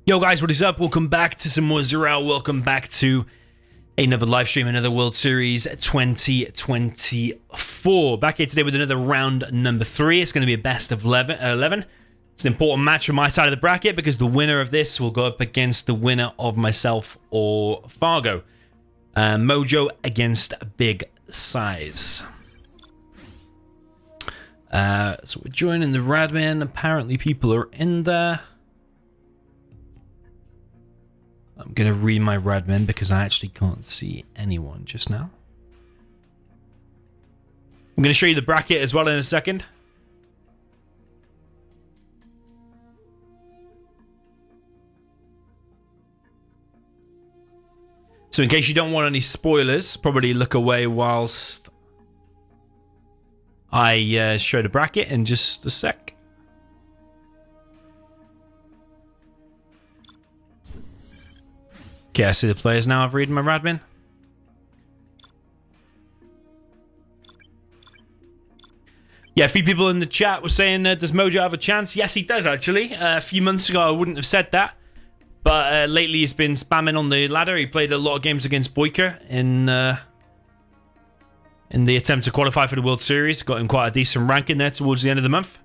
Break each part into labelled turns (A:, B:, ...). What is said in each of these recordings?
A: Yo guys, what is up? Welcome back to some more Zero Hour. Welcome back to another live stream, another World Series 2024. Back here today with another round number 3. It's going to be a best of 11. It's an important match from my side of the bracket because the winner of this will go up against the winner of myself or Fargo. Mojo against BiG SiZe. So we're joining the Radman. Apparently people are in there. I'm going to read my Radman because I actually can't see anyone just now. I'm going to show you the bracket as well in a second. So in case you don't want any spoilers, probably look away whilst I show the bracket in just a sec. Okay, I see the players now. I've read my Radman. Yeah, a few people in the chat were saying, does Mojo have a chance? Yes, he does, actually. A few months ago, I wouldn't have said that. But lately, he's been spamming on the ladder. He played a lot of games against Boyka in the attempt to qualify for the World Series. Got him quite a decent ranking there towards the end of the month.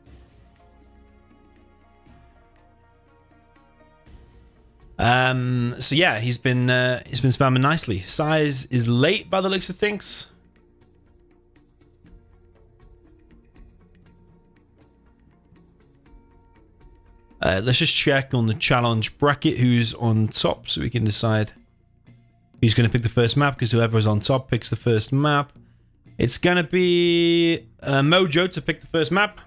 A: So yeah, he's been spamming nicely. SiZe is late by the looks of things. Let's just check on the challenge bracket who's on top so we can decide who's going to pick the first map, because whoever is on top picks the first map. It's going to be Mojo to pick the first map.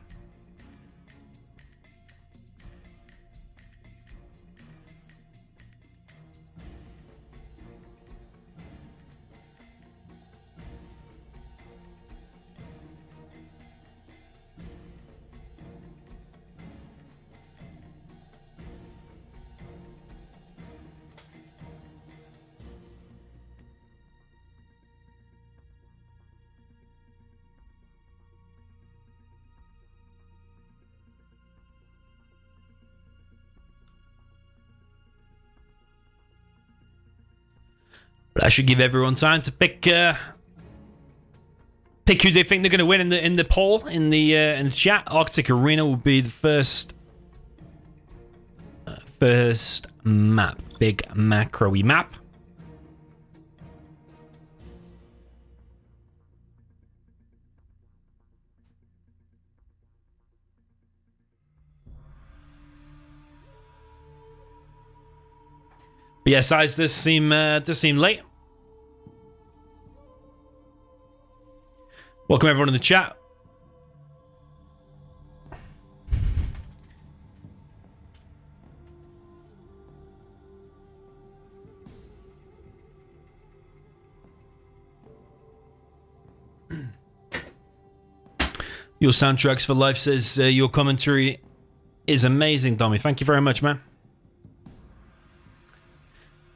A: But I should give everyone time to pick who they think they're going to win in the poll in the chat. Arctic Arena will be the first map, big macro-y map. But yeah, SiZe does seem late. Welcome everyone in the chat. Your soundtracks for life says your commentary is amazing, Dommy. Thank you very much, man.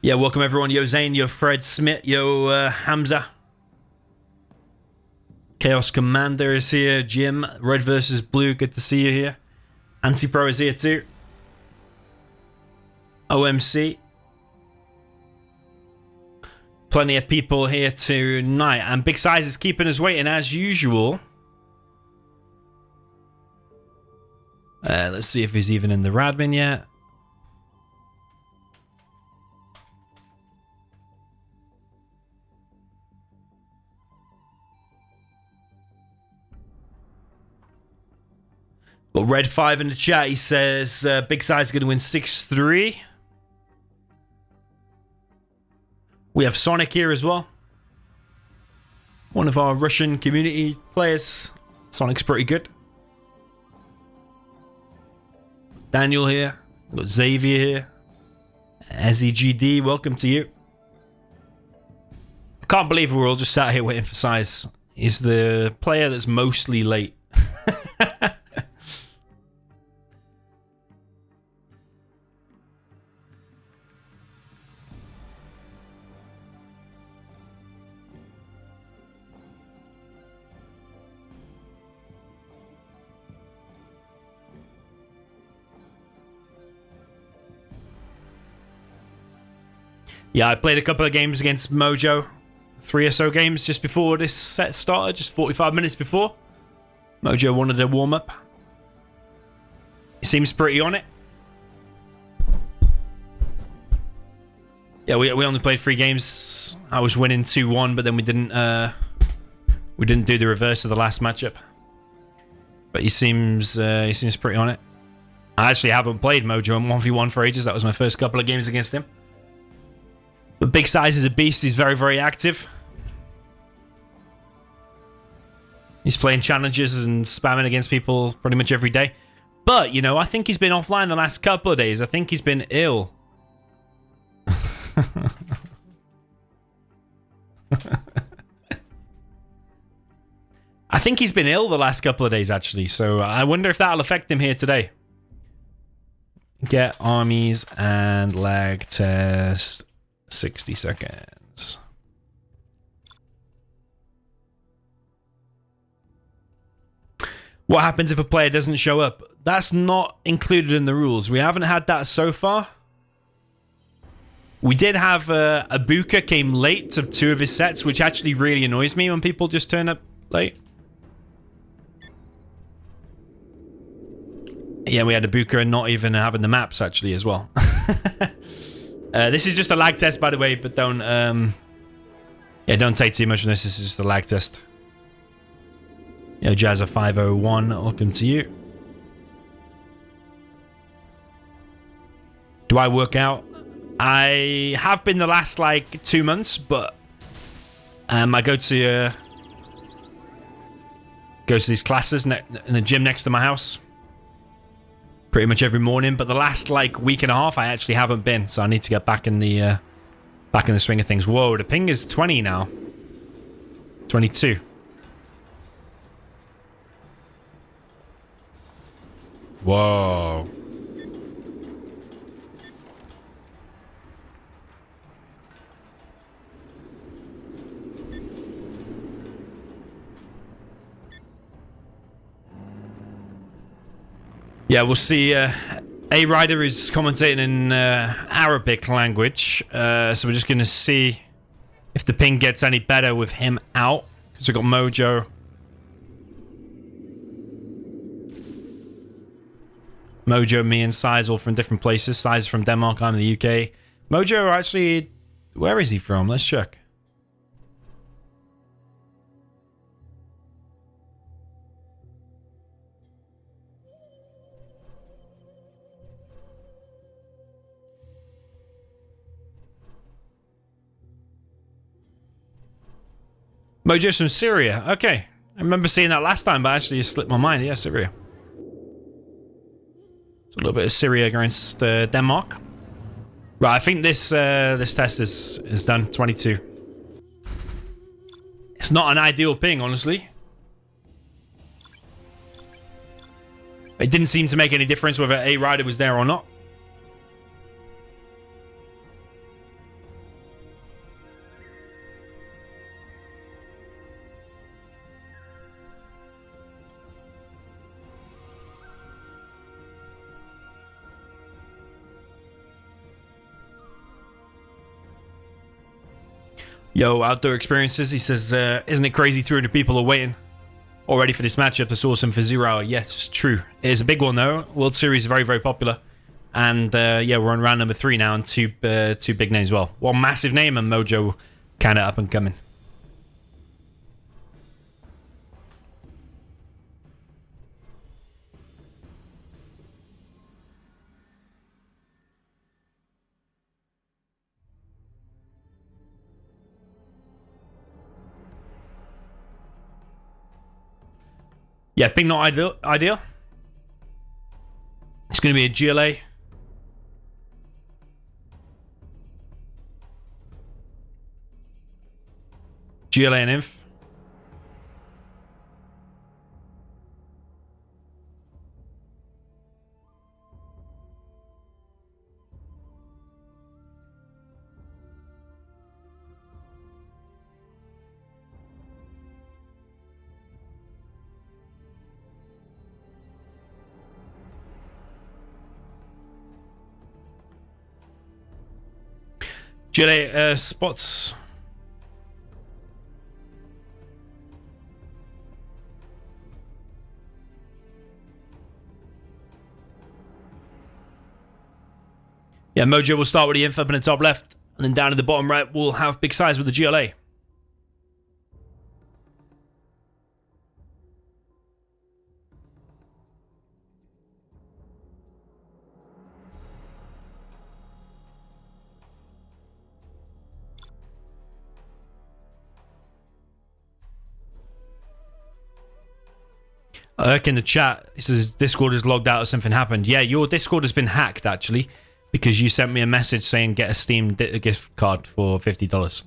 A: Yeah, welcome everyone. Yo Zane, yo Fred Smith, yo Hamza. Chaos Commander is here. Jim, Red versus Blue, good to see you here. Anti-Pro is here too. OMC. Plenty of people here tonight. And BiG SiZe is keeping us waiting as usual. Let's see if he's even in the Radman yet. Got Red 5 in the chat. He says BiG SiZe is going to win 6-3. We have Sonic here as well. One of our Russian community players. Sonic's pretty good. Daniel here. We've got Xavier here. SEGD, welcome to you. I can't believe we're all just sat here waiting for SiZe. He's the player that's mostly late. Yeah, I played a couple of games against Mojo. 3 or so games just before this set started, just 45 minutes before. Mojo wanted a warm-up. He seems pretty on it. Yeah, we only played 3 games. I was winning 2-1, but then we didn't do the reverse of the last matchup. But he seems pretty on it. I actually haven't played Mojo in 1v1 for ages. That was my first couple of games against him. But Big SiZe is a beast. He's very, very active. He's playing challenges and spamming against people pretty much every day. But, you know, I think he's been offline the last couple of days. I think he's been ill. I think he's been ill the last couple of days, actually. So I wonder if that'll affect him here today. Get armies and lag test 60 seconds. What happens if a player doesn't show up? That's not included in the rules. We haven't had that so far. We did have Abuka came late to 2 of his sets, which actually really annoys me when people just turn up late. Yeah, we had Abuka and not even having the maps actually as well. This is just a lag test, by the way, but don't don't take too much on this. This is just a lag test. Yo, Jazza501, welcome to you. Do I work out? I have been the last like 2 months, but I go to these classes in the gym next to my house pretty much every morning. But the last like week and a half, I actually haven't been, so I need to get back in the swing of things. Whoa, the ping is 20 now, 22. Whoa. Yeah, we'll see. A-Rider is commentating in Arabic language, so we're just going to see if the ping gets any better with him out. Because we've got Mojo. Mojo, me, and SiZe all from different places. SiZe from Denmark, I'm in the UK. Mojo, actually, where is he from? Let's check. Mojo's from Syria. Okay. I remember seeing that last time, but actually it slipped my mind. Yeah, Syria. So a little bit of Syria against Denmark. Right, I think this test is done. 22. It's not an ideal ping, honestly. It didn't seem to make any difference whether A-Rider was there or not. Yo, outdoor experiences. He says, isn't it crazy 300 people are waiting already for this matchup? That's awesome for 0 Hour. Yes, true. It is a big one, though. World Series is very, very popular. And, yeah, we're on round number 3 now, and two big names as well. One massive name, and Mojo kind of up and coming. Yeah, ping not ideal. It's going to be a GLA. GLA and Inf. GLA spots. Yeah, Mojo will start with the inf up in the top left, and then down in the bottom right, we'll have big size with the GLA. Irk in the chat, he says Discord is logged out or something happened. Yeah, your Discord has been hacked, actually, because you sent me a message saying get a Steam gift card for $50.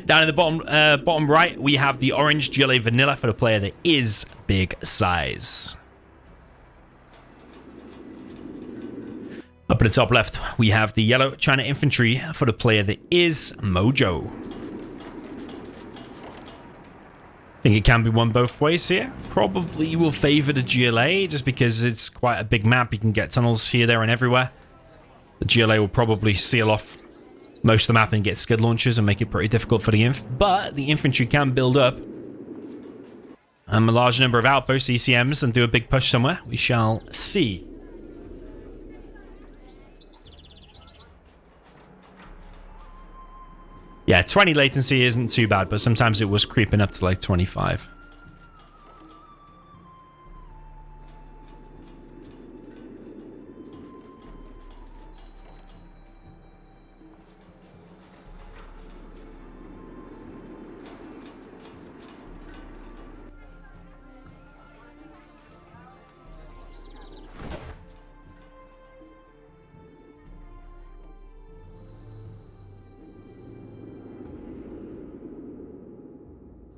A: Down in the bottom right, we have the orange GLA Vanilla for the player that is big size. Up at the top left, we have the yellow China Infantry for the player that is Mojo. I think it can be won both ways here. Probably will favor the GLA just because it's quite a big map. You can get tunnels here, there, and everywhere. The GLA will probably seal off most of the map and get skid launchers and make it pretty difficult for the inf. But the infantry can build up a large number of outposts, ECMs, and do a big push somewhere. We shall see. Yeah, 20 latency isn't too bad, but sometimes it was creeping up to like 25.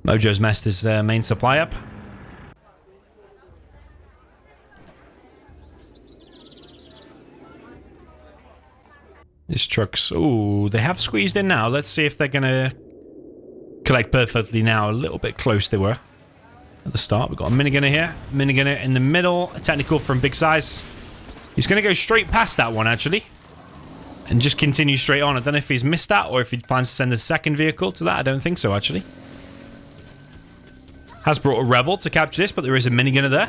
A: Mojo's messed his main supply up. These trucks, oh, they have squeezed in now. Let's see if they're gonna collect perfectly now. A little bit close they were at the start. We've got a minigunner here, minigunner in the middle, a technical from big size. He's gonna go straight past that one actually, and just continue straight on. I don't know if he's missed that or if he plans to send a second vehicle to that. I don't think so actually. Has brought a rebel to capture this, but there is a minigunner there.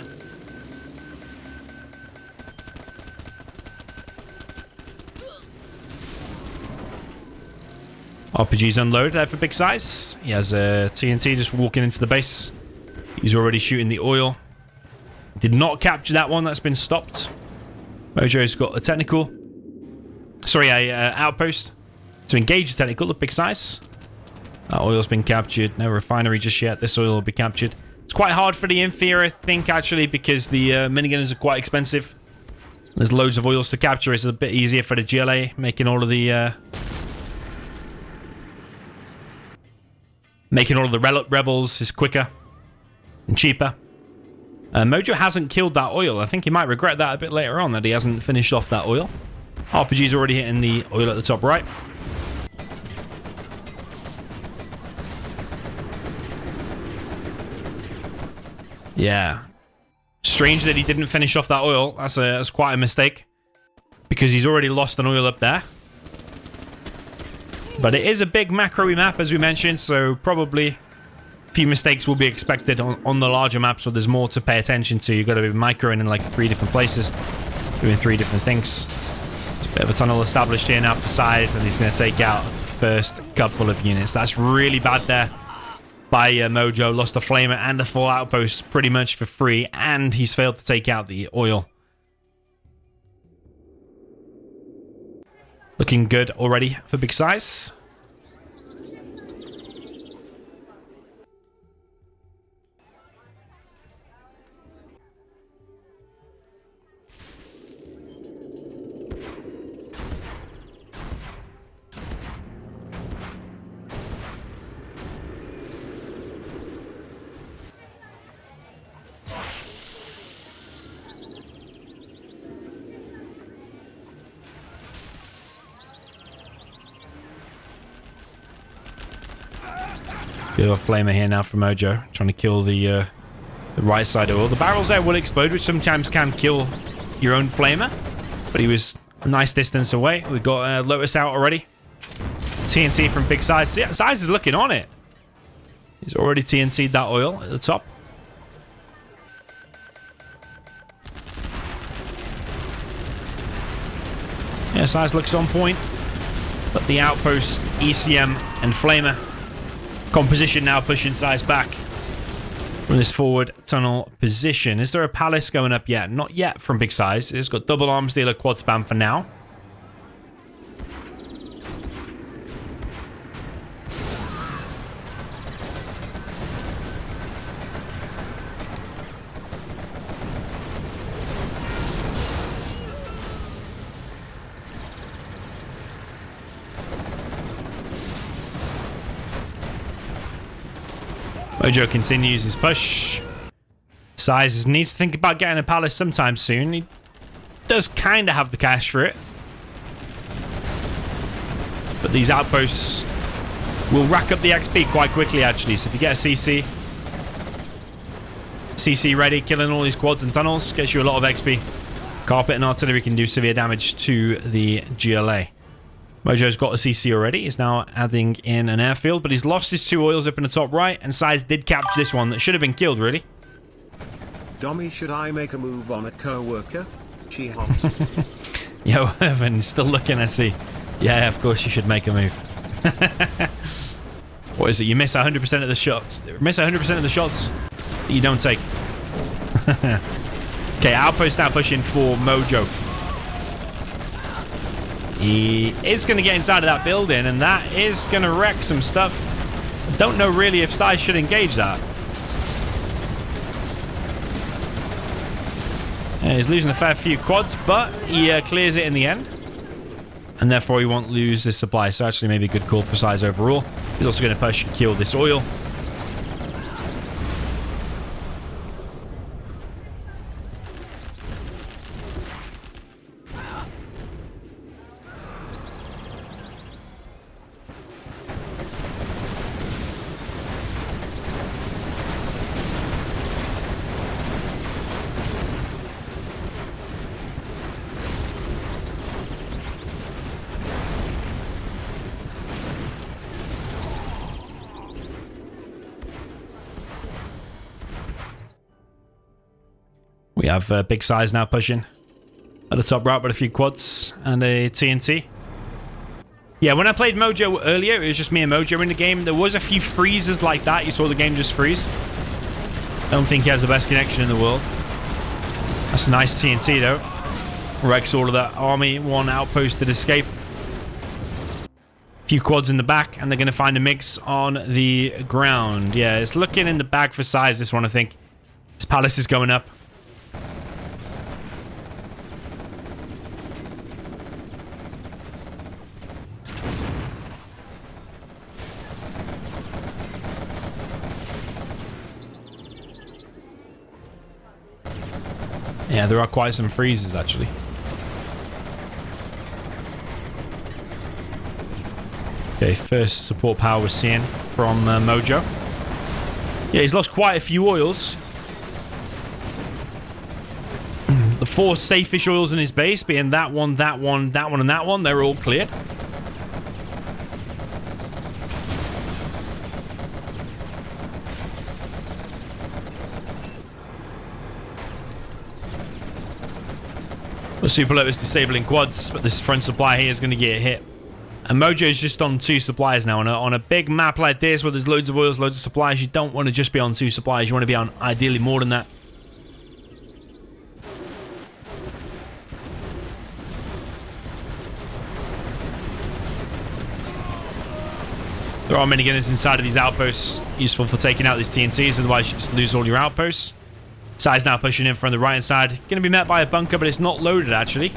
A: RPG's unloaded there for big size. He has a TNT just walking into the base. He's already shooting the oil. Did not capture that one. That's been stopped. Mojo's got a technical. Sorry, a outpost to engage the technical at big size. That oil's been captured. No refinery just yet. This oil will be captured. It's quite hard for the inf here, I think, actually, because the minigunners are quite expensive. There's loads of oils to capture. It's a bit easier for the GLA, making all of the rebels is quicker and cheaper. Mojo hasn't killed that oil. I think he might regret that a bit later on, that he hasn't finished off that oil. RPG's already hitting the oil at the top right. Yeah. Strange that he didn't finish off that oil. That's quite a mistake. Because he's already lost an oil up there. But it is a big macro-y map, as we mentioned, so probably a few mistakes will be expected on the larger map, so there's more to pay attention to. You've got to be microing in like 3 different places, doing 3 different things. It's a bit of a tunnel established here now for SiZe, and he's going to take out the first couple of units. That's really bad there by Mojo. Lost a flamer and a full outpost pretty much for free, and he's failed to take out the oil. Looking good already for big size. Bit of a flamer here now from Mojo, trying to kill the right side of oil. The barrels there will explode, which sometimes can kill your own flamer, but he was a nice distance away. We've got Lotus out already. TNT from Big SiZe. Yeah, SiZe is looking on it. He's already TNT'd that oil at the top. Yeah, SiZe looks on point. But the outpost, ECM, and Flamer composition now pushing SiZe back from this forward tunnel position. Is there a palace going up yet? Not yet from Big SiZe. It's got double arms dealer quad spam for now. Mojo continues his push. SiZe needs to think about getting a palace sometime soon. He does kind of have the cash for it. But these outposts will rack up the XP quite quickly, actually. So if you get a CC ready, killing all these quads and tunnels, gets you a lot of XP. Carpet and artillery can do severe damage to the GLA. Mojo's got a CC already. He's now adding in an airfield, but he's lost his 2 oils up in the top right, and SiZe did capture this one that should have been killed, really.
B: Dommy, should I make a move on a co-worker? She hot.
A: Yo, Evan, still looking, I see. Yeah, of course you should make a move. What is it? You miss 100% of the shots. Miss 100% of the shots that you don't take. Okay, Outpost now pushing for Mojo. He is going to get inside of that building, and that is going to wreck some stuff. I don't know really if SiZe should engage that. Yeah, he's losing a fair few quads, but he clears it in the end. And therefore, he won't lose this supply. So actually, maybe a good call for SiZe overall. He's also going to push and kill this oil. We have Big SiZe now pushing at the top right with a few quads and a TNT. Yeah, when I played Mojo earlier, it was just me and Mojo in the game. There was a few freezes like that. You saw the game just freeze. I don't think he has the best connection in the world. That's a nice TNT though. Wrecks all of that army. One outpost did escape. A few quads in the back, and they're going to find a mix on the ground. Yeah, it's looking in the bag for SiZe, this one, I think. His palace is going up. Yeah, there are quite some freezes, actually. Okay, first support power we're seeing from Mojo. Yeah, he's lost quite a few oils. The 4 safe-ish oils in his base, being that one, that one, that one, and that one, they're all cleared. The Super Lotus disabling quads, but this front supply here is going to get hit. And Mojo is just on 2 supplies now. On a big map like this, where there's loads of oils, loads of supplies, you don't want to just be on 2 supplies. You want to be on ideally more than that. There are minigunners inside of these outposts, useful for taking out these TNTs, otherwise you just lose all your outposts. SiZe now pushing in from the right-hand side. Going to be met by a bunker, but it's not loaded, actually.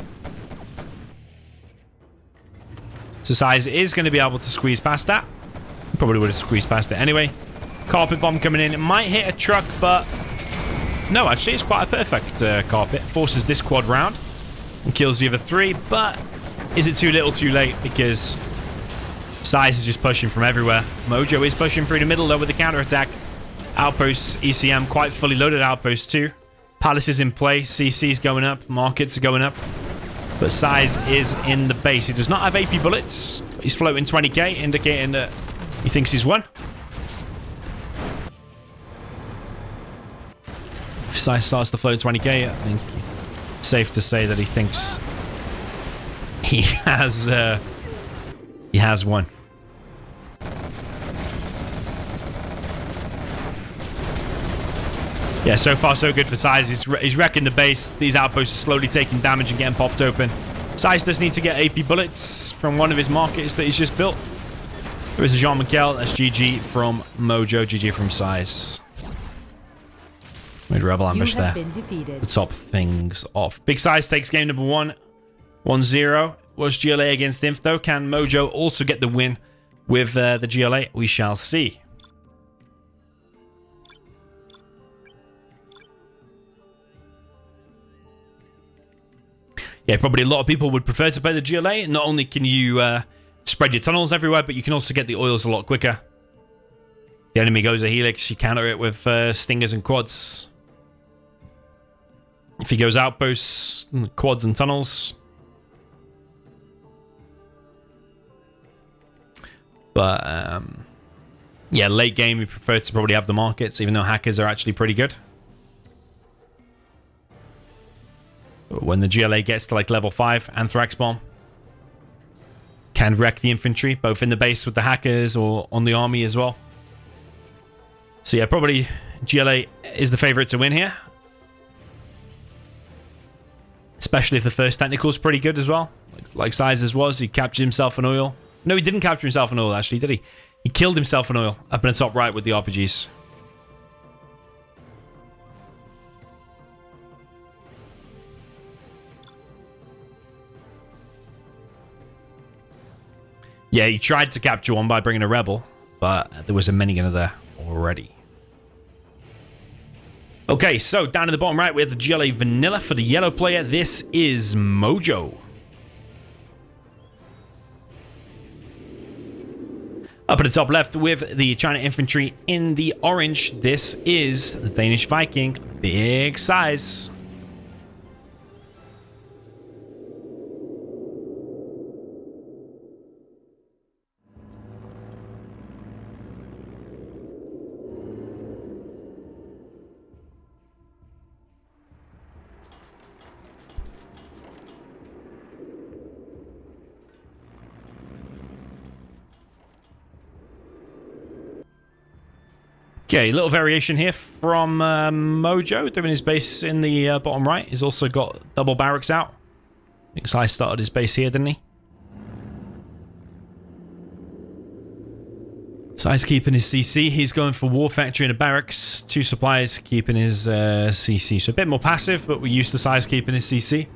A: So SiZe is going to be able to squeeze past that. Probably would have squeezed past it anyway. Carpet bomb coming in. It might hit a truck, but... no, actually, it's quite a perfect carpet. Forces this quad round and kills the other 3, but is it too little too late? Because SiZe is just pushing from everywhere. Mojo is pushing through the middle, though, with the counter-attack. Outposts, ECM, quite fully loaded outposts too. Palaces in play, CC's going up, markets are going up. But SiZe is in the base. He does not have AP bullets. He's floating 20k, indicating that he thinks he's won. If SiZe starts to float 20k, I think it's safe to say that he thinks he has won. Yeah, so far so good for SiZe. He's wrecking the base. These outposts are slowly taking damage and getting popped open. SiZe does need to get AP bullets from one of his markets that he's just built. There is a Jean-Michel. That's GG from Mojo. GG from SiZe. Made Rebel ambush there. The top things off. Big SiZe takes game number 1. 1-0. Was GLA against Inf though. Can Mojo also get the win with the GLA? We shall see. Yeah, probably a lot of people would prefer to play the GLA. Not only can you spread your tunnels everywhere, but you can also get the oils a lot quicker. The enemy goes a helix, you counter it with stingers and quads. If he goes outposts, quads and tunnels. But yeah, late game we prefer to probably have the markets, even though hackers are actually pretty good. When the GLA gets to like level 5, Anthrax Bomb can wreck the infantry, both in the base with the hackers or on the army as well. So yeah, probably GLA is the favorite to win here. Especially if the first technical is pretty good as well. Like SiZe's was, he captured himself an oil. No, he didn't capture himself an oil actually, did he? He killed himself an oil up in the top right with the RPGs. Yeah, he tried to capture one by bringing a rebel, but there was a minigunner there already. Okay, so down in the bottom right, we have the GLA Vanilla for the yellow player. This is Mojo. Up at the top left with the China Infantry in the orange, this is the Danish Viking, Big SiZe. Okay, a little variation here from Mojo, doing his base in the bottom right. He's also got double barracks out. I think SiZe started his base here, didn't he? SiZe keeping his CC. He's going for War Factory and a barracks. 2 supplies, keeping his CC. So a bit more passive, but we're used to SiZe keeping his CC.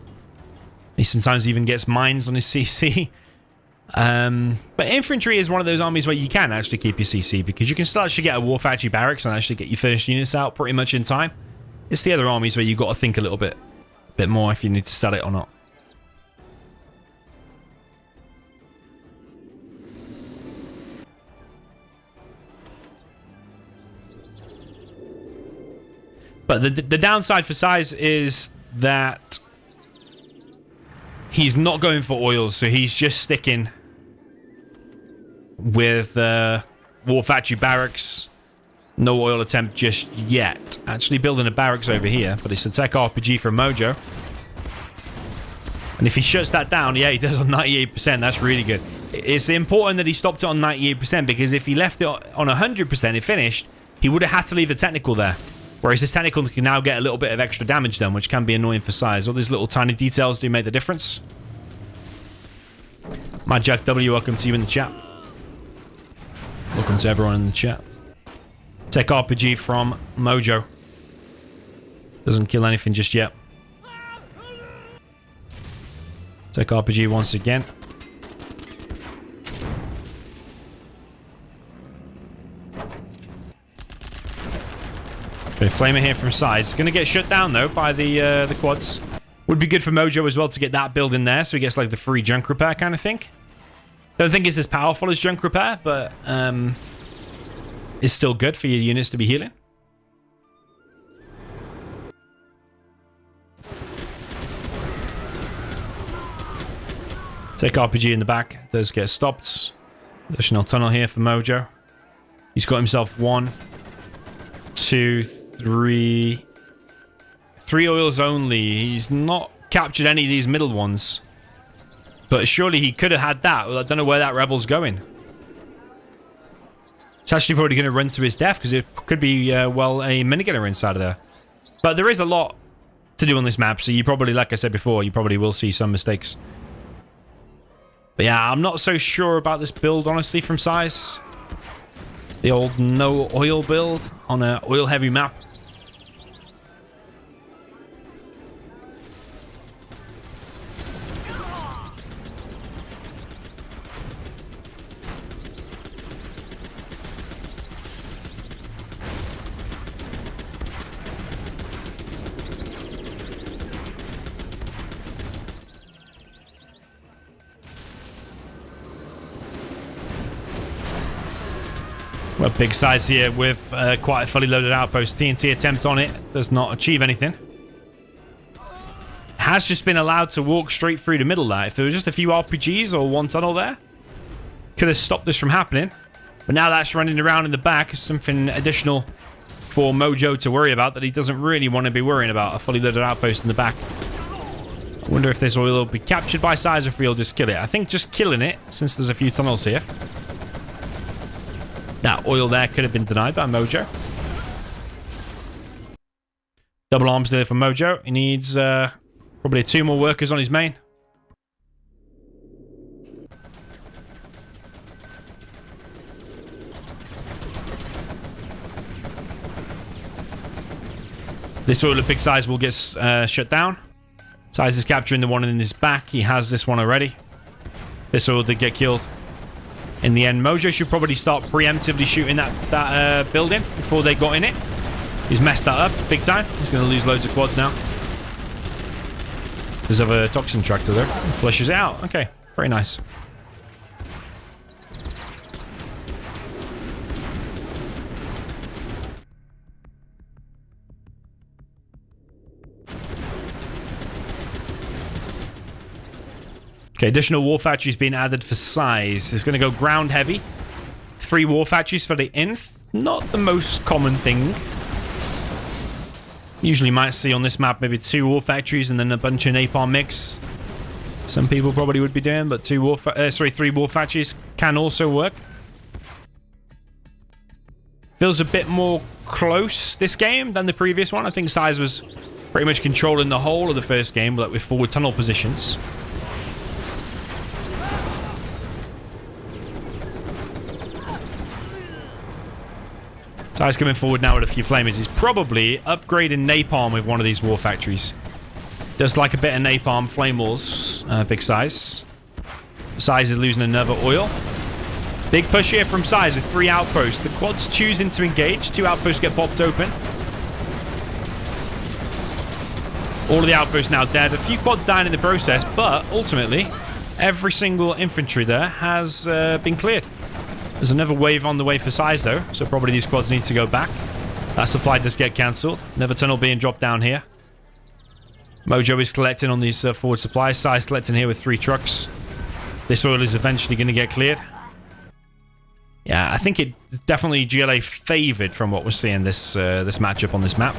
A: He sometimes even gets mines on his CC. But infantry is one of those armies where you can actually keep your CC because you can still actually get a War Factory barracks and actually get your first units out pretty much in time. It's the other armies where you've got to think a little bit more if you need to start it or not. But the downside for SiZe is that he's not going for oils, so he's just sticking with War Factory barracks. No oil attempt just yet. Actually building a barracks over here, but it's a tech RPG from Mojo. And if he shuts that down, yeah, he does on 98%. That's really good. It's important that he stopped it on 98% because if he left it on 100% and finished, he would have had to leave the technical there. Whereas his technical can now get a little bit of extra damage done, which can be annoying for SiZe. All these little tiny details do make the difference. My Jack W, welcome to you in the chat. Welcome to everyone in the chat. Tech RPG from Mojo. Doesn't kill anything just yet. Tech RPG once again. Okay, Flamer here from SiZe. Going to get shut down though by the quads. Would be good for Mojo as well to get that build in there so he gets like the free junk repair kind of thing. Don't think it's as powerful as junk repair, but it's still good for your units to be healing. Take RPG in the back. Does get stopped. Additional tunnel here for Mojo. He's got himself 1, 2, 3. 3 oils only. He's not captured any of these middle ones. But surely he could have had that. Well, I don't know where that rebel's going. It's actually probably going to run to his death because it could be, well, a minigunner inside of there. But there is a lot to do on this map, so you probably, like I said before, you probably will see some mistakes. But yeah, I'm not so sure about this build, honestly, from SiZe. The old no oil build on an oil-heavy map. Well, big size here with quite a fully loaded outpost. TNT attempt on it does not achieve anything. Has just been allowed to walk straight through the middle there. If there was just a few RPGs or one tunnel there, could have stopped this from happening. But now that's running around in the back is something additional for Mojo to worry about that he doesn't really want to be worrying about. A fully loaded outpost in the back. I wonder if this oil will be captured by SiZe or if he'll just kill it. I think just killing it, since there's a few tunnels here. That oil there could have been denied by Mojo. Double arms there for Mojo. He needs probably 2 more workers on his main. This oil of big size will get shut down. SiZe is capturing the one in his back. He has this one already. This oil did get killed. In the end, Mojo should probably start preemptively shooting that building before they got in it. He's messed that up big time. He's going to lose loads of quads now. There's a toxin tractor there. Flushes it out. Okay, very nice. Okay, additional war factories being added for SiZe. It's going to go ground heavy. 3 war factories for the Inf. Not the most common thing. Usually might see on this map maybe 2 war factories and then a bunch of napalm mix. Some people probably would be doing, but 3 war factories can also work. Feels a bit more close this game than the previous one. I think SiZe was pretty much controlling the whole of the first game, like with forward tunnel positions. SiZe coming forward now with a few flamers. He's probably upgrading napalm with one of these war factories. Does like a bit of napalm, flame walls, big size. SiZe is losing another oil. Big push here from SiZe with 3 outposts. The quad's choosing to engage. 2 outposts get popped open. All of the outposts now dead. A few quads dying in the process, but ultimately, every single infantry there has been cleared. There's another wave on the way for SiZe though, so probably these quads need to go back. That supply does get cancelled. Another tunnel being dropped down here. Mojo is collecting on these forward supplies. SiZe collecting here with 3 trucks. This oil is eventually going to get cleared. Yeah, I think it's definitely GLA favoured from what we're seeing this matchup on this map.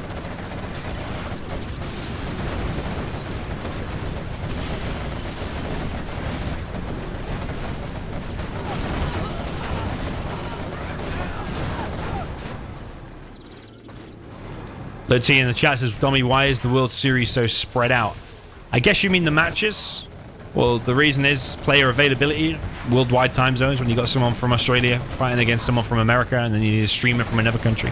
A: Let's see in the chat says, Dommy, why is the World Series so spread out? I guess you mean the matches? Well, the reason is player availability, worldwide time zones. When you got someone from Australia fighting against someone from America, and then you need a streamer from another country.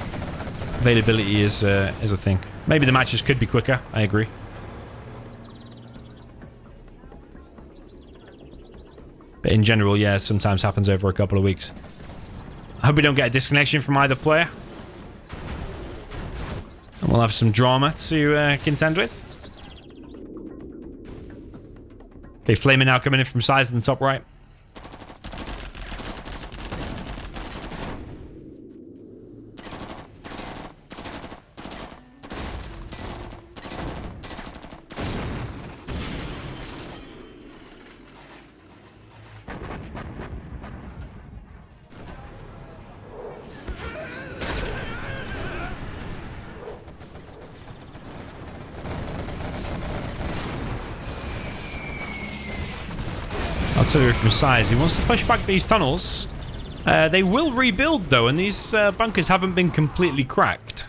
A: Availability is a thing. Maybe the matches could be quicker. I agree. But in general, yeah, it sometimes happens over a couple of weeks. I hope we don't get a disconnection from either player. And we'll have some drama to contend with. Okay, flaming now coming in from SiZe in the top right. artillery from SiZe. He wants to push back these tunnels. They will rebuild, though, and these bunkers haven't been completely cracked.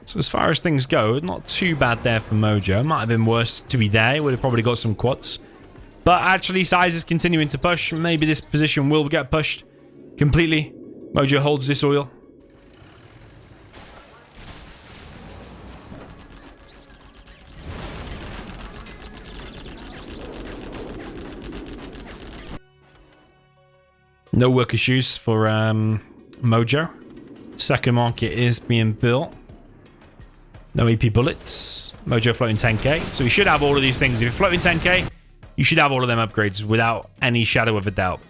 A: So as far as things go, not too bad there for Mojo. Might have been worse to be there. He would have probably got some quads. But actually, SiZe is continuing to push. Maybe this position will get pushed completely. Mojo holds this oil. No work issues for Mojo. Second market is being built. No EP bullets. Mojo floating 10k. So we should have all of these things. If you're floating 10k, you should have all of them upgrades without any shadow of a doubt.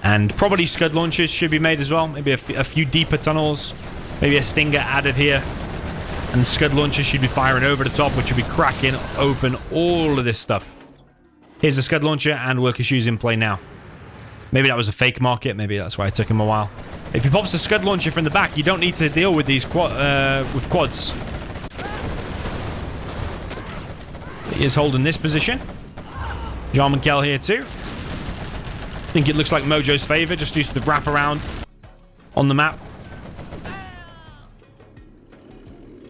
A: And probably scud launchers should be made as well. Maybe a few deeper tunnels. Maybe a stinger added here. And the scud launchers should be firing over the top, which would be cracking open all of this stuff. Here's the scud launcher and work issues in play now. Maybe that was a fake market. Maybe that's why it took him a while. If he pops the scud launcher from the back, you don't need to deal with these quads. He is holding this position. Jean Michael here too. I think it looks like Mojo's favor, just due to the wraparound on the map.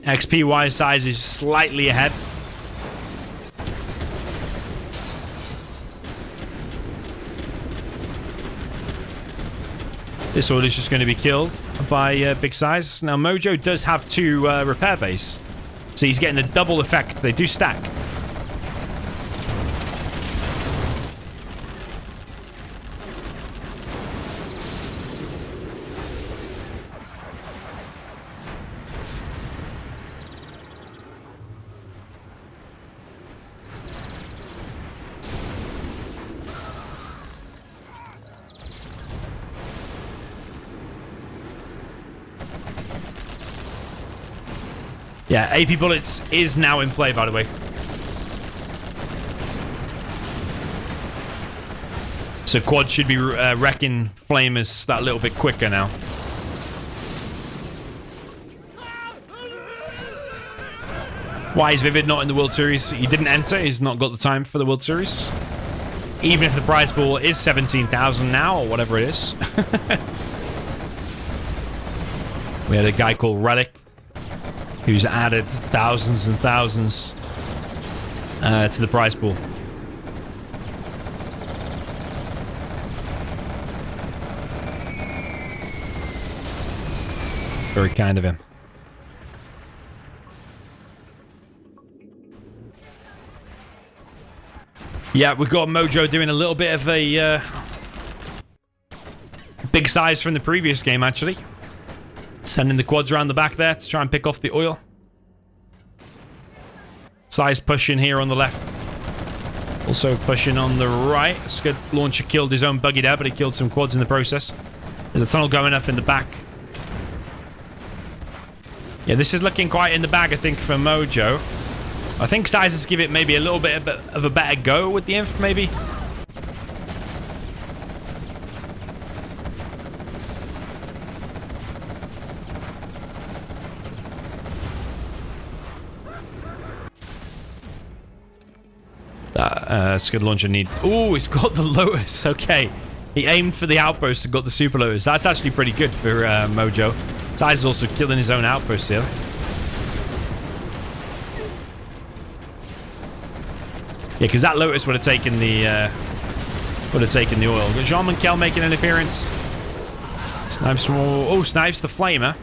A: XP-wise, SiZe is slightly ahead. This order is just going to be killed by Big SiZe. Now, Mojo does have 2 repair bays, so he's getting the double effect. They do stack. Yeah, AP bullets is now in play, by the way. So quad should be wrecking flamers that little bit quicker now. Why is Vivid not in the World Series? He didn't enter. He's not got the time for the World Series. Even if the prize pool is 17,000 now, or whatever it is. We had a guy called Relic, who's added thousands and thousands to the prize pool. Very kind of him. Yeah, we've got Mojo doing a little bit of a Big SiZe from the previous game, actually. Sending the quads around the back there to try and pick off the oil. SiZe pushing here on the left. Also pushing on the right. Scud launcher killed his own buggy there, but he killed some quads in the process. There's a tunnel going up in the back. Yeah, this is looking quite in the bag, I think, for Mojo. I think SiZe's give it maybe a little bit of a better go with the inf, maybe. Scud launcher need... Oh, he's got the Lotus. Okay. He aimed for the outpost and got the Super Lotus. That's actually pretty good for Mojo. SiZe is also killing his own outpost here. Yeah, because that Lotus would have taken the oil. Jean Michael making an appearance. Snipes more. Oh, snipes the flamer.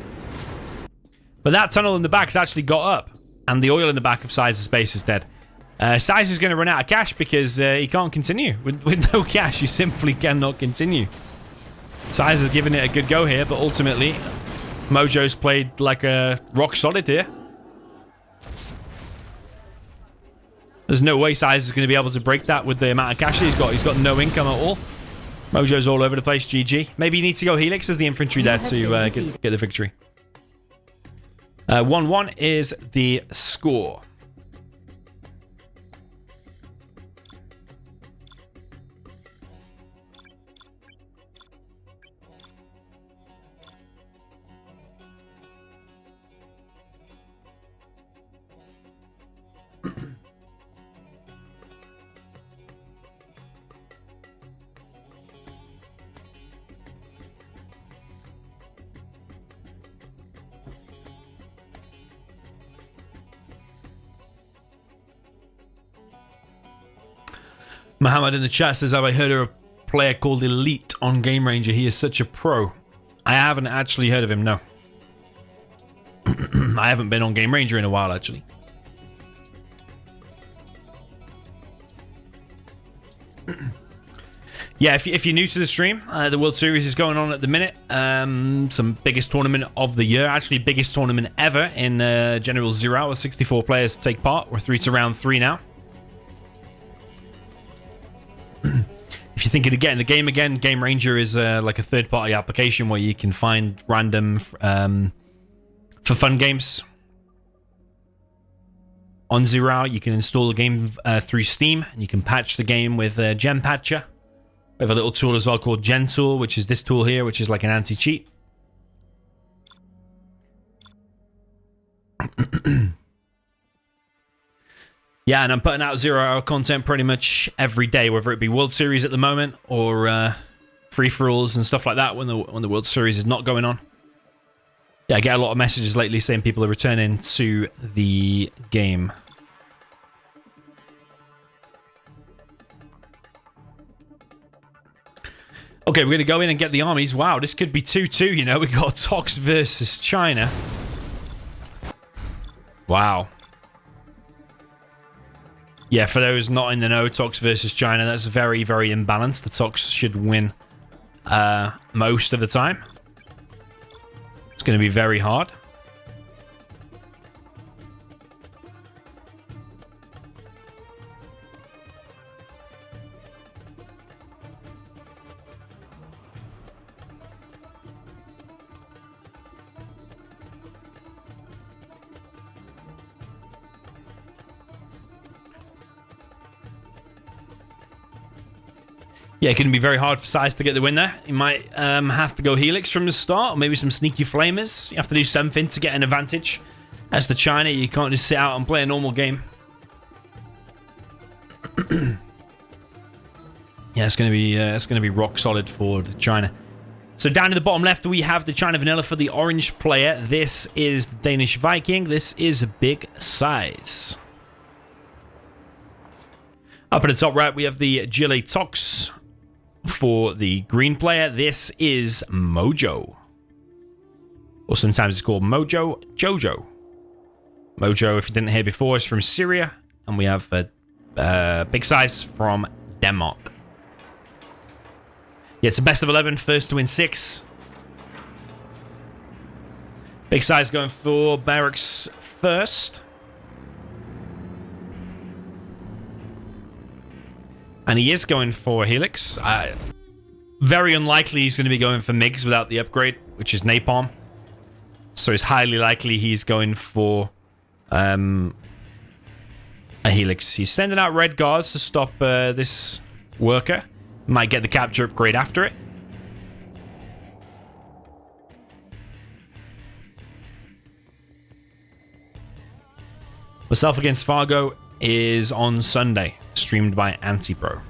A: But that tunnel in the back's actually got up, and the oil in the back of SiZe's base is dead. SiZe is going to run out of cash because he can't continue. With no cash, you simply cannot continue. SiZe has given it a good go here, but ultimately, Mojo's played like a rock solid here. There's no way SiZe is going to be able to break that with the amount of cash that he's got. He's got no income at all. Mojo's all over the place. GG. Maybe he needs to go Helix as the infantry there to get the victory. 1-1 is the score. Muhammad in the chat says, have I heard of a player called Elite on Game Ranger? He is such a pro. I haven't actually heard of him, no. I haven't been on Game Ranger in a while, actually. Yeah, if you're new to the stream, the World Series is going on at the minute. Some biggest tournament of the year. Actually, biggest tournament ever in Generals Zero Hour. 64 players take part. We're through to round 3 now. If you're thinking of getting the game again, Game Ranger is like a third-party application where you can find random for fun games. On Zero Hour, you can install the game through Steam, and you can patch the game with Gem Patcher. We have a little tool as well called Gen Tool, which is this tool here, which is like an anti-cheat. Yeah, and I'm putting out Zero Hour content pretty much every day, whether it be World Series at the moment or free-for-alls and stuff like that when the World Series is not going on. Yeah, I get a lot of messages lately saying people are returning to the game. Okay, we're going to go in and get the armies. Wow, this could be 2-2, you know. We got Tox versus China. Wow. Yeah, for those not in the know, Tox versus China, that's very, very imbalanced. The Tox should win most of the time. It's going to be very hard. Yeah, it can be very hard for SiZe to get the win there. You might have to go Helix from the start, or maybe some sneaky flamers. You have to do something to get an advantage. As the China, you can't just sit out and play a normal game. Yeah, it's gonna be rock solid for the China. So down in the bottom left, we have the China Vanilla for the orange player. This is the Danish Viking. This is Big SiZe. Up at the top right, we have the Gile Tox. For the green player, this is Mojo. Or sometimes it's called MojoJojo. Mojo, if you didn't hear before, is from Syria. And we have Big SiZe from Denmark. Yeah, it's a best of 11, first to win 6. Big SiZe going for barracks first. And he is going for Helix. Very unlikely he's going to be going for MiGs without the upgrade, which is Napalm. So it's highly likely he's going for a Helix. He's sending out red guards to stop this worker. Might get the capture upgrade after it. Myself against Fargo is on Sunday, streamed by Antipro.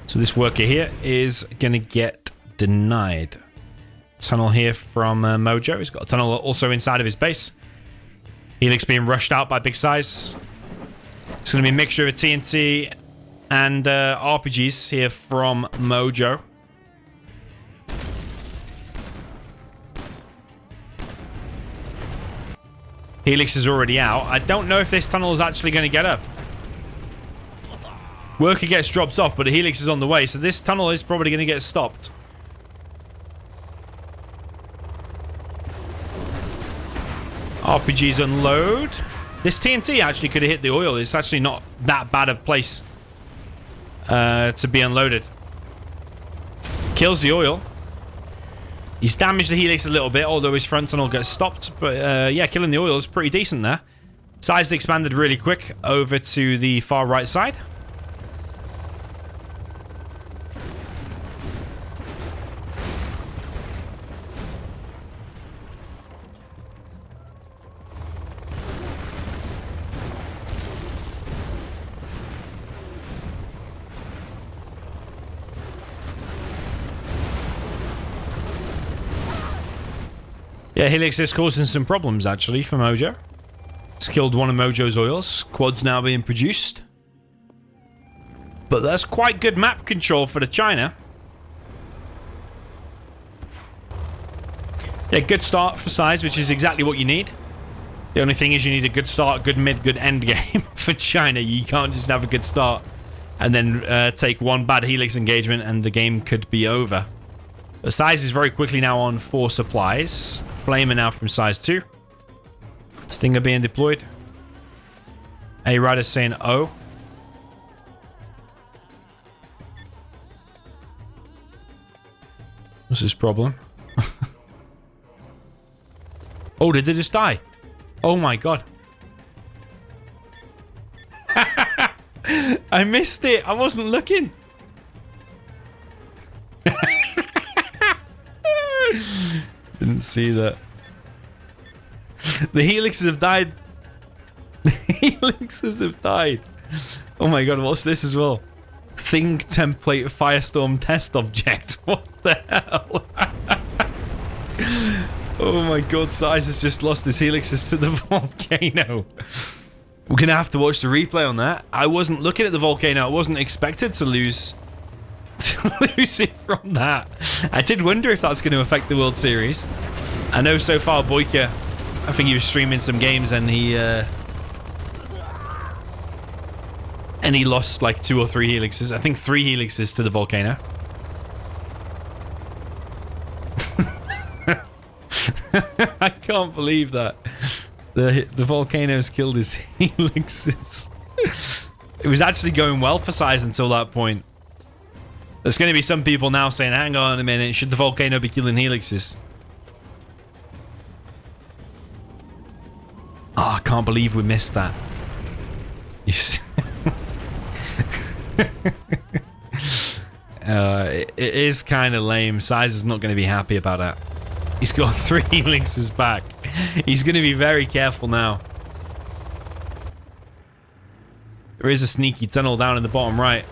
A: So this worker here is going to get denied. Tunnel here from Mojo. He's got a tunnel also inside of his base. Helix being rushed out by Big SiZe. It's going to be a mixture of TNT and RPGs here from Mojo. Helix is already out. I don't know if this tunnel is actually going to get up. Worker gets dropped off, but the Helix is on the way, so this tunnel is probably going to get stopped. RPGs unload. This TNT actually could have hit the oil. It's actually not that bad a place to be unloaded. Kills the oil. He's damaged the Helix a little bit, although his front tunnel gets stopped. But yeah, killing the oil is pretty decent there. SiZe expanded really quick over to the far right side. Yeah, Helix is causing some problems, actually, for Mojo. It's killed one of Mojo's oils. Quad's now being produced. But that's quite good map control for the China. Yeah, good start for SiZe, which is exactly what you need. The only thing is you need a good start, good mid, good end game for China. You can't just have a good start and then take one bad Helix engagement and the game could be over. But SiZe is very quickly now on 4 supplies. Flamer now from SiZe 2. Stinger being deployed. A-Rider saying oh. What's his problem? Oh, did they just die? Oh my god. I missed it. I wasn't looking. Didn't see that. The Helixes have died. The Helixes have died. Oh my god, watch this as well. Thing template Firestorm test object. What the hell? Oh my god, SiZe has just lost his Helixes to the volcano. We're gonna have to watch the replay on that. I wasn't looking at the volcano. I wasn't expected to lose it from that. I did wonder if that's going to affect the World Series. I know so far Boyka, I think he was streaming some games and he lost like 2 or 3 Helixes. I think 3 Helixes to the volcano. I can't believe that. The volcano's killed his Helixes. It was actually going well for SiZe until that point. There's going to be some people now saying, hang on a minute, should the volcano be killing Helixes? Oh, I can't believe we missed that. You see? It is kind of lame. SiZe is not going to be happy about that. He's got 3 Helixes back. He's going to be very careful now. There is a sneaky tunnel down in the bottom right.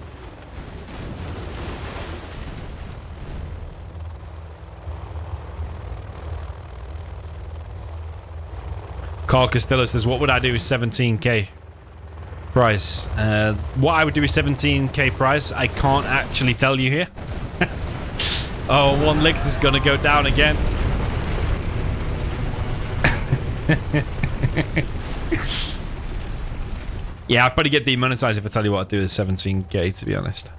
A: Carl Costello says, what would I do with 17k prize? What I would do with 17k prize, I can't actually tell you here. Oh, one Lix is going to go down again. Yeah, I'd probably get demonetized if I tell you what I'd do with 17k, to be honest.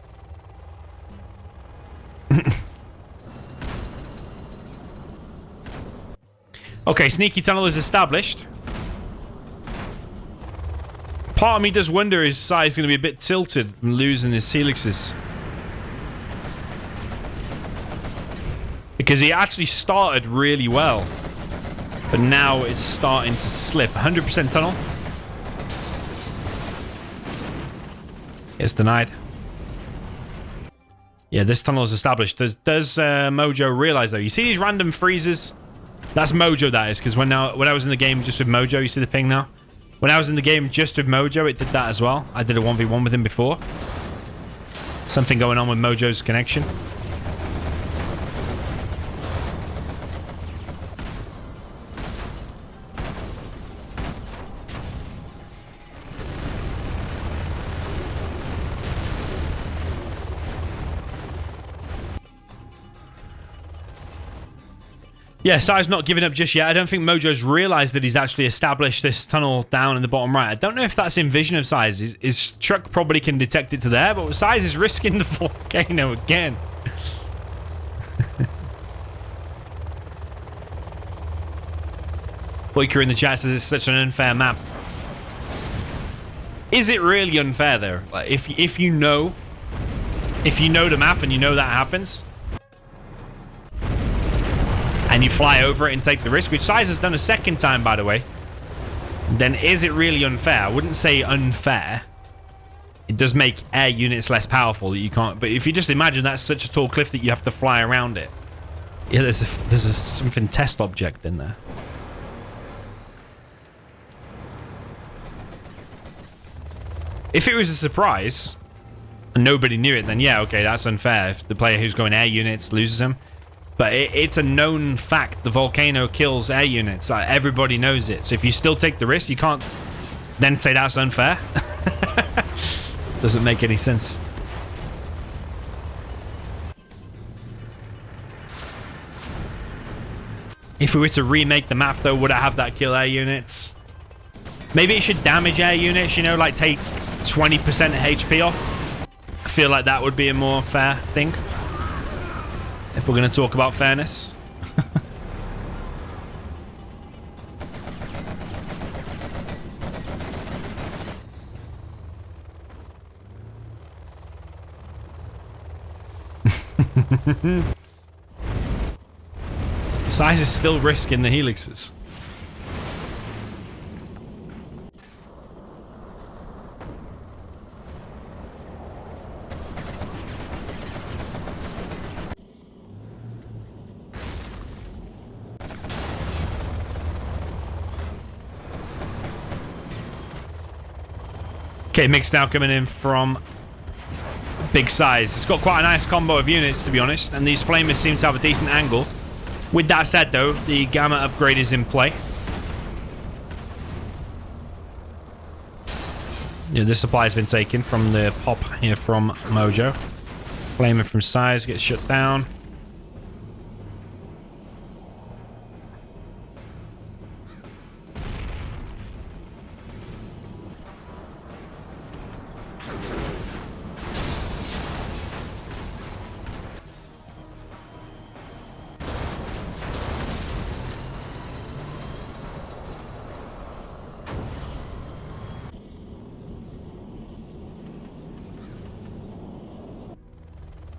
A: Okay, sneaky tunnel is established. Part of me does wonder is SiZe going to be a bit tilted and losing his Helixes. Because he actually started really well. But now it's starting to slip. 100% tunnel. It's denied. Yeah, this tunnel is established. Does Mojo realize though? You see these random freezes? That's Mojo, that is, because when I was in the game just with Mojo, you see the ping now? When I was in the game just with Mojo, it did that as well. I did a 1v1 with him before. Something going on with Mojo's connection. Yeah, SiZe's not giving up just yet. I don't think Mojo's realized that he's actually established this tunnel down in the bottom right. I don't know if that's in vision of SiZe. His truck probably can detect it to there, but SiZe is risking the volcano again. Boyker in the chat says it's such an unfair map. Is it really unfair though? Like, if you know the map and you know that happens, and you fly over it and take the risk, which SiZe has done a second time, by the way, then is it really unfair? I wouldn't say unfair. It does make air units less powerful that you can't, but if you just imagine that's such a tall cliff that you have to fly around it. Yeah, there's a something test object in there. If it was a surprise and nobody knew it, then yeah, okay, that's unfair. If the player who's going air units loses them. But it's a known fact. The volcano kills air units. Everybody knows it. So if you still take the risk, you can't then say that's unfair. Doesn't make any sense. If we were to remake the map, though, would I have that kill air units? Maybe it should damage air units, you know, like take 20% HP off. I feel like that would be a more fair thing. If we're going to talk about fairness. SiZe is still risking the helixes. Okay, mix now coming in from Big Size. It's got quite a nice combo of units, to be honest, and these flamers seem to have a decent angle. With that said, though, the Gamma upgrade is in play. Yeah, this supply has been taken from the pop here from Mojo. Flamer from SiZe gets shut down.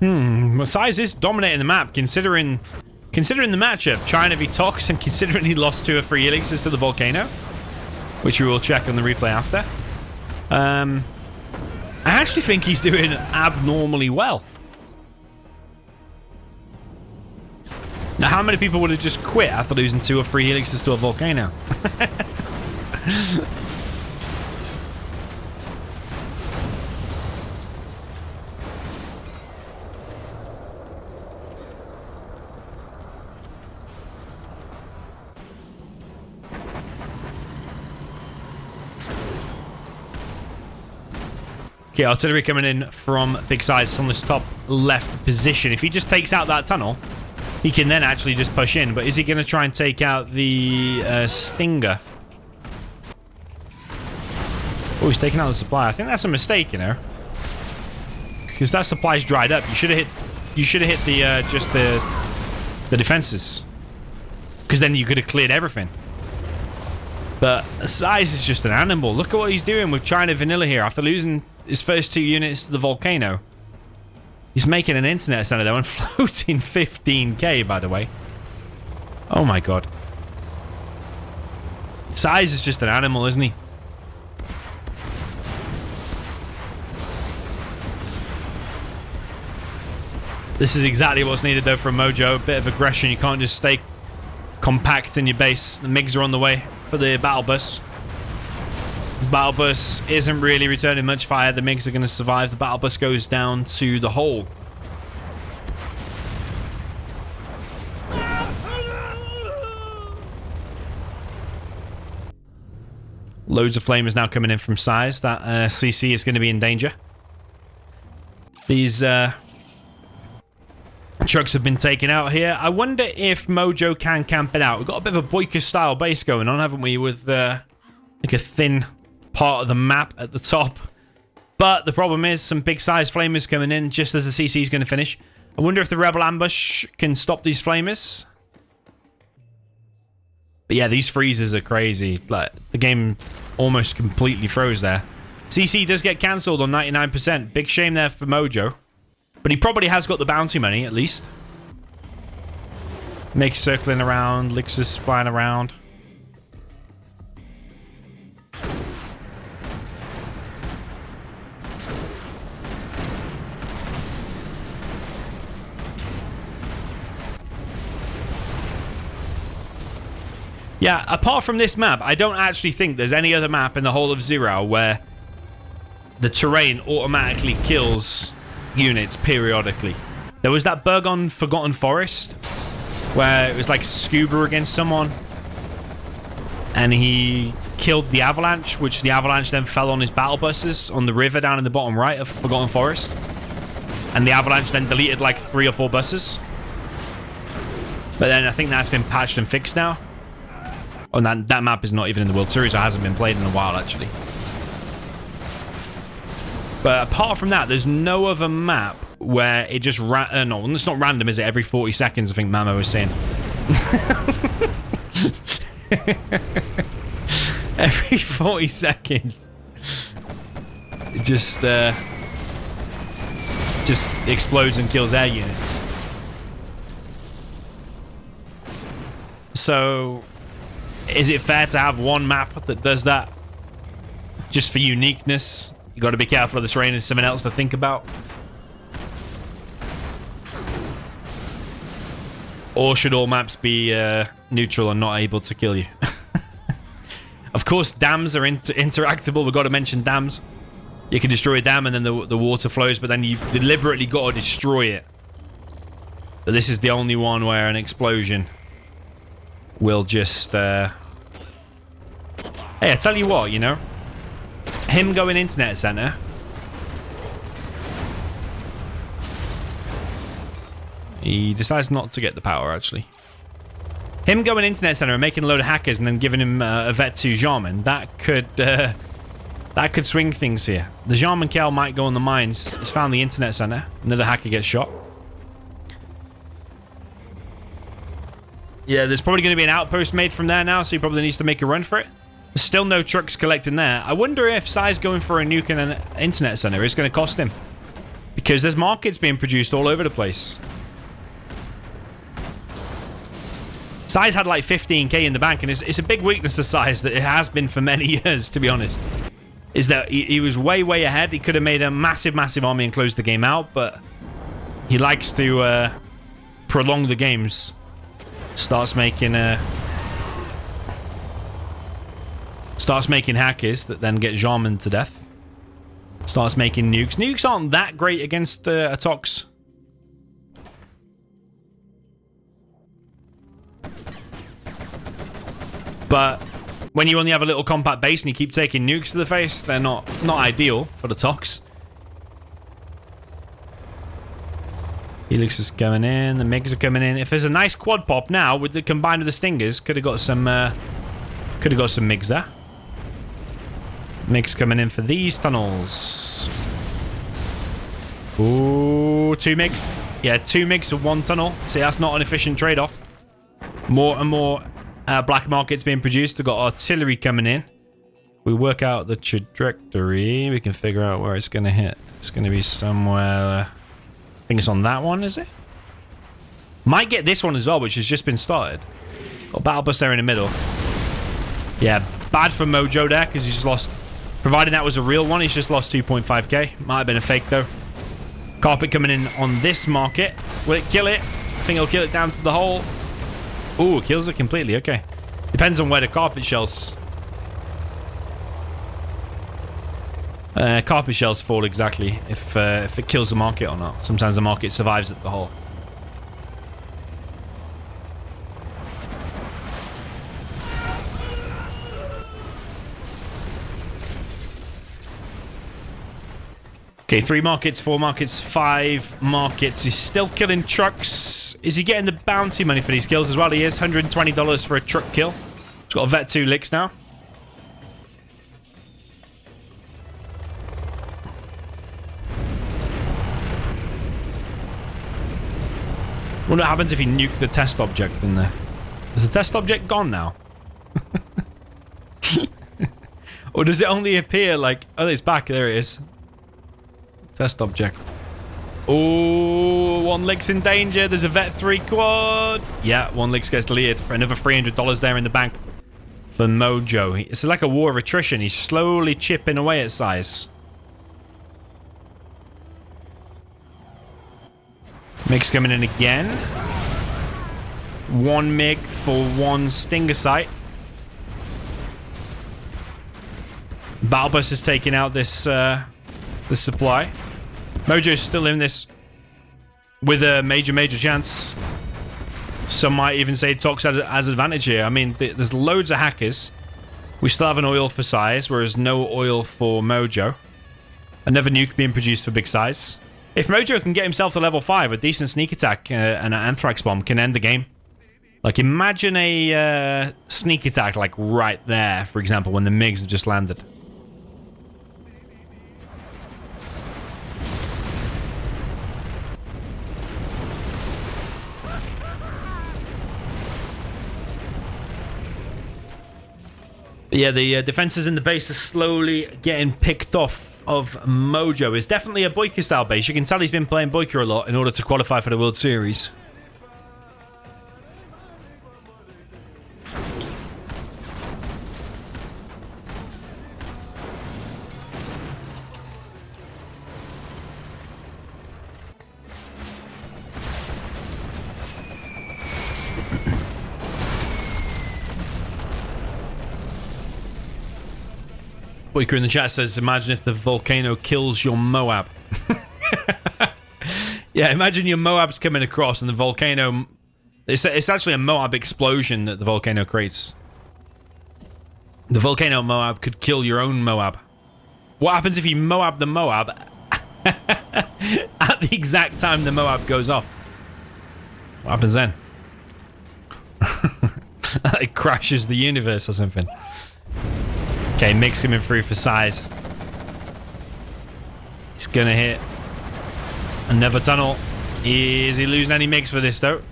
A: Well, SiZe is dominating the map, considering the matchup. China v Tox, and considering he lost 2 or 3 elixirs to the volcano, which we will check on the replay after. I actually think he's doing abnormally well. Now, how many people would have just quit after losing 2 or 3 elixirs to a volcano? Okay, artillery coming in from Big Size on this top left position. If he just takes out that tunnel, he can then actually just push in. But is he going to try and take out the Stinger? Oh, he's taking out the supply. I think that's a mistake, you know, because that supply's dried up. You should have hit the just the defenses, because then you could have cleared everything. But SiZe is just an animal. Look at what he's doing with China Vanilla here after losing his first 2 units to the volcano. He's making an internet center though and floating 15k, by the way. Oh my god. SiZe is just an animal, isn't he? This is exactly what's needed though from Mojo. A bit of aggression. You can't just stay compact in your base. The MiGs are on the way for the battle bus. The battle bus isn't really returning much fire. The MiGs are going to survive. The battle bus goes down to the hole. Loads of flamers now coming in from SiZe. That CC is going to be in danger. These trucks have been taken out here. I wonder if Mojo can camp it out. We've got a bit of a Boyka style base going on, haven't we? With like a thin part of the map at the top. But the problem is some big size flamers coming in just as the CC is going to finish. I wonder if the Rebel ambush can stop these flamers. But yeah, these freezes are crazy. Like, the game almost completely froze there. CC does get cancelled on 99%. Big shame there for Mojo. But he probably has got the bounty money, at least. Makes circling around. Lixus flying around. Yeah, apart from this map, I don't actually think there's any other map in the whole of Zero where the terrain automatically kills units periodically. There was that bug on Forgotten Forest where it was like scuba against someone, and he killed the avalanche, which the avalanche then fell on his battle buses on the river down in the bottom right of Forgotten Forest, and the avalanche then deleted like 3 or 4 buses. But then I think that's been patched and fixed now. Oh, that map is not even in the World Series. It hasn't been played in a while, actually. But apart from that, there's no other map where it just... no, it's not random, is it? Every 40 seconds, I think Mamo was saying. Every 40 seconds. It just explodes and kills air units. So... is it fair to have one map that does that? Just for uniqueness? You got to be careful of the terrain and something else to think about. Or should all maps be neutral and not able to kill you? Of course, dams are interactable. We've got to mention dams. You can destroy a dam and then the water flows, but then you've deliberately got to destroy it. But this is the only one where an explosion will just... Hey, I tell you what, you know? Him going internet center. He decides not to get the power, actually. Him going internet center and making a load of hackers and then giving him a Vet 2 Jarman, that could swing things here. The Jarman Kel might go on the mines. He's found the internet center. Another hacker gets shot. Yeah, there's probably going to be an outpost made from there now, so he probably needs to make a run for it. There's still no trucks collecting there. I wonder if SiZe going for a nuke and an internet center is going to cost him. Because there's markets being produced all over the place. SiZe had like 15k in the bank, and it's a big weakness to SiZe that it has been for many years, to be honest. Is that he was way, way ahead. He could have made a massive, massive army and closed the game out, but he likes to prolong the games. Starts making hackers that then get Jarman to death. Starts making nukes. Nukes aren't that great against a Tox. But when you only have a little compact base and you keep taking nukes to the face, they're not ideal for the Tox. Helix is coming in. The MiGs are coming in. If there's a nice quad pop now with the combined with the Stingers, could have got some MiGs there. MiGs coming in for these tunnels. Ooh, 2 MiGs. Yeah, 2 MiGs for 1 tunnel. See, that's not an efficient trade-off. More and more black markets being produced. We've got artillery coming in. We work out the trajectory. We can figure out where it's going to hit. It's going to be somewhere... I think it's on that one, is it? Might get this one as well, which has just been started. Got battle bus there in the middle. Yeah, bad for Mojo there, because he's just lost... Provided that was a real one, he's just lost 2.5k. Might have been a fake, though. Carpet coming in on this market. Will it kill it? I think it'll kill it down to the hole. Ooh, it kills it completely. Okay. Depends on where the carpet shells... carpet shells fall exactly if it kills the market or not. Sometimes the market survives at the hole. Okay, 3 markets, 4 markets, 5 markets. He's still killing trucks. Is he getting the bounty money for these kills as well? He is. $120 for a truck kill. He's got a Vet 2 licks now. Wonder what happens if he nuked the test object in there. Is the test object gone now? Or does it only appear like... Oh, it's back. There it is. Test object. Oh, 1 lick's in danger. There's a Vet 3 quad. Yeah, 1 lick gets deleted for another $300 there in the bank for Mojo. It's like a war of attrition. He's slowly chipping away at SiZe. MiG's coming in again. 1 MiG for 1 Stinger site. Battle bus is taking out this this supply. Mojo's still in this with a major chance. Some might even say Tox has advantage here. I mean, there's loads of hackers. We still have an oil for SiZe, whereas no oil for Mojo. Another nuke being produced for Big SiZe. If Mojo can get himself to level 5, a decent sneak attack and an Anthrax bomb can end the game. Like, imagine a sneak attack, like, right there, for example, when the MiGs have just landed. Yeah, the defenses in the base are slowly getting picked off of Mojo. It's definitely a Boyka style base. You can tell he's been playing Boyka a lot in order to qualify for the World Series. Boyka in the chat says, imagine if the volcano kills your Moab. Yeah, imagine your Moab's coming across and the volcano... It's actually a Moab explosion that the volcano creates. The volcano Moab could kill your own Moab. What happens if you Moab the Moab at the exact time the Moab goes off? What happens then? It crashes the universe or something. Okay, MiG's coming through for SiZe. He's gonna hit another tunnel. Is he losing any MiGs for this, though?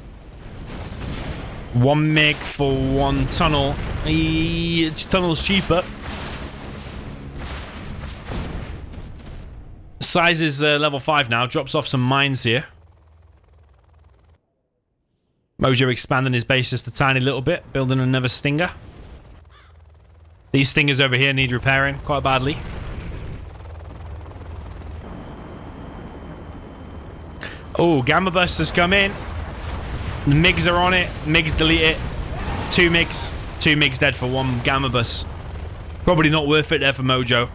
A: One MiG for one tunnel. Tunnel's cheaper. SiZe is level 5 now. Drops off some mines here. Mojo expanding his base just a tiny little bit. Building another stinger. These stingers over here need repairing quite badly. Oh, Gamma Busters come in. The MiGs are on it. MiGs delete it. Two MiGs dead for one Gamma Bus. Probably not worth it there for Mojo.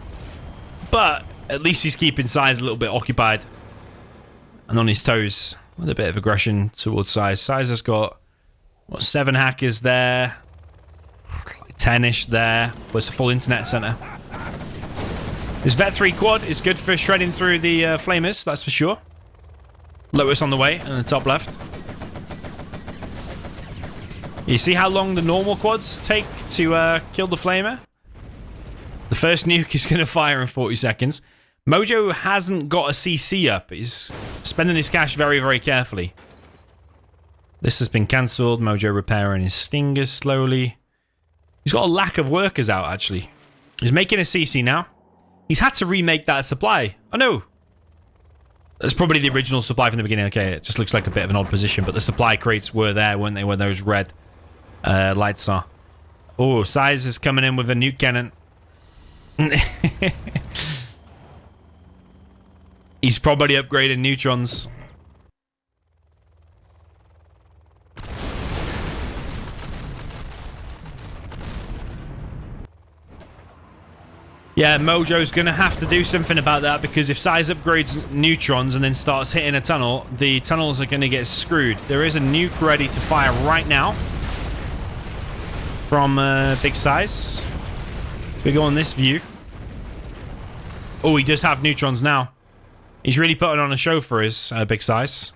A: But at least he's keeping SiZe a little bit occupied. And on his toes. With a bit of aggression towards SiZe. SiZe has got, what, 7 hackers there. 10-ish there. Plus a full internet center. This Vet 3 quad is good for shredding through the flamers, that's for sure. Lotus on the way in the top left. You see how long the normal quads take to kill the flamer? The first nuke is going to fire in 40 seconds. Mojo hasn't got a CC up. He's spending his cash very, very carefully. This has been cancelled. Mojo repairing his stingers slowly. He's got a lack of workers out, actually. He's making a CC now. He's had to remake that supply. Oh, no. That's probably the original supply from the beginning. Okay, it just looks like a bit of an odd position, but the supply crates were there, weren't they, where those red lights are. Oh, SiZe is coming in with a nuke cannon. He's probably upgraded neutrons. Yeah, Mojo's going to have to do something about that, because if SiZe upgrades neutrons and then starts hitting a tunnel, the tunnels are going to get screwed. There is a nuke ready to fire right now from Big SiZe. We go on this view. Oh, he does have neutrons now. He's really putting on a show for his Big SiZe.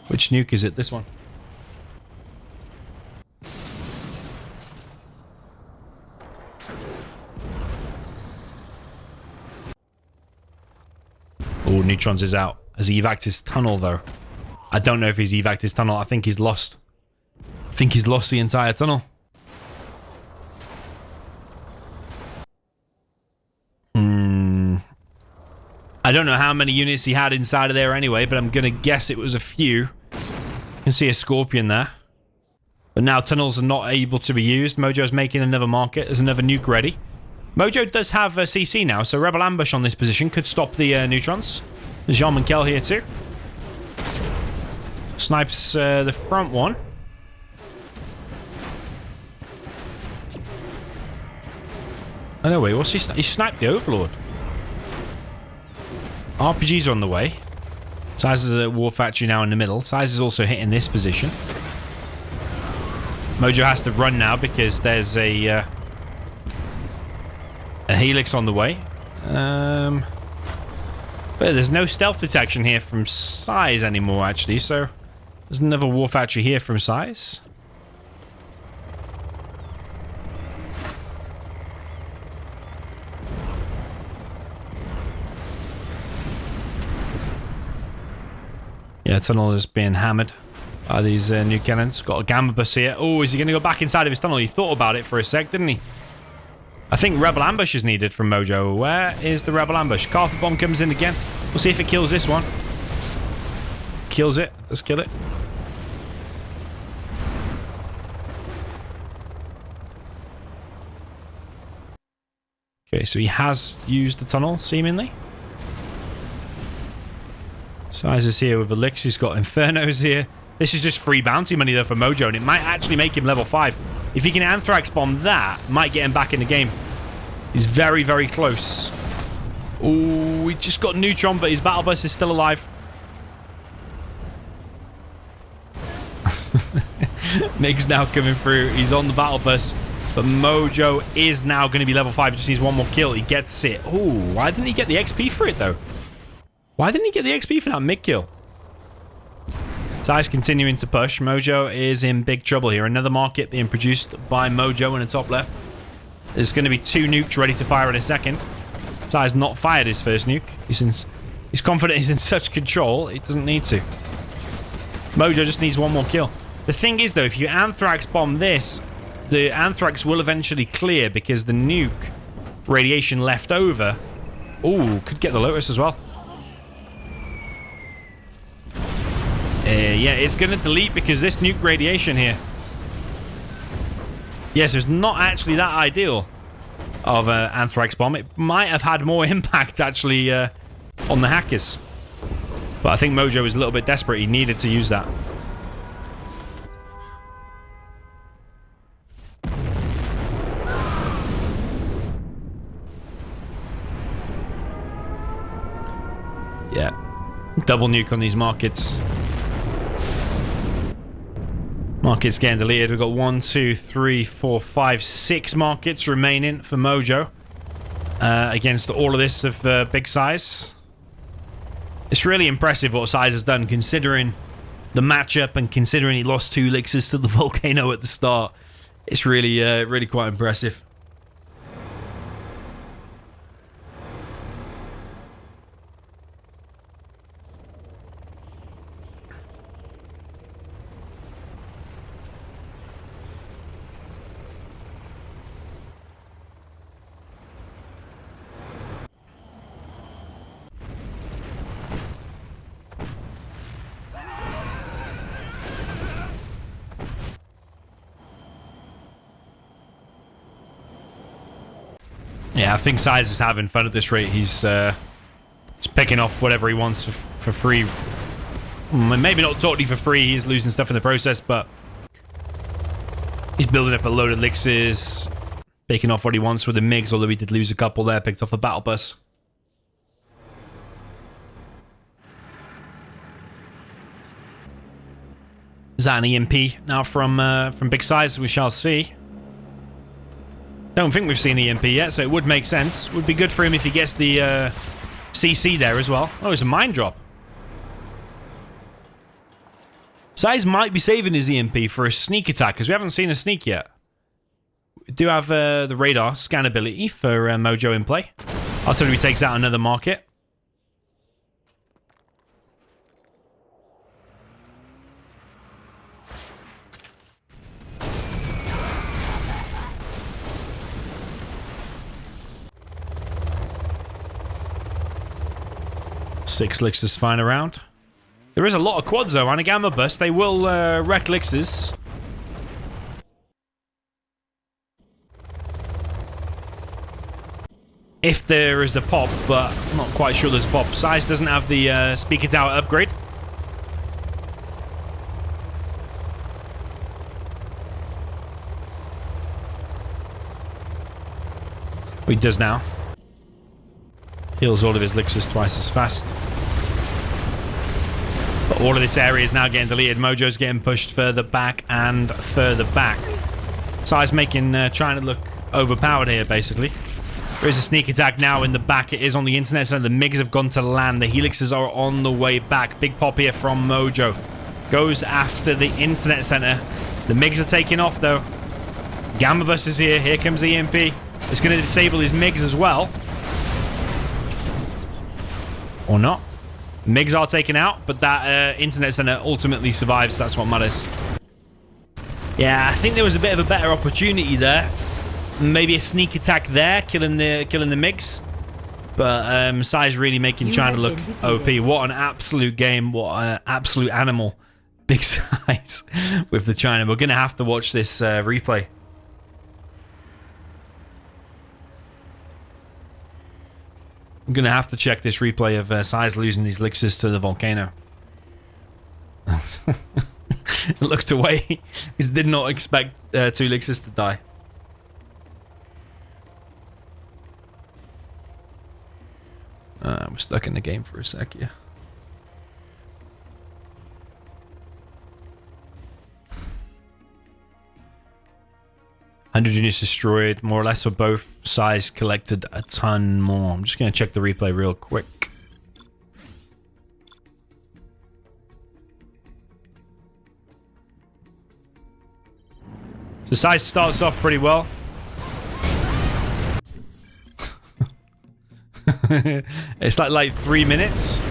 A: Which nuke is it? This one. Oh, neutrons is out. Has he evac'd his tunnel, though? I don't know if he's evac'd his tunnel. I think he's lost. I think he's lost the entire tunnel. I don't know how many units he had inside of there anyway, but I'm going to guess it was a few. You can see a Scorpion there. But now tunnels are not able to be used. Mojo's making another market. There's another nuke ready. Mojo does have a CC now, so Rebel Ambush on this position could stop the neutrons. There's Jean Mankel here too. Snipes the front one. Oh no, wait, what's he sniped? He sniped the Overlord. RPGs are on the way. SiZe is a war factory now in the middle. SiZe is also hitting this position. Mojo has to run now because there's a helix on the way. But there's no stealth detection here from SiZe anymore, actually, so there's another war factory here from SiZe. Yeah, tunnel is being hammered by these new cannons. Got a gamma bus here. Oh, is he going to go back inside of his tunnel? He thought about it for a sec, didn't he? I think Rebel Ambush is needed from Mojo. Where is the Rebel Ambush? Carpet Bomb comes in again. We'll see if it kills this one. Kills it. Let's kill it. Okay, so he has used the tunnel, seemingly. SiZe is here with Elix. He's got Infernos here. This is just free bounty money, though, for Mojo, and it might actually make him level 5. If he can Anthrax Bomb that, might get him back in the game. He's very, very close. Ooh, he just got Neutron, but his battle bus is still alive. Nick's now coming through. He's on the battle bus. But Mojo is now going to be level 5. He just needs one more kill. He gets it. Ooh, why didn't he get the XP for it, though? Why didn't he get the XP for that mid-kill? SiZe continuing to push. Mojo is in big trouble here. Another market being produced by Mojo in the top left. There's going to be 2 nukes ready to fire in a second. SiZe not fired his first nuke. He's confident he's in such control, he doesn't need to. Mojo just needs one more kill. The thing is, though, if you Anthrax Bomb this, the Anthrax will eventually clear because the nuke radiation left over... Ooh, could get the Lotus as well. Yeah, it's going to delete because this nuke radiation here. Yes, it's not actually that ideal of an Anthrax Bomb. It might have had more impact, actually, on the hackers. But I think Mojo was a little bit desperate. He needed to use that. Yeah. Double nuke on these markets. Markets getting deleted. We've got 1, 2, 3, 4, 5, 6 markets remaining for Mojo. Against all of this of big SiZe. It's really impressive what SiZe has done considering the matchup and considering he lost 2 elixirs to the volcano at the start. It's really, really quite impressive. Yeah, I think SiZe is having fun at this rate. He's picking off whatever he wants for free. Maybe not totally for free. He's losing stuff in the process, but he's building up a load of elixirs, picking off what he wants with the MiGs, although he did lose a couple there, picked off the battle bus. Is that an EMP now from big SiZe? We shall see. Don't think we've seen EMP yet, so it would make sense. Would be good for him if he gets the CC there as well. Oh, it's a mine drop. SiZe might be saving his EMP for a sneak attack, because we haven't seen a sneak yet. We do have the radar scan ability for Mojo in play. Artillery takes out another market. Six elixirs flying around. There is a lot of quads though, and a gamma bus. They will wreck elixirs. If there is a pop, but I'm not quite sure there's a pop. SiZe doesn't have the speaker tower upgrade. He does now. Heals all of his elixirs twice as fast. But All of this area is now getting deleted. Mojo's getting pushed further back and further back. SiZe making China look overpowered here, basically. There is a sneak attack now in the back. It is on the internet center. The MiGs have gone to land. The Helixes are on the way back. Big pop here from Mojo. Goes after the internet center. The MiGs are taking off, though. Gamma Bus is here. Here comes the EMP. It's going to disable his MiGs as well. Or not. MiGs are taken out, but that internet center ultimately survives. That's what matters. Yeah, I think there was a bit of a better opportunity there. Maybe a sneak attack there, killing the MiGs. But SiZe really making China look OP. What an absolute game. What an absolute animal. Big SiZe with the China. We're going to have to watch this replay. I'm going to have to check this replay of SiZe losing these elixirs to the volcano. Looked away. He did not expect 2 elixirs to die. We're stuck in the game for a sec, yeah. $100 units destroyed, more or less, for both. SiZe collected a ton more. I'm just going to check the replay real quick. So SiZe starts off pretty well. It's like 3 minutes.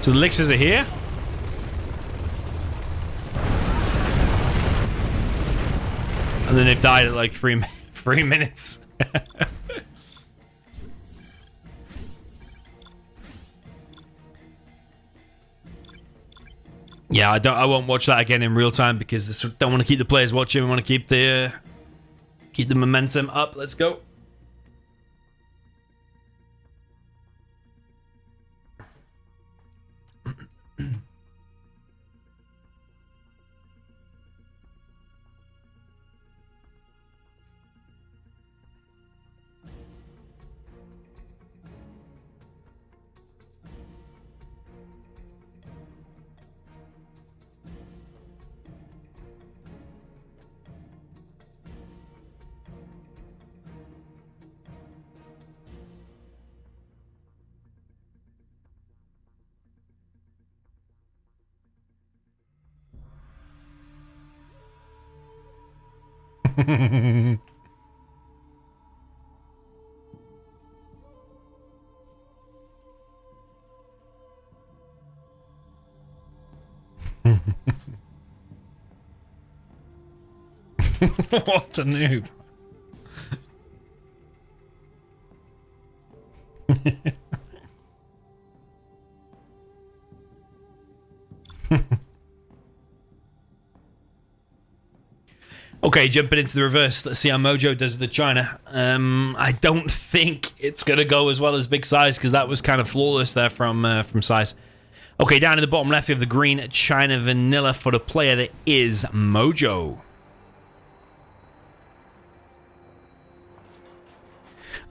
A: So the elixirs are here. And then they've died at like 3 minutes. Yeah, I won't watch that again in real time because I don't want to keep the players watching. We want to keep the momentum up. Let's go. What a noob. Okay, jumping into the reverse. Let's see how Mojo does the China. I don't think it's going to go as well as Big SiZe because that was kind of flawless there from SiZe. Okay, down in the bottom left, we have the green China Vanilla for the player that is Mojo.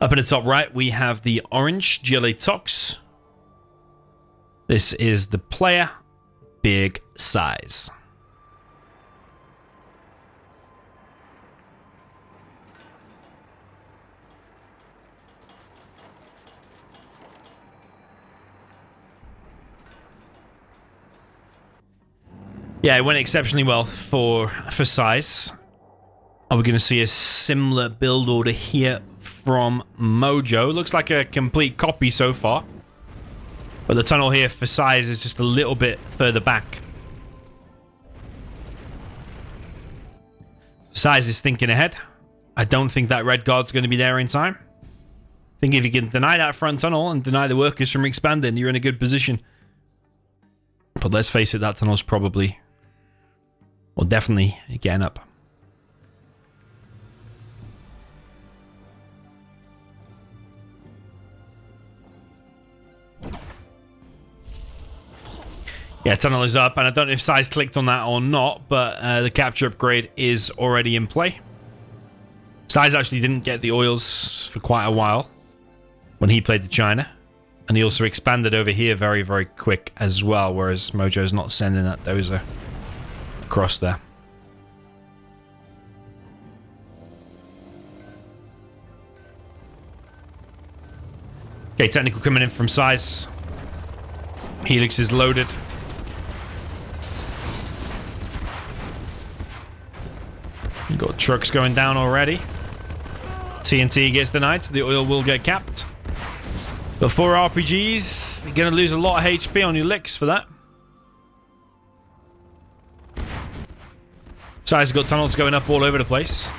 A: Up in the top right, we have the orange GLA Tox. This is the player, Big SiZe. Yeah, it went exceptionally well for SiZe. Are we going to see a similar build order here from Mojo? Looks like a complete copy so far. But the tunnel here for SiZe is just a little bit further back. SiZe is thinking ahead. I don't think that red guard's going to be there in time. I think if you can deny that front tunnel and deny the workers from expanding, you're in a good position. But let's face it, that tunnel's probably... well, definitely getting up. Yeah, tunnel is up, and I don't know if SiZe clicked on that or not, but the capture upgrade is already in play. SiZe actually didn't get the oils for quite a while when he played the China. And he also expanded over here very, very quick as well, whereas Mojo's not sending that dozer across there. Okay, technical coming in from SiZe. Helix is loaded. You got trucks going down already. TNT gets denied, so the oil will get capped. But 4 RPGs, you're going to lose a lot of HP on your licks for that. SiZe has got tunnels going up all over the place.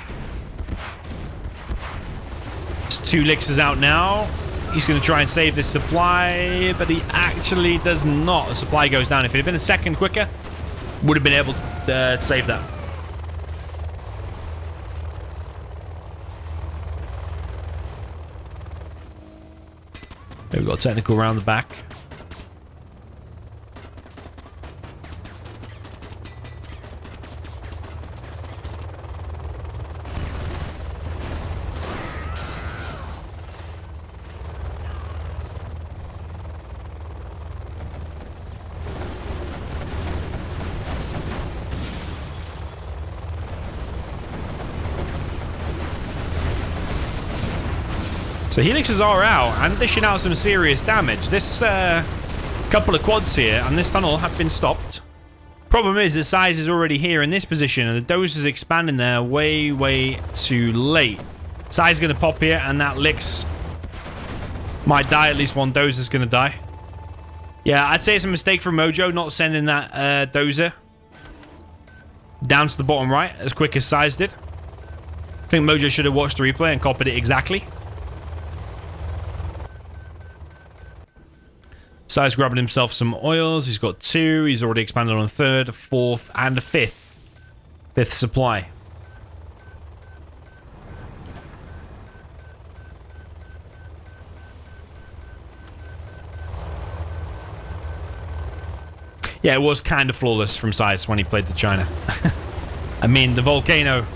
A: There's 2 licks out now. He's going to try and save this supply, but he actually does not. The supply goes down. If it had been a second quicker, would have been able to save that. We've got technical around the back. So helixes are out and dishing out some serious damage. This couple of quads here and this tunnel have been stopped. Problem is that SiZe is already here in this position and the doze is expanding there way, way too late. SiZe is going to pop here and that licks might die. At least one dozer is going to die. Yeah, I'd say it's a mistake from Mojo not sending that dozer down to the bottom right as quick as SiZe did. I think Mojo should have watched the replay and copied it exactly. SiZe grabbing himself some oils. He's got 2. He's already expanded on a 3rd, a 4th, and a 5th. 5th supply. Yeah, it was kind of flawless from SiZe when he played the China. I mean, the volcano.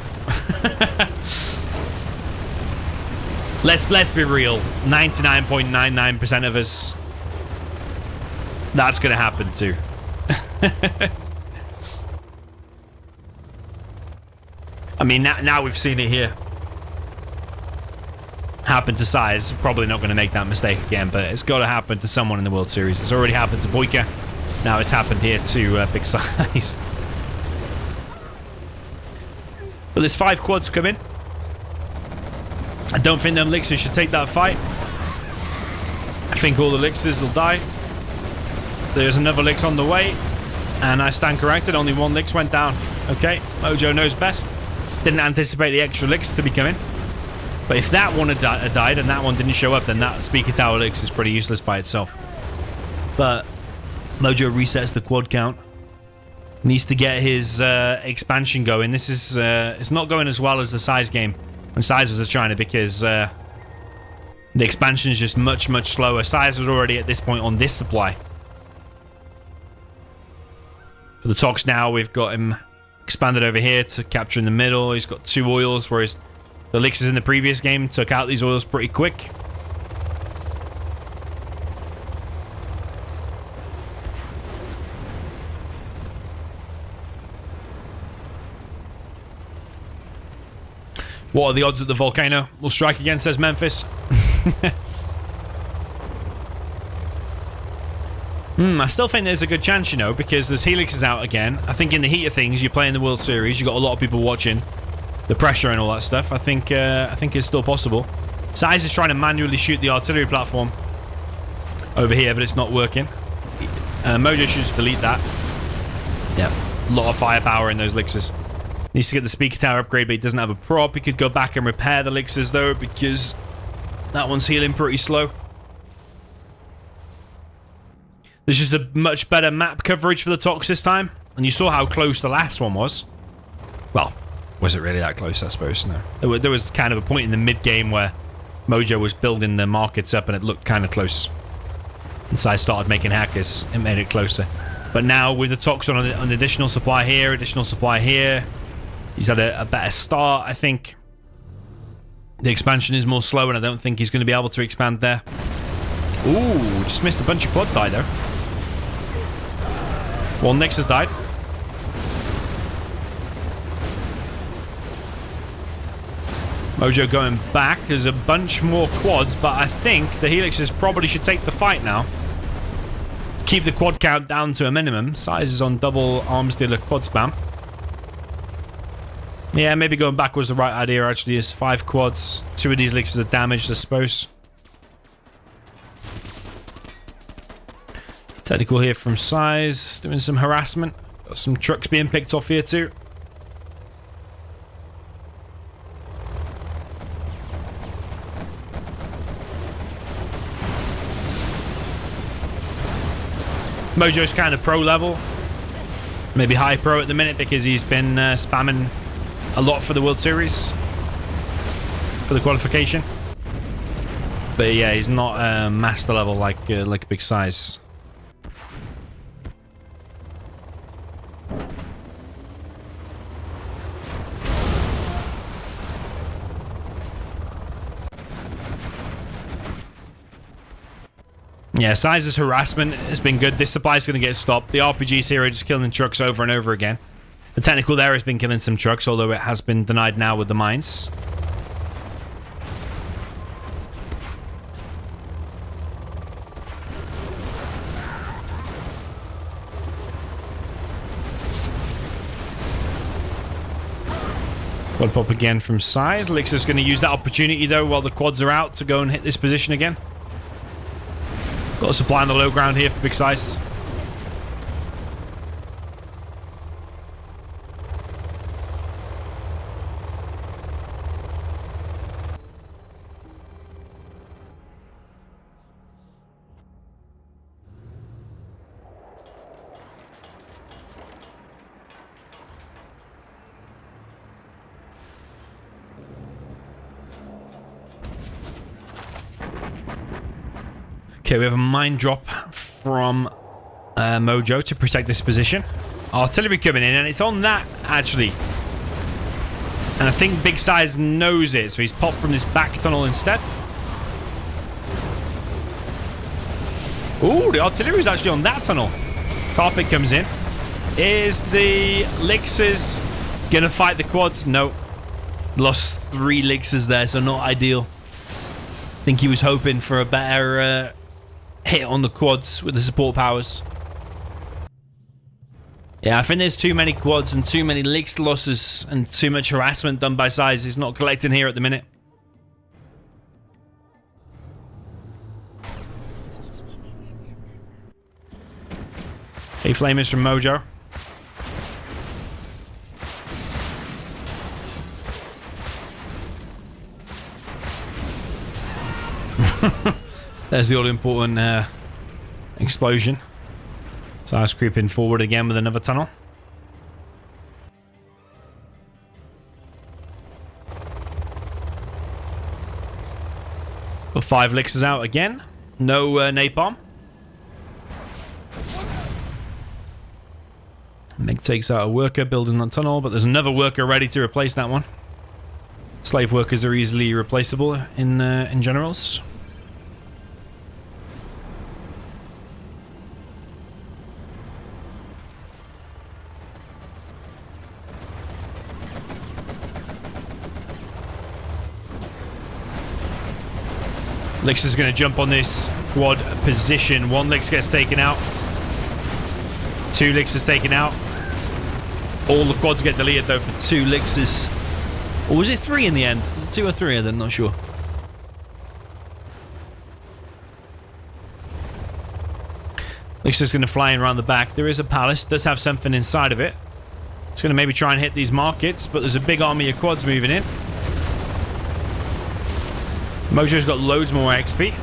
A: Let's be real. 99.99% of us. That's going to happen too. I mean, now we've seen it here. Happen to SiZe. Probably not going to make that mistake again, but it's got to happen to someone in the World Series. It's already happened to Boyka. Now it's happened here to Big SiZe. But there's 5 quads coming. I don't think them Elixers should take that fight. I think all the Elixers will die. There's another Lix on the way. And I stand corrected. Only 1 Lix went down. Okay, Mojo knows best. Didn't anticipate the extra Lix to be coming. But if that one had died and that one didn't show up, then that Speaker Tower Lix is pretty useless by itself. But Mojo resets the quad count. Needs to get his expansion going. This is it's not going as well as the SiZe game when SiZe was a China, because the expansion is just much slower. SiZe was already at this point on this supply. For the Tox now, we've got him expanded over here to capture in the middle. He's got 2 oils, whereas the Elixers in the previous game took out these oils pretty quick. What are the odds that the volcano will strike again, says Memphis. I still think there's a good chance, you know, because there's Helixes out again. I think in the heat of things, you're playing the World Series, you've got a lot of people watching, the pressure and all that stuff. I think it's still possible. SiZe is trying to manually shoot the artillery platform over here, but it's not working. Mojo should just delete that. Yeah, a lot of firepower in those Elixers. Needs to get the Speaker Tower upgrade, but he doesn't have a prop. He could go back and repair the Elixers, though, because that one's healing pretty slow. There's just a much better map coverage for the Tox this time. And you saw how close the last one was. Well, was it really that close, I suppose? No. There was kind of a point in the mid-game where Mojo was building the markets up and it looked kind of close. And SiZe started making hackers. It made it closer. But now with the Tox on an additional supply here, he's had a better start, I think. The expansion is more slow, and I don't think he's going to be able to expand there. Ooh, just missed a bunch of quads die there. One Nix has died. Mojo going back. There's a bunch more quads, but I think the Helixes probably should take the fight now. Keep the quad count down to a minimum. SiZe is on double arms dealer quad spam. Yeah, maybe going back was the right idea, actually. There's 5 quads. 2 of these Helixes are damaged, I suppose. Technical here from SiZe. Doing some harassment. Got some trucks being picked off here too. Mojo's kind of pro level. Maybe high pro at the minute because he's been spamming a lot for the World Series. For the qualification. But yeah, he's not master level like Big SiZe. Yeah, SiZe's harassment has been good. This supply is going to get stopped. The RPGs here are just killing trucks over and over again. The technical there has been killing some trucks, although it has been denied now with the mines. Quad pop again from SiZe. Elixir's going to use that opportunity, though, while the quads are out to go and hit this position again. Got a supply on the low ground here for Big SiZe. Okay, we have a mine drop from Mojo to protect this position. Artillery coming in, and it's on that, actually. And I think Big SiZe knows it, so he's popped from this back tunnel instead. Ooh, the artillery is actually on that tunnel. Carpet comes in. Is the Lixers going to fight the quads? No. Lost 3 Lixers there, so not ideal. I think he was hoping for a better hit on the quads with the support powers. Yeah, I think there's too many quads and too many Lix losses and too much harassment done by SiZe. He's not collecting here at the minute. A-flamers from Mojo. There's the all-important explosion. SiZe creeping forward again with another tunnel. Got 5 Lixers out again. No napalm. Meg takes out a worker building that tunnel, but there's another worker ready to replace that one. Slave workers are easily replaceable in Generals. Lix is going to jump on this quad position. 1 Lix gets taken out. 2 Lix is taken out. All the quads get deleted though for 2 Lixes. Or was it 3 in the end? Was it 2 or 3? I'm not sure. Lix is going to fly in around the back. There is a palace. Does have something inside of it. It's going to maybe try and hit these markets, but there's a big army of quads moving in. Mojo's got loads more XP.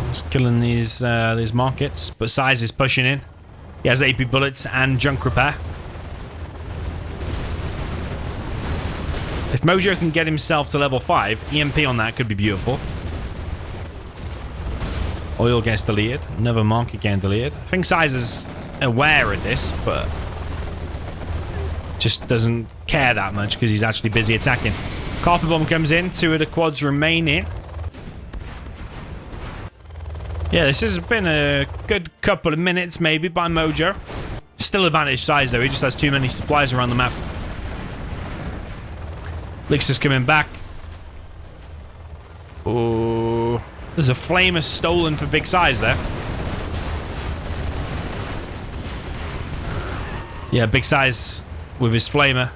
A: Just killing these markets, but SiZe is pushing in. He has AP bullets and junk repair. If Mojo can get himself to level 5, EMP on that could be beautiful. Oil gets deleted. Another market getting deleted. I think SiZe is aware of this, but just doesn't care that much because he's actually busy attacking. Carpet bomb comes in. 2 of the quads remain in. Yeah, this has been a good couple of minutes, maybe, by Mojo. Still advantage size, though. He just has too many supplies around the map. Lixer's coming back. Oh, there's a flamer stolen for big size there. Yeah, big size with his flamer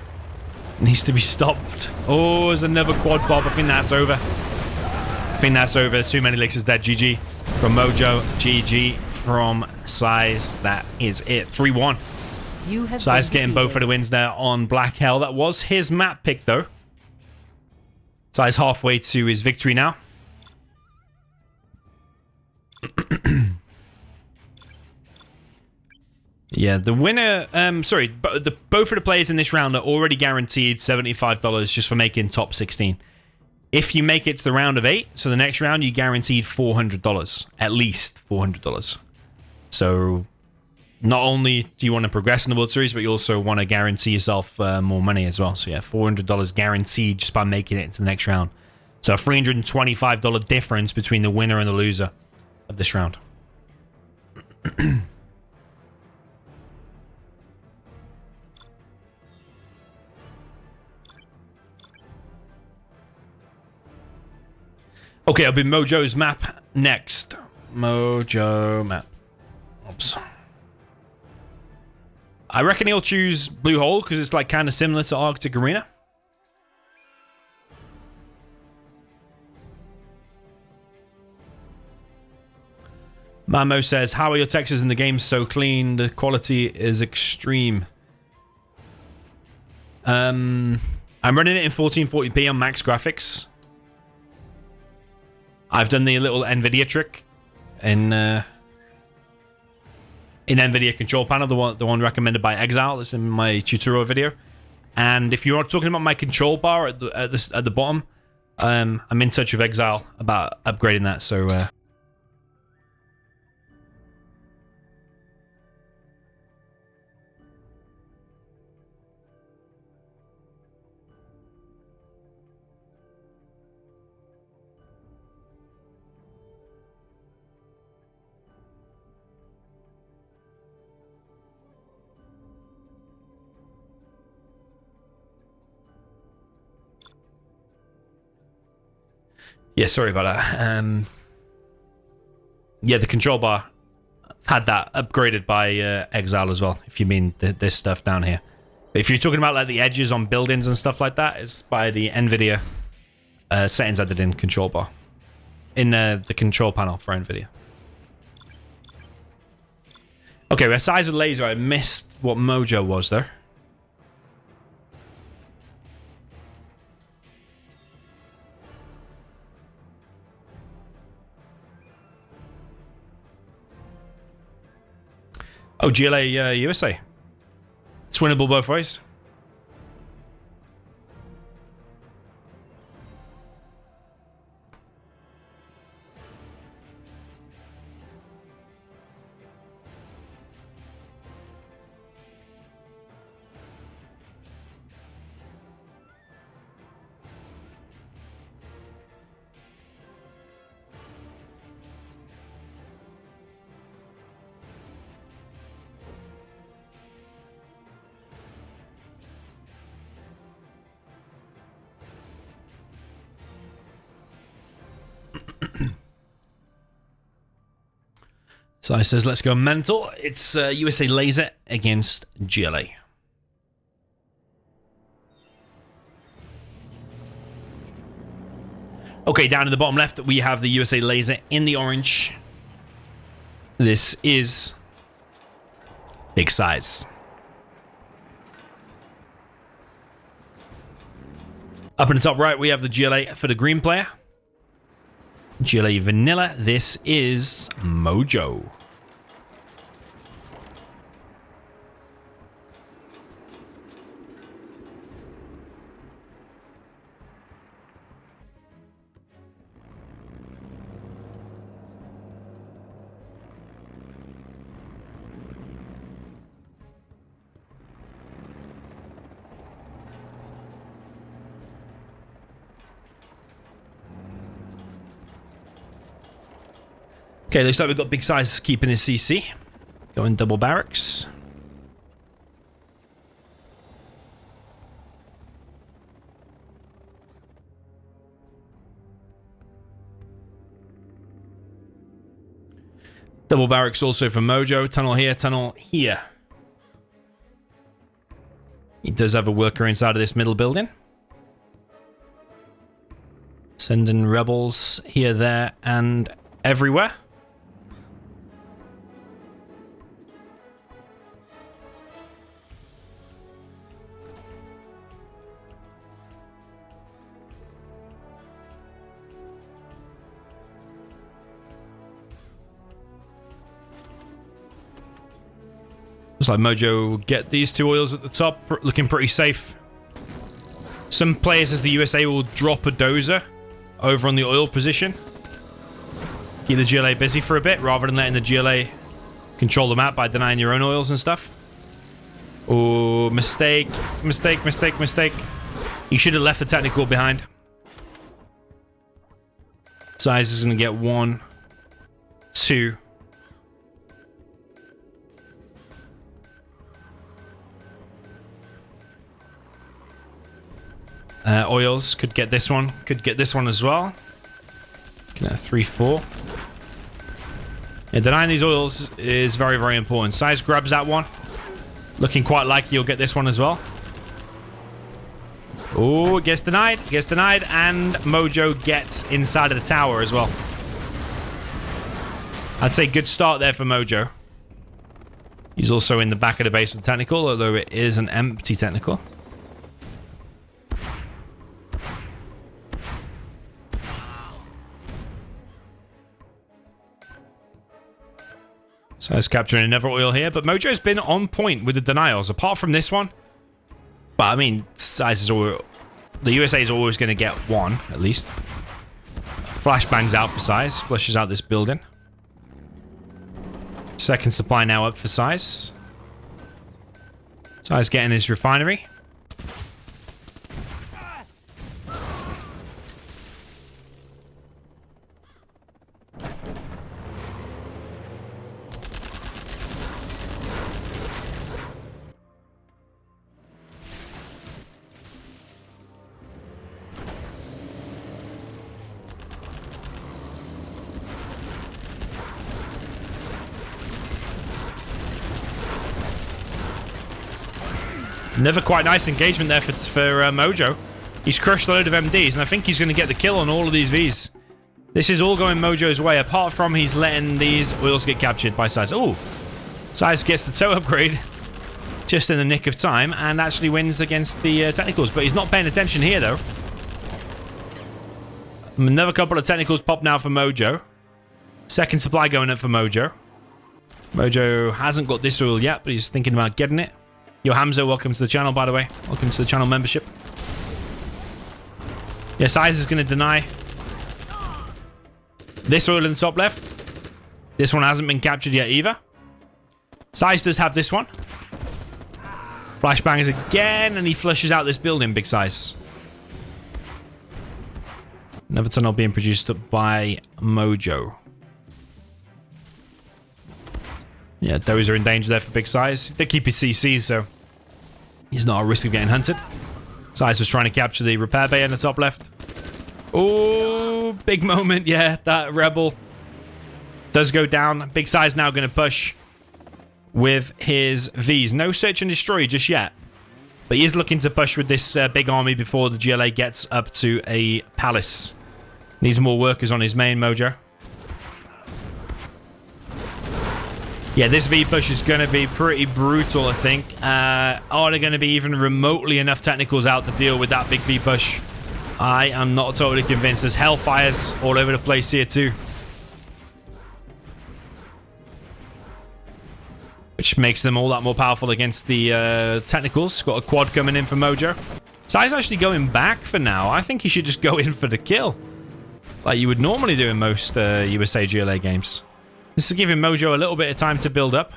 A: needs to be stopped. Oh, there's another quad pop. I think that's over. I think that's over. Too many Lixers dead. GG from Mojo. GG from SiZe. That is it. 3-1. SiZe getting both of the wins there on Black Hell. That was his map pick, though. SiZe halfway to his victory now. Yeah, the winner... sorry, both of the players in this round are already guaranteed $75 just for making top 16. If you make it to the round of 8, so the next round, you guaranteed $400. At least $400. So, not only do you want to progress in the World Series, but you also want to guarantee yourself more money as well. So yeah, $400 guaranteed just by making it into the next round. So a $325 difference between the winner and the loser of this round. Okay, it'll be Mojo's map next. Mojo map. Oops. I reckon he'll choose Blue Hole because it's like kind of similar to Arctic Arena. Mamo says, how are your textures in the game so clean? The quality is extreme. I'm running it in 1440p on max graphics. I've done the little NVIDIA trick in NVIDIA control panel, the one recommended by Exile. That's in my tutorial video. And if you're talking about my control bar at the bottom, I'm in touch with Exile about upgrading that. So yeah, sorry about that. Yeah, the control bar had that upgraded by Exile as well, if you mean this stuff down here. But if you're talking about like the edges on buildings and stuff like that, it's by the NVIDIA settings I did in control bar. In the control panel for NVIDIA. Okay, we're size of laser. I missed what Mojo was there. Oh, GLA USA. It's winnable both ways. So he says, let's go mental. It's USA Laser against GLA. Okay, down in the bottom left, we have the USA Laser in the orange. This is big size. Up in the top right, we have the GLA for the green player. GLA Vanilla. This is Mojo. Okay, looks like we've got Big Size keeping his CC. Going double barracks. Double barracks also for Mojo. Tunnel here, tunnel here. He does have a worker inside of this middle building. Sending rebels here, there, and everywhere. Looks like Mojo get these 2 oils at the top, looking pretty safe. Some players as the USA will drop a dozer over on the oil position. Keep the GLA busy for a bit, rather than letting the GLA control the map by denying your own oils and stuff. Oh, mistake, mistake, mistake, mistake. You should have left the technical behind. SiZe is going to get 1, 2. Oils could get this one. Could get this one as well. Looking at 3, 4. Yeah, denying these oils is very, very important. SiZe grabs that one. Looking quite like you'll get this one as well. Oh, gets denied. Gets denied. And Mojo gets inside of the tower as well. I'd say good start there for Mojo. He's also in the back of the base with the technical, although it is an empty technical. So it's capturing another oil here, but Mojo's been on point with the denials, apart from this one. But I mean, SiZe is always, the USA is always going to get 1, at least. Flashbangs out for SiZe, flushes out this building. Second supply now up for SiZe. SiZe getting his refinery. Never quite nice engagement there for Mojo. He's crushed a load of MDs, and I think he's going to get the kill on all of these Vs. This is all going Mojo's way, apart from he's letting these oils get captured by SiZe. Oh, SiZe gets the tow upgrade just in the nick of time, and actually wins against the technicals. But he's not paying attention here, though. Another couple of technicals pop now for Mojo. Second supply going up for Mojo. Mojo hasn't got this oil yet, but he's thinking about getting it. Yo, Hamza, welcome to the channel, by the way. Welcome to the channel membership. Yeah, SiZe is going to deny this oil in the top left. This one hasn't been captured yet either. SiZe does have this one. Flashbangs again, and he flushes out this building, Big Size. Another tunnel being produced by Mojo. Yeah, those are in danger there for Big Size. They keep his CC, so he's not at risk of getting hunted. SiZe was trying to capture the repair bay in the top left. Oh, big moment. Yeah, that rebel does go down. Big Size now going to push with his Vs. No search and destroy just yet. But he is looking to push with this big army before the GLA gets up to a palace. Needs more workers on his main, Mojo. Yeah, this V-push is going to be pretty brutal, I think. Are there going to be even remotely enough technicals out to deal with that big V-push? I am not totally convinced. There's hellfires all over the place here, too. Which makes them all that more powerful against the technicals. Got a quad coming in for Mojo. SiZe actually going back for now. I think he should just go in for the kill, like you would normally do in most USA GLA games. This is giving Mojo a little bit of time to build up.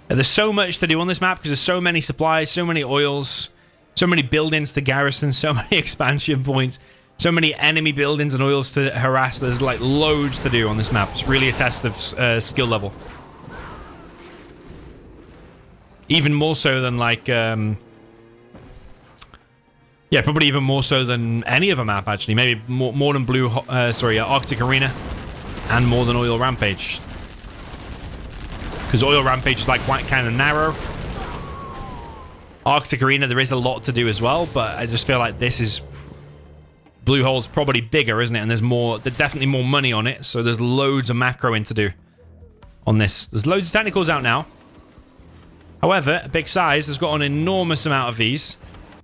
A: And there's so much to do on this map because there's so many supplies, so many oils, so many buildings to garrison, so many expansion points. So many enemy buildings and oils to harass. There's like loads to do on this map. It's really a test of skill level. Even more so than like... yeah, probably even more so than any other map, actually. Maybe more than Arctic Arena. And more than Oil Rampage. Because Oil Rampage is like quite kind of narrow. Arctic Arena, there is a lot to do as well, but I just feel like this is... Blue Hole's probably bigger, isn't it? And there's definitely more money on it, so there's loads of macroing to do on this. There's loads of technicals out now. However, Big SiZe has got an enormous amount of these.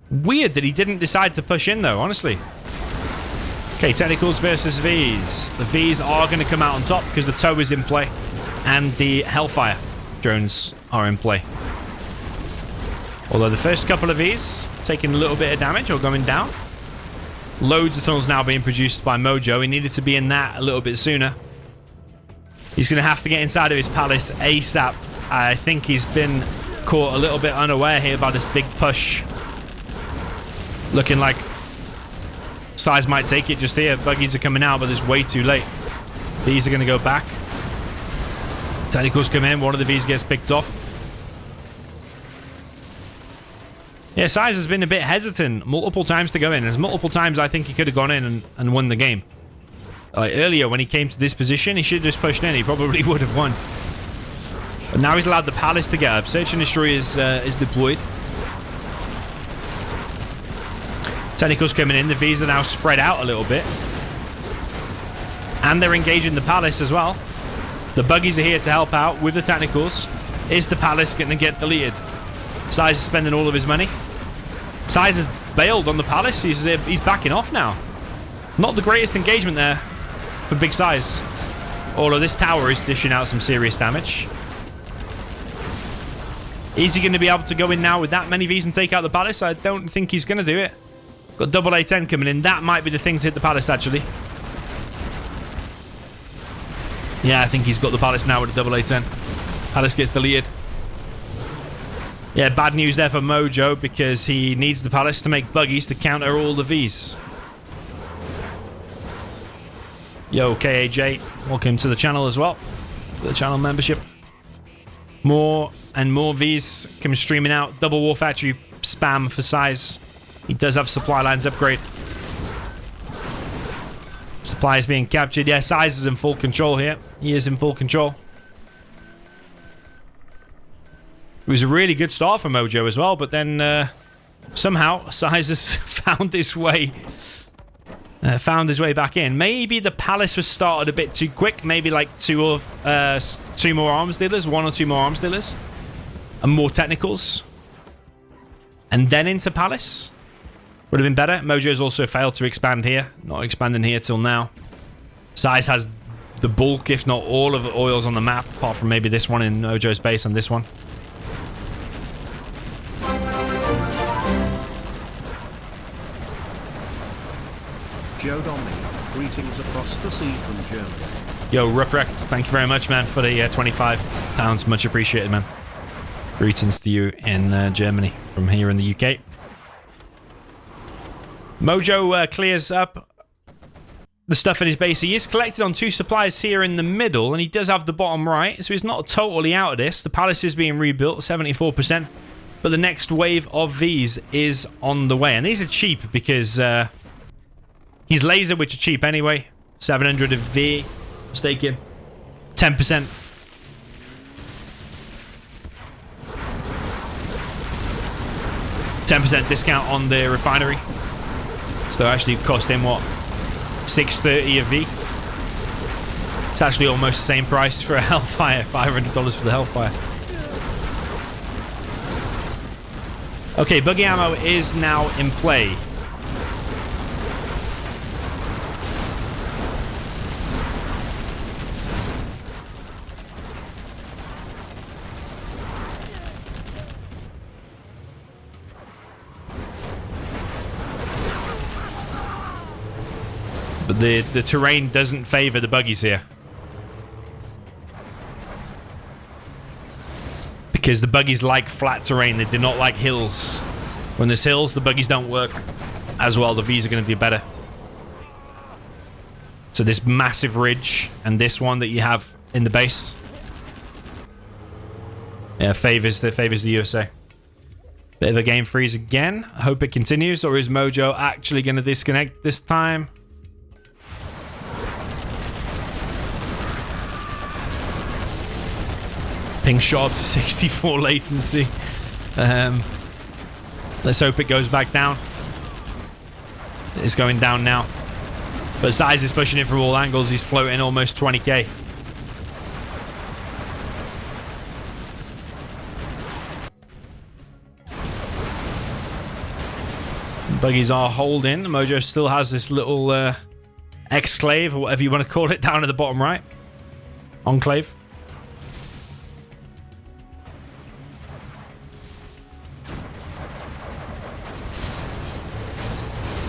A: Weird that he didn't decide to push in, though, honestly. Okay, technicals versus Vs. The Vs are going to come out on top because the tow is in play. And the Hellfire drones are in play. Although the first couple of Vs taking a little bit of damage or going down. Loads of tunnels now being produced by Mojo. He needed to be in that a little bit sooner. He's going to have to get inside of his palace ASAP. I think he's been caught a little bit unaware here by this big push. Looking like SiZe might take it just here. Buggies are coming out, but it's way too late. These are going to go back. Technicals come in. One of the Vs gets picked off. Yeah, SiZe has been a bit hesitant multiple times to go in. There's multiple times I think he could have gone in and won the game. Like earlier when he came to this position, he should have just pushed in. He probably would have won. But now he's allowed the palace to get up. Search and Destroy is deployed. Technicals coming in. The Vs are now spread out a little bit. And they're engaging the palace as well. The buggies are here to help out with the technicals. Is the palace going to get deleted? SiZe is spending all of his money. SiZe has bailed on the palace. He's backing off now. Not the greatest engagement there for Big SiZe. Although this tower is dishing out some serious damage. Is he going to be able to go in now with that many Vs and take out the palace? I don't think he's going to do it. Got double A10 coming in. That might be the thing to hit the palace, actually. Yeah, I think he's got the palace now with a double A10. Palace gets deleted. Yeah, bad news there for Mojo because he needs the palace to make buggies to counter all the Vs. Yo, KAJ, welcome to the channel as well. To the channel membership. More and more Vs come streaming out. Double War Factory spam for SiZe. He does have supply lines upgrade. Supply is being captured. Yeah, SiZe is in full control here. He is in full control. It was a really good start for Mojo as well, but then somehow SiZe has found his way back in. Maybe the palace was started a bit too quick. Maybe like two more arms dealers, one or two more arms dealers, and more technicals, and then into palace would have been better. Mojo's also failed to expand here, not expanding here till now. SiZe has the bulk, if not all, of the oils on the map, apart from maybe this one in Mojo's base and this one.
B: Joe Domi, greetings across the sea from Germany.
A: Yo, Ruprecht, thank you very much, man, for the £25. Much appreciated, man. Greetings to you in Germany from here in the UK. Mojo clears up the stuff in his base. He is collected on two supplies here in the middle, and he does have the bottom right, so he's not totally out of this. The palace is being rebuilt, 74%, but the next wave of these is on the way, and these are cheap because he's laser, which are cheap anyway. 700 of V, mistaken. 10%. 10% discount on the refinery. So actually cost him what? 630 a V. It's actually almost the same price for a Hellfire. $500 for the Hellfire. Okay, buggy ammo is now in play. But the terrain doesn't favor the buggies here. Because the buggies like flat terrain. They do not like hills. When there's hills, the buggies don't work as well. The Vs are going to do better. So this massive ridge and this one that you have in the base, yeah, favors the USA. Bit of a game freeze again. I hope it continues, or is Mojo actually going to disconnect this time? Ping shot up to 64 latency. Let's hope it goes back down. It's going down now. But SiZe is pushing it from all angles. He's floating almost 20k. Buggies are holding. Mojo still has this little exclave, or whatever you want to call it, down at the bottom right. Enclave.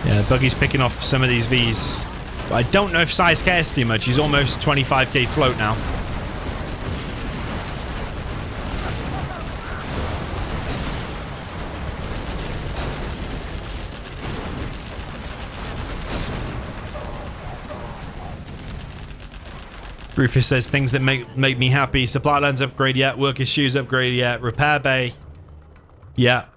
A: Yeah, Buggy's picking off some of these Vs. But I don't know if SiZe cares too much. He's almost 25k float now. Rufus says things that make me happy. Supply lines upgrade yet. Workers' shoes upgrade yet. Repair bay. Yeah.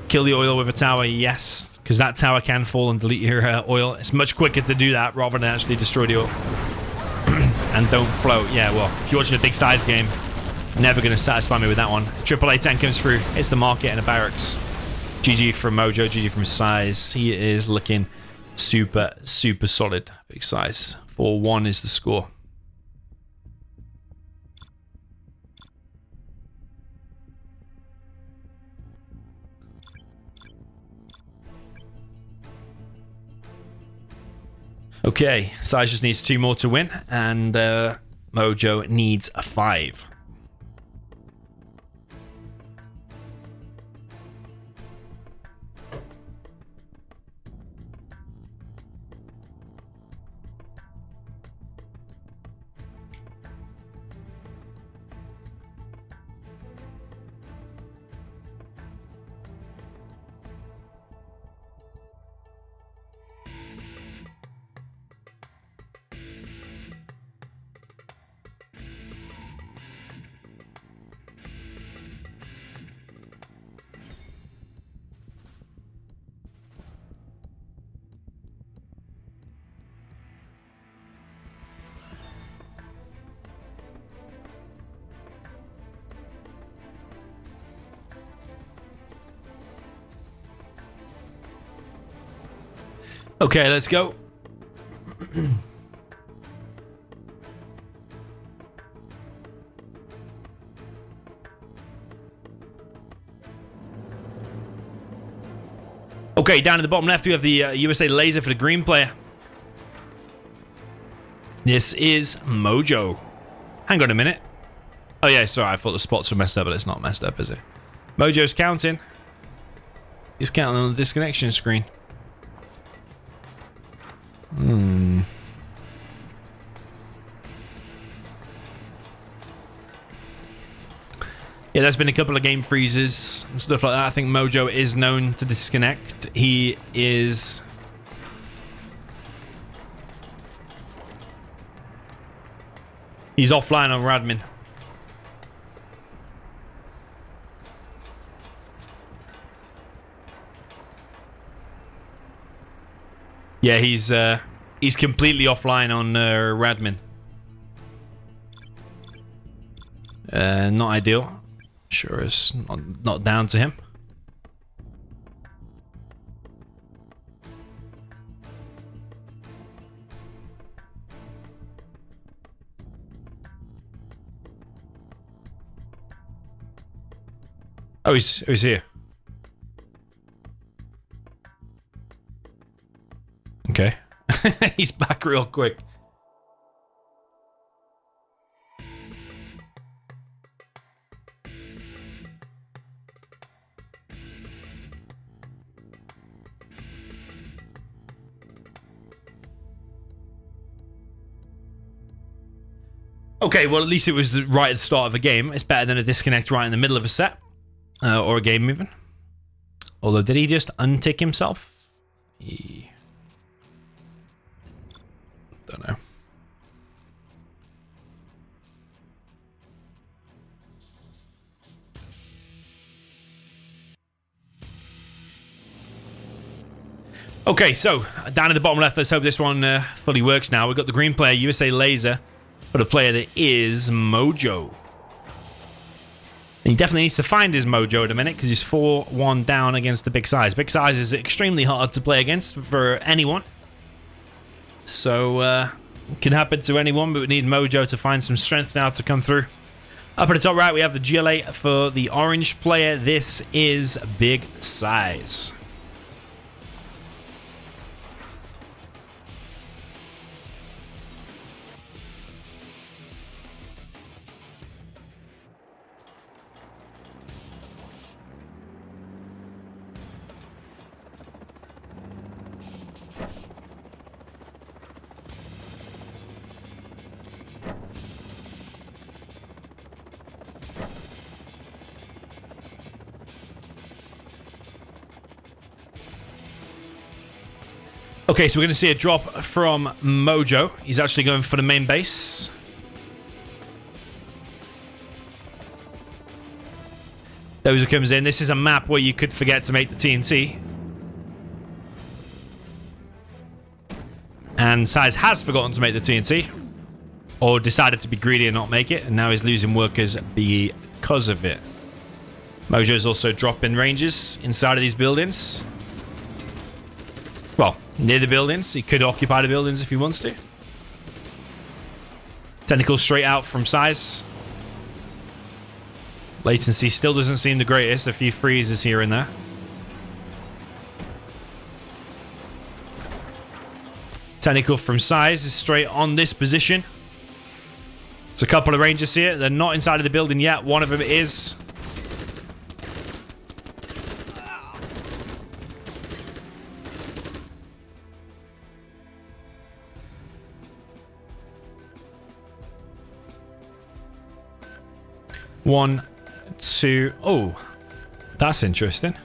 A: Kill the oil with a tower. Yes. Because that tower can fall and delete your oil. It's much quicker to do that rather than actually destroy the oil. And don't float. Yeah, well, if you're watching a big SiZe game, never going to satisfy me with that one. AAA 10 comes through. It's the market and the barracks. GG from Mojo. GG from SiZe. He is looking super, super solid. Big SiZe. 4-1 is the score. Okay, SiZe just needs 2 more to win, and Mojo needs a 5. Okay, let's go. Okay, down in the bottom left, we have the USA laser for the green player. This is Mojo. Hang on a minute. Oh yeah, sorry, I thought the spots were messed up, but it's not messed up, is it? Mojo's counting. He's counting on the disconnection screen. Yeah, there's been a couple of game freezes and stuff like that. I think Mojo is known to disconnect. He is... He's offline on Radmin. Yeah, he's completely offline on Radmin. Not ideal. Sure, it's not down to him. Oh, he's here. Okay. He's back real quick. Okay, well, at least it was right at the start of a game. It's better than a disconnect right in the middle of a set. Or a game even. Although, did he just untick himself? Don't know. Okay, so down at the bottom left, let's hope this one fully works now. We've got the green player, USA Laser, but a player that is Mojo. And he definitely needs to find his Mojo at a minute because he's 4-1 down against the Big SiZe. Big SiZe is extremely hard to play against for anyone. So, it can happen to anyone, but we need Mojo to find some strength now to come through. Up at the top right, we have the GLA for the orange player. This is Big SiZe. Okay, so we're going to see a drop from Mojo. He's actually going for the main base. Dozer comes in. This is a map where you could forget to make the TNT. And SiZe has forgotten to make the TNT. Or decided to be greedy and not make it. And now he's losing workers because of it. Mojo's also dropping ranges inside of these buildings. Well, near the buildings. He could occupy the buildings if he wants to. Technical straight out from SiZe. Latency still doesn't seem the greatest. A few freezes here and there. Technical from SiZe is straight on this position. There's a couple of rangers here. They're not inside of the building yet. One of them is. One, two. Oh, that's interesting.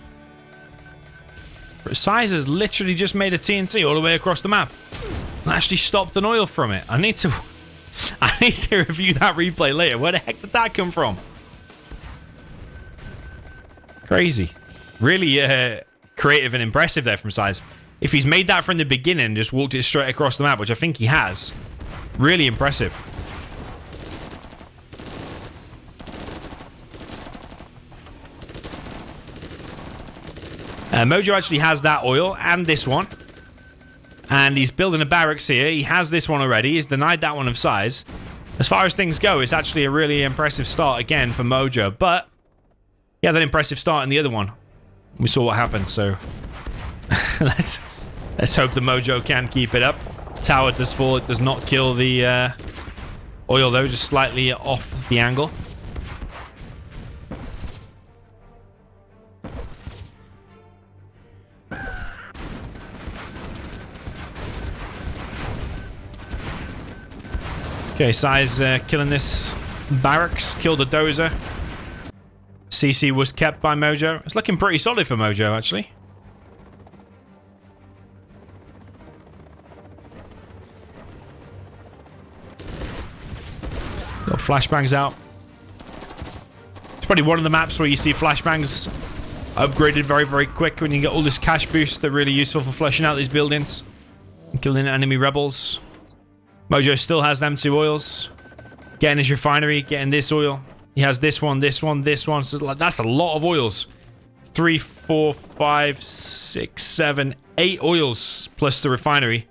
A: SiZe has literally just made a TNT all the way across the map. And actually stopped an oil from it. I need to review that replay later. Where the heck did that come from? Crazy. Really creative and impressive there from SiZe. If he's made that from the beginning and just walked it straight across the map, which I think he has, really impressive. Mojo actually has that oil and this one. And he's building a barracks here. He has this one already. He's denied that one of SiZe. As far as things go, it's actually a really impressive start again for Mojo. But he had an impressive start in the other one. We saw what happened, so let's hope the Mojo can keep it up. Tower does fall. It does not kill the oil, though, just slightly off the angle. Okay, SiZe killing this barracks, killed a dozer. CC was kept by Mojo. It's looking pretty solid for Mojo, actually. Got flashbangs out. It's probably one of the maps where you see flashbangs upgraded very, very quick when you get all this cash boost. They're really useful for fleshing out these buildings and killing enemy rebels. Mojo still has them two oils. Getting his refinery, getting this oil. He has this one, this one, this one. So that's a lot of oils. 3, 4, 5, 6, 7, 8 oils plus the refinery.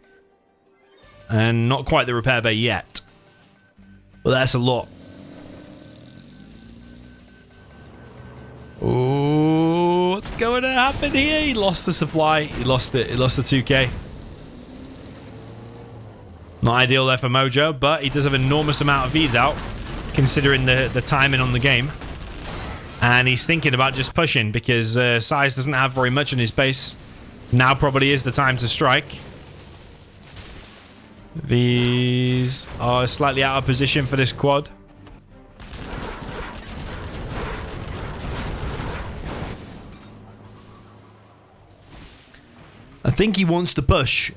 A: And not quite the repair bay yet. But that's a lot. Oh, what's going to happen here? He lost the supply. He lost it. He lost the 2k. Not ideal there for Mojo, but he does have an enormous amount of Vs out, considering the timing on the game. And he's thinking about just pushing, because SiZe doesn't have very much in his base. Now probably is the time to strike. These are slightly out of position for this quad. I think he wants to push.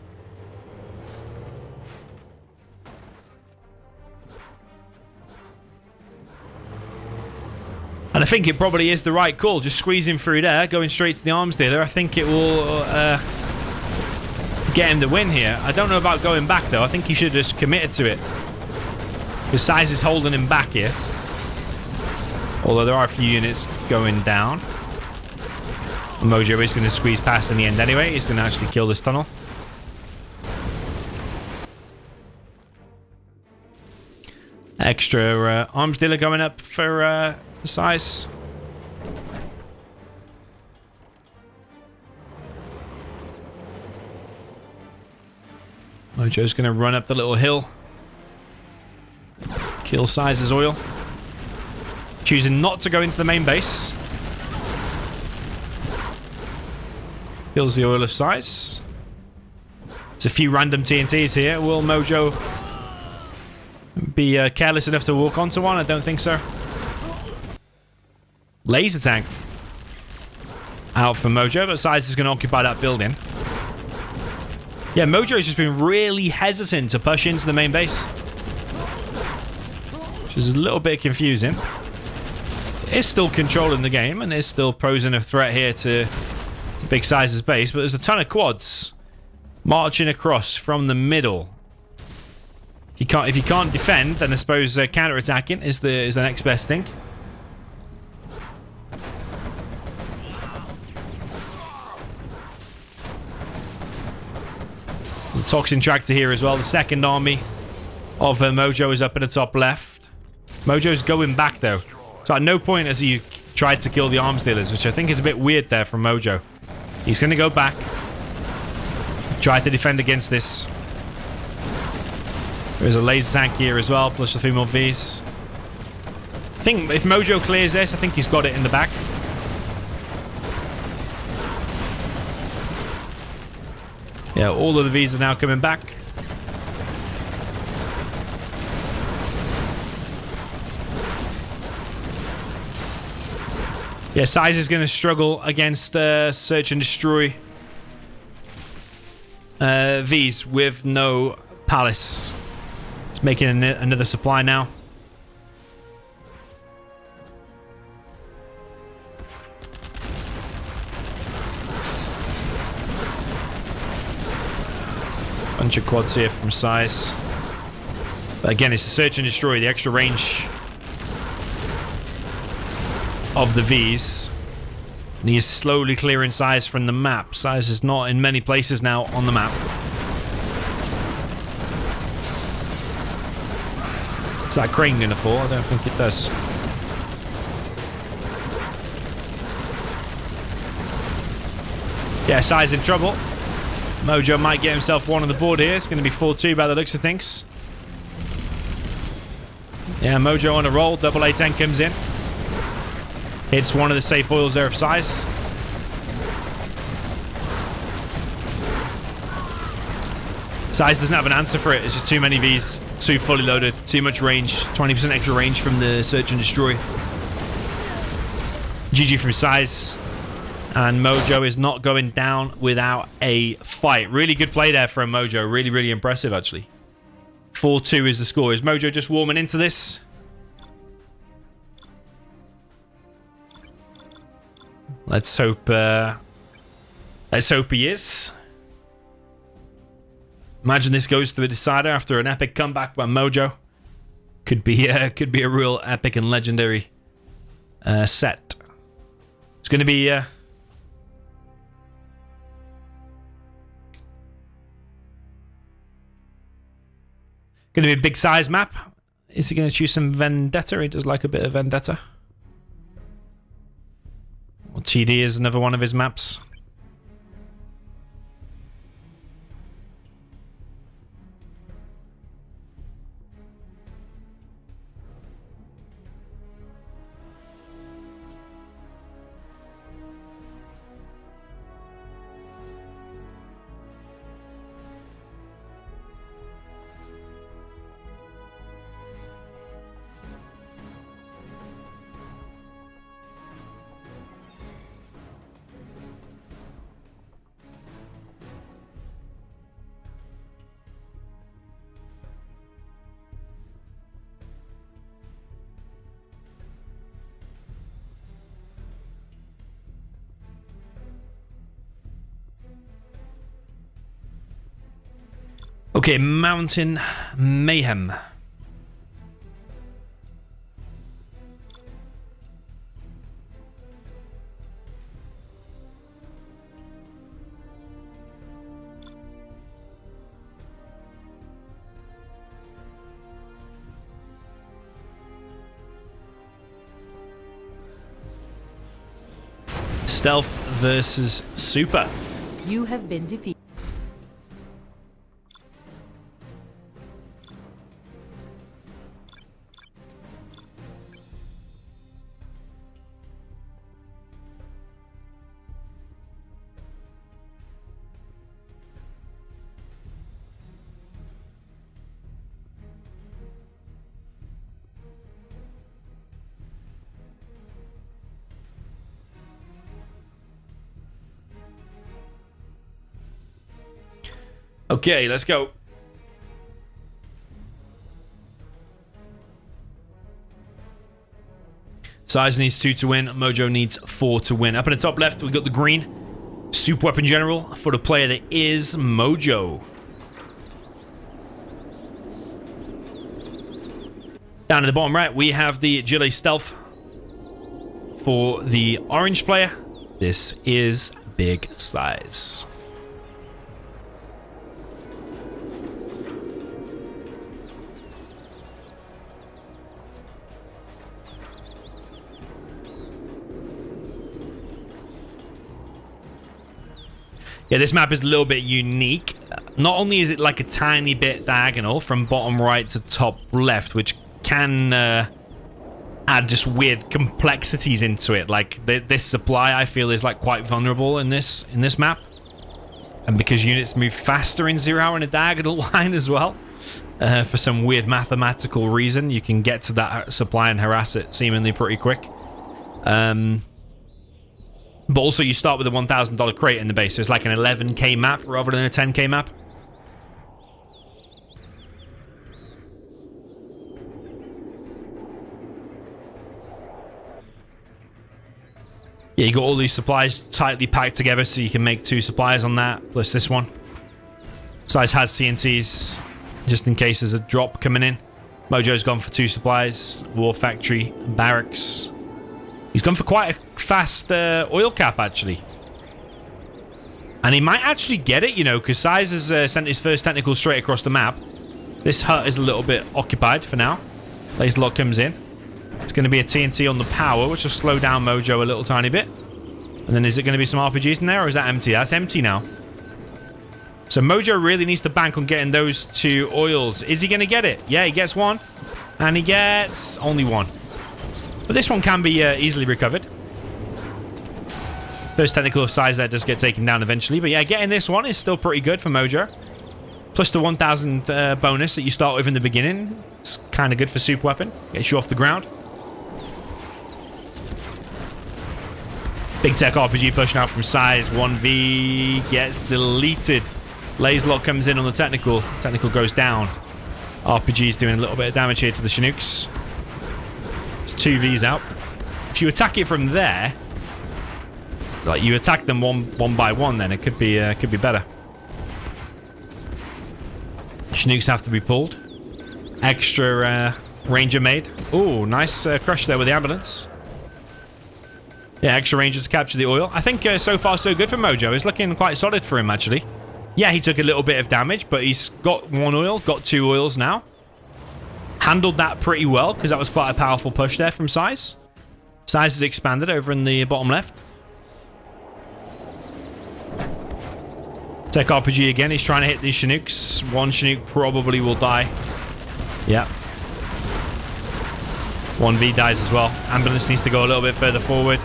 A: And I think it probably is the right call. Just squeezing through there, going straight to the arms dealer. I think it will get him the win here. I don't know about going back, though. I think he should have just committed to it. Because SiZe is holding him back here. Although there are a few units going down. Mojo is going to squeeze past in the end anyway. He's going to actually kill this tunnel. Extra arms dealer going up for SiZe. Mojo's going to run up the little hill. Kill SiZe's oil. Choosing not to go into the main base. Kills the oil of SiZe. There's a few random TNTs here. Will Mojo be careless enough to walk onto one? I don't think so. Laser tank out for Mojo, but SiZe is going to occupy that building. Yeah, Mojo has just been really hesitant to push into the main base, which is a little bit confusing. Is still controlling the game and is still posing a threat here to big SiZe's base, but there's a ton of quads marching across from the middle. If you can't defend, then I suppose counter-attacking is the next best thing. There's a toxin tractor here as well. The second army of Mojo is up in the top left. Mojo's going back though. So at no point has he tried to kill the arms dealers, which I think is a bit weird there from Mojo. He's going to go back. Try to defend against this. There's a laser tank here as well, plus a few more Vs. I think if Mojo clears this, I think he's got it in the back. Yeah, all of the Vs are now coming back. Yeah, SiZe is going to struggle against Search and Destroy Vs with no Palace. It's making another supply now. Bunch of quads here from SiZe. But again, it's a Search and Destroy, the extra range of the Vs. And he is slowly clearing SiZe from the map. SiZe is not in many places now on the map. Is that crane gonna fall? I don't think it does. Yeah, SiZe in trouble. Mojo might get himself one on the board here. It's going to be 4-2 by the looks of things. Yeah, Mojo on a roll. Double A10 comes in. Hits one of the safe oils there of SiZe. SiZe doesn't have an answer for it. It's just too many Vs, too fully loaded, too much range. 20% extra range from the Search and Destroy. GG from SiZe. And Mojo is not going down without a fight. Really good play there from Mojo. Really, really impressive, actually. 4-2 is the score. Is Mojo just warming into this? Let's hope he is. Imagine this goes to the decider after an epic comeback by Mojo. Could be a real epic and legendary set. It's going to be a big size map. Is he going to choose some Vendetta? He does like a bit of Vendetta. Or TD is another one of his maps. Okay, Mountain Mayhem. Stealth versus Super.
C: You have been defeated.
A: Okay, let's go. SiZe needs 2 to win. Mojo needs 4 to win. Up in the top left, we got the green Super Weapon General for the player that is Mojo. Down in the bottom right, we have the Agility Stealth for the orange player. This is Big SiZe. Yeah, this map is a little bit unique. Not only is it like a tiny bit diagonal from bottom right to top left, which can add just weird complexities into it. Like this supply, I feel, is like quite vulnerable in this map, and because units move faster in Zero Hour in a diagonal line as well, for some weird mathematical reason, you can get to that supply and harass it seemingly pretty quick. But also you start with a $1,000 crate in the base, so it's like an 11k map rather than a 10k map. Yeah, you got all these supplies tightly packed together so you can make 2 supplies on that, plus this one. SiZe has CNCs, just in case there's a drop coming in. Mojo's gone for 2 supplies, War Factory, Barracks. He's gone for quite a fast oil cap, actually. And he might actually get it, you know, because SiZe has sent his first technical straight across the map. This hut is a little bit occupied for now. Laser lock comes in. It's going to be a TNT on the power, which will slow down Mojo a little tiny bit. And then is it going to be some RPGs in there, or is that empty? That's empty now. So Mojo really needs to bank on getting those 2 oils. Is he going to get it? Yeah, he gets 1. And he gets only 1. But this one can be easily recovered. First technical of SiZe that does get taken down eventually. But yeah, getting this one is still pretty good for Mojo. Plus the 1,000 bonus that you start with in the beginning. It's kind of good for Super Weapon. Gets you off the ground. Big tech RPG pushing out from SiZe. 1v gets deleted. Laser lock comes in on the technical. Technical goes down. RPG's doing a little bit of damage here to the Chinooks. It's 2 Vs out. If you attack it from there, like you attack them one by one, then it could be better. Chinooks have to be pulled. Extra ranger made. Oh, nice crush there with the ambulance. Yeah, extra ranger to capture the oil. I think so far so good for Mojo. It's looking quite solid for him, actually. Yeah, he took a little bit of damage, but he's got 1 oil, got 2 oils now. Handled that pretty well, because that was quite a powerful push there from SiZe. SiZe has expanded over in the bottom left. Tech RPG again. He's trying to hit these Chinooks. 1 Chinook probably will die. Yeah. 1v dies as well. Ambulance needs to go a little bit further forward.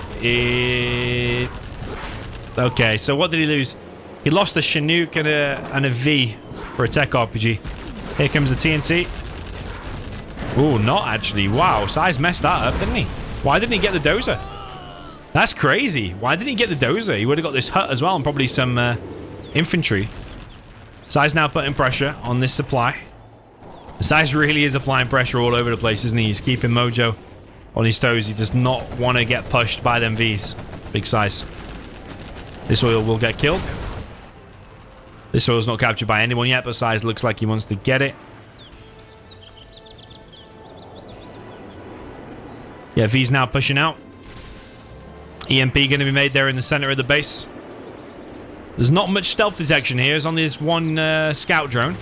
A: Okay, so what did he lose? He lost a Chinook and a V for a tech RPG. Here comes the TNT. Oh, not actually. Wow, SiZe messed that up, didn't he? Why didn't he get the dozer? That's crazy. Why didn't he get the dozer? He would have got this hut as well and probably some infantry. SiZe now putting pressure on this supply. SiZe really is applying pressure all over the place, isn't he? He's keeping Mojo on his toes. He does not want to get pushed by them Vs. Big SiZe. This oil will get killed. This oil's not captured by anyone yet, but SiZe looks like he wants to get it. Yeah, V's now pushing out. EMP going to be made there in the center of the base. There's not much stealth detection here. There's only this one scout drone.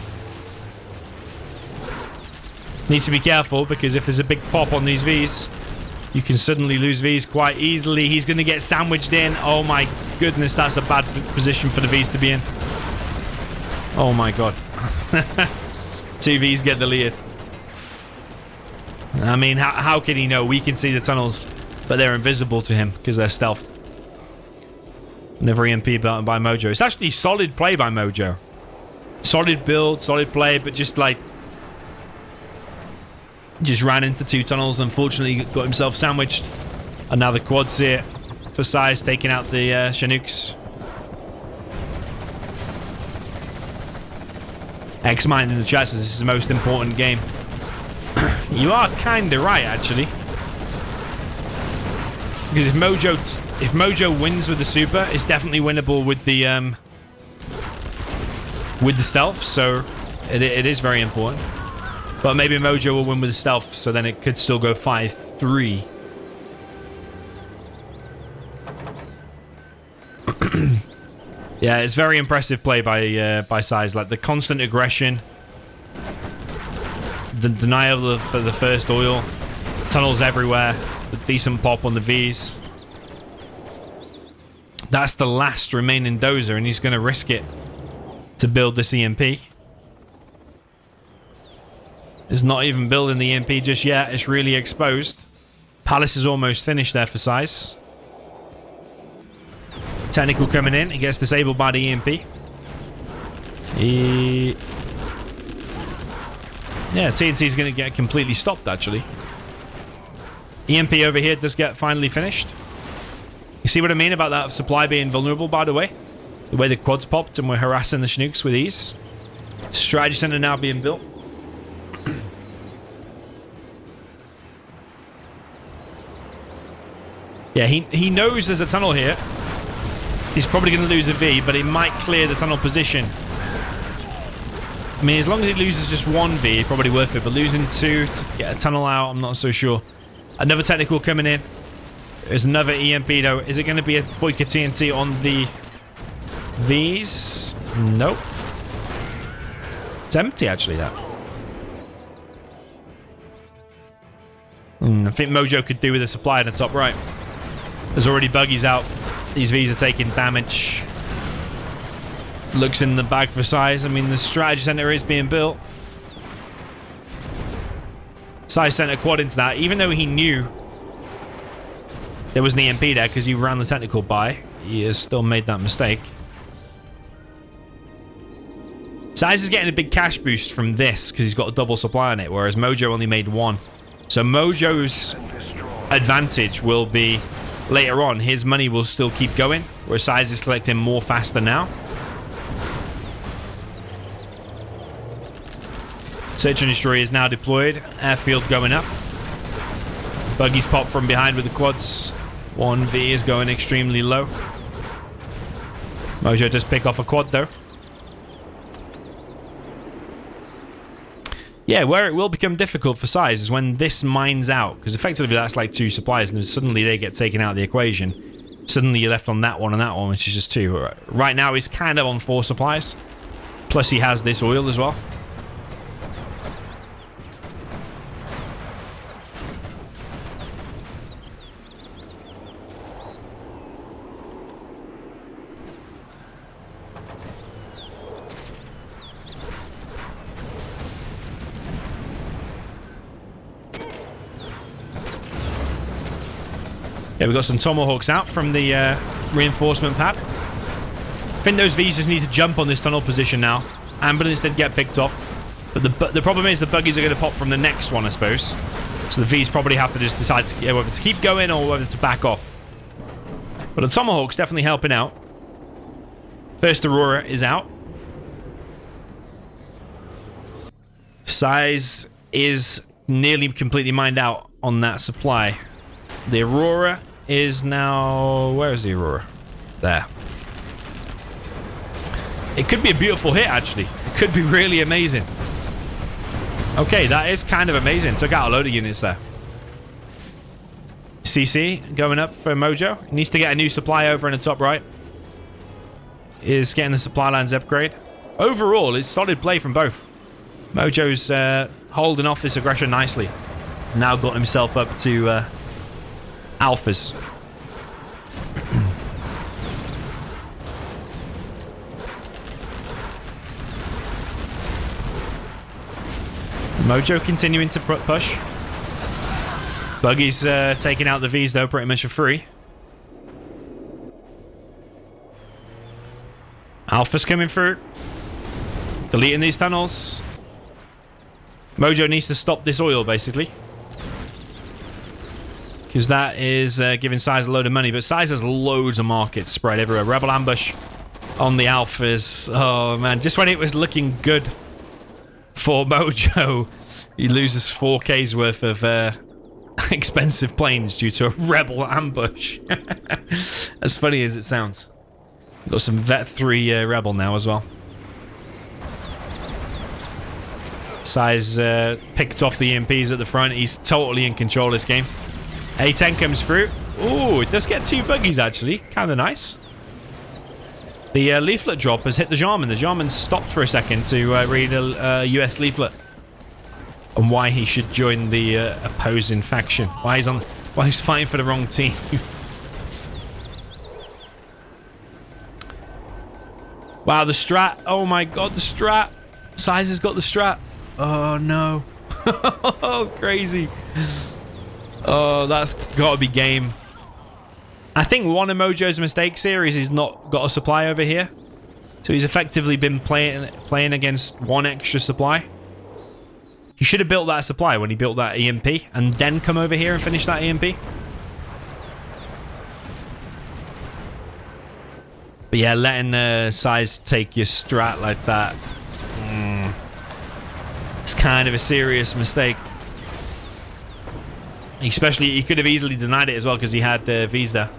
A: Needs to be careful because if there's a big pop on these Vs, you can suddenly lose Vs quite easily. He's going to get sandwiched in. Oh my goodness, that's a bad position for the Vs to be in. Oh my god. 2 Vs get deleted. I mean, how can he know? We can see the tunnels, but they're invisible to him because they're stealthed. Never EMP by Mojo. It's actually solid play by Mojo. Solid build, solid play, but just like... just ran into 2 tunnels. Unfortunately, got himself sandwiched. And now the quad's here for SiZe, taking out the Chinooks. X-Mind in the chat says this is the most important game. You are kind of right, actually. Because if Mojo wins with the super, it's definitely winnable with the stealth. So it is very important. But maybe Mojo will win with the stealth, so then it could still go 5-3. Yeah, it's very impressive play by SiZe. Like the constant aggression, the denial of the first oil, tunnels everywhere, the decent pop on the Vs. That's the last remaining dozer, and he's going to risk it to build this EMP. It's not even building the EMP just yet. It's really exposed. Palace is almost finished there for SiZe. Technical coming in. He gets disabled by the EMP. Yeah, TNT is going to get completely stopped, actually. EMP over here does get finally finished. You see what I mean about that supply being vulnerable, by the way? The way the quads popped and we're harassing the Chinooks with ease. Strategy center now being built. Yeah, he knows there's a tunnel here. He's probably going to lose a V, but it might clear the tunnel position. I mean, as long as he loses just 1 V, it's probably worth it. But losing 2 to get a tunnel out, I'm not so sure. Another technical coming in. There's another EMP, though. Is it going to be a Boyka TNT on the Vs? Nope. It's empty, actually, that. I think Mojo could do with a supply in the top right. There's already buggies out. These Vs are taking damage. Looks in the bag for SiZe. I mean, the strategy center is being built. SiZe sent a quad into that, even though he knew there was an EMP there because he ran the technical by. He has still made that mistake. SiZe is getting a big cash boost from this because he's got a double supply on it, whereas Mojo only made 1. So Mojo's advantage will be later on. His money will still keep going, whereas SiZe is collecting more faster now. Search and Destroy is now deployed. Airfield going up. Buggies pop from behind with the quads. 1V is going extremely low. Mojo does pick off a quad, though. Yeah, where it will become difficult for SiZe is when this mines out, because effectively that's like 2 supplies, and suddenly they get taken out of the equation. Suddenly you're left on that one and that one, which is just 2. Right now he's kind of on 4 supplies. Plus he has this oil as well. Yeah, we got some Tomahawks out from the reinforcement pad. I think those Vs just need to jump on this tunnel position now. Ambulance did get picked off. But the problem is the buggies are going to pop from the next one, I suppose. So the Vs probably have to just decide whether to keep going or whether to back off. But the Tomahawk's definitely helping out. First Aurora is out. SiZe is nearly completely mined out on that supply. The Aurora is now... Where is the Aurora? There. It could be a beautiful hit, actually. It could be really amazing. Okay, that is kind of amazing. Took out a load of units there. CC going up for Mojo. He needs to get a new supply over in the top right. Is getting the supply lines upgrade. Overall, it's solid play from both. Mojo's holding off this aggression nicely. Now got himself up to alphas. Mojo continuing to push. Buggy's taking out the V's though, pretty much for free. Alpha's coming through. Deleting these tunnels. Mojo needs to stop this oil, basically. Because that is giving SiZe a load of money. But SiZe has loads of markets spread everywhere. Rebel ambush on the alphas. Oh, man. Just when it was looking good for Mojo, he loses 4K's worth of expensive planes due to a rebel ambush. As funny as it sounds. Got some Vet 3 rebel now as well. SiZe picked off the EMPs at the front. He's totally in control of this game. A10 comes through. Ooh, it does get 2 buggies actually. Kind of nice. The leaflet drop has hit the Jarman. The Jarman stopped for a second to read a US leaflet. And why he should join the opposing faction. Why he's fighting for the wrong team. Wow, the strat. Oh my god, the strat. SiZe has got the strat. Oh no. Oh, crazy. Oh, that's got to be game. I think one of Mojo's mistakes here is he's not got a supply over here. So he's effectively been playing against one extra supply. He should have built that supply when he built that EMP and then come over here and finish that EMP. But yeah, letting SiZe take your strat like that. It's kind of a serious mistake. Especially, he could have easily denied it as well because he had V's there.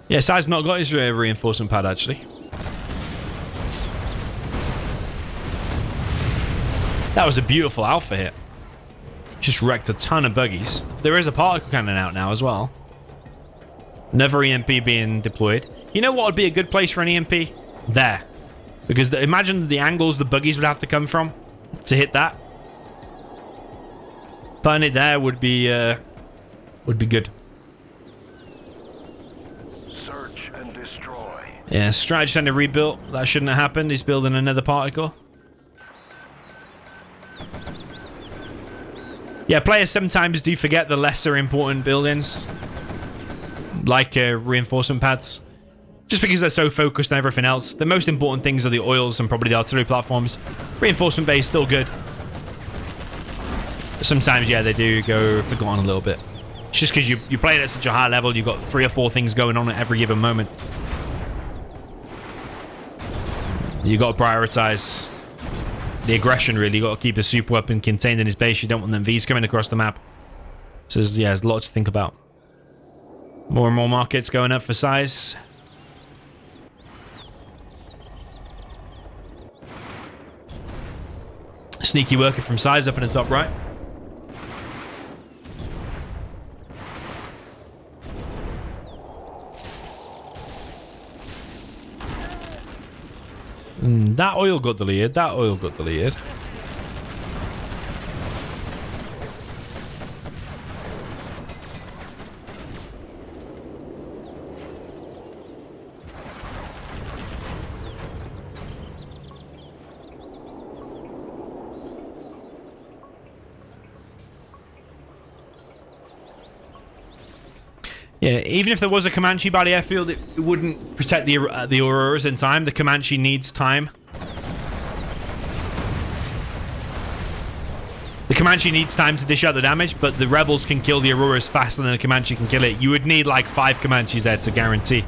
A: Yeah, SiZe's not got his reinforcement pad actually. That was a beautiful alpha hit. Just wrecked a ton of buggies. There is a particle cannon out now as well. Another EMP being deployed. You know what would be a good place for an EMP? There. Because imagine the angles the buggies would have to come from to hit that. Putting it there would be good.
D: Search and destroy.
A: Yeah, Strat's trying to rebuild. That shouldn't have happened. He's building another particle. Yeah, players sometimes do forget the lesser important buildings, like reinforcement pads, just because they're so focused on everything else. The most important things are the oils and probably the artillery platforms. Reinforcement base still good. But sometimes, yeah, they do go forgotten a little bit. It's just because you're playing at such a high level, you've got 3 or 4 things going on at every given moment. You've got to prioritize the aggression, really. You got to keep the super weapon contained in his base. You don't want them V's coming across the map. So yeah, there's lots to think about. More and more markets going up for SiZe. Sneaky worker from SiZe up in the top right. That oil got deleted. That oil got deleted. Yeah, even if there was a Comanche by the airfield, it wouldn't protect the Auroras in time. The Comanche needs time. The Comanche needs time to dish out the damage, but the Rebels can kill the Auroras faster than the Comanche can kill it. You would need like 5 Comanches there to guarantee.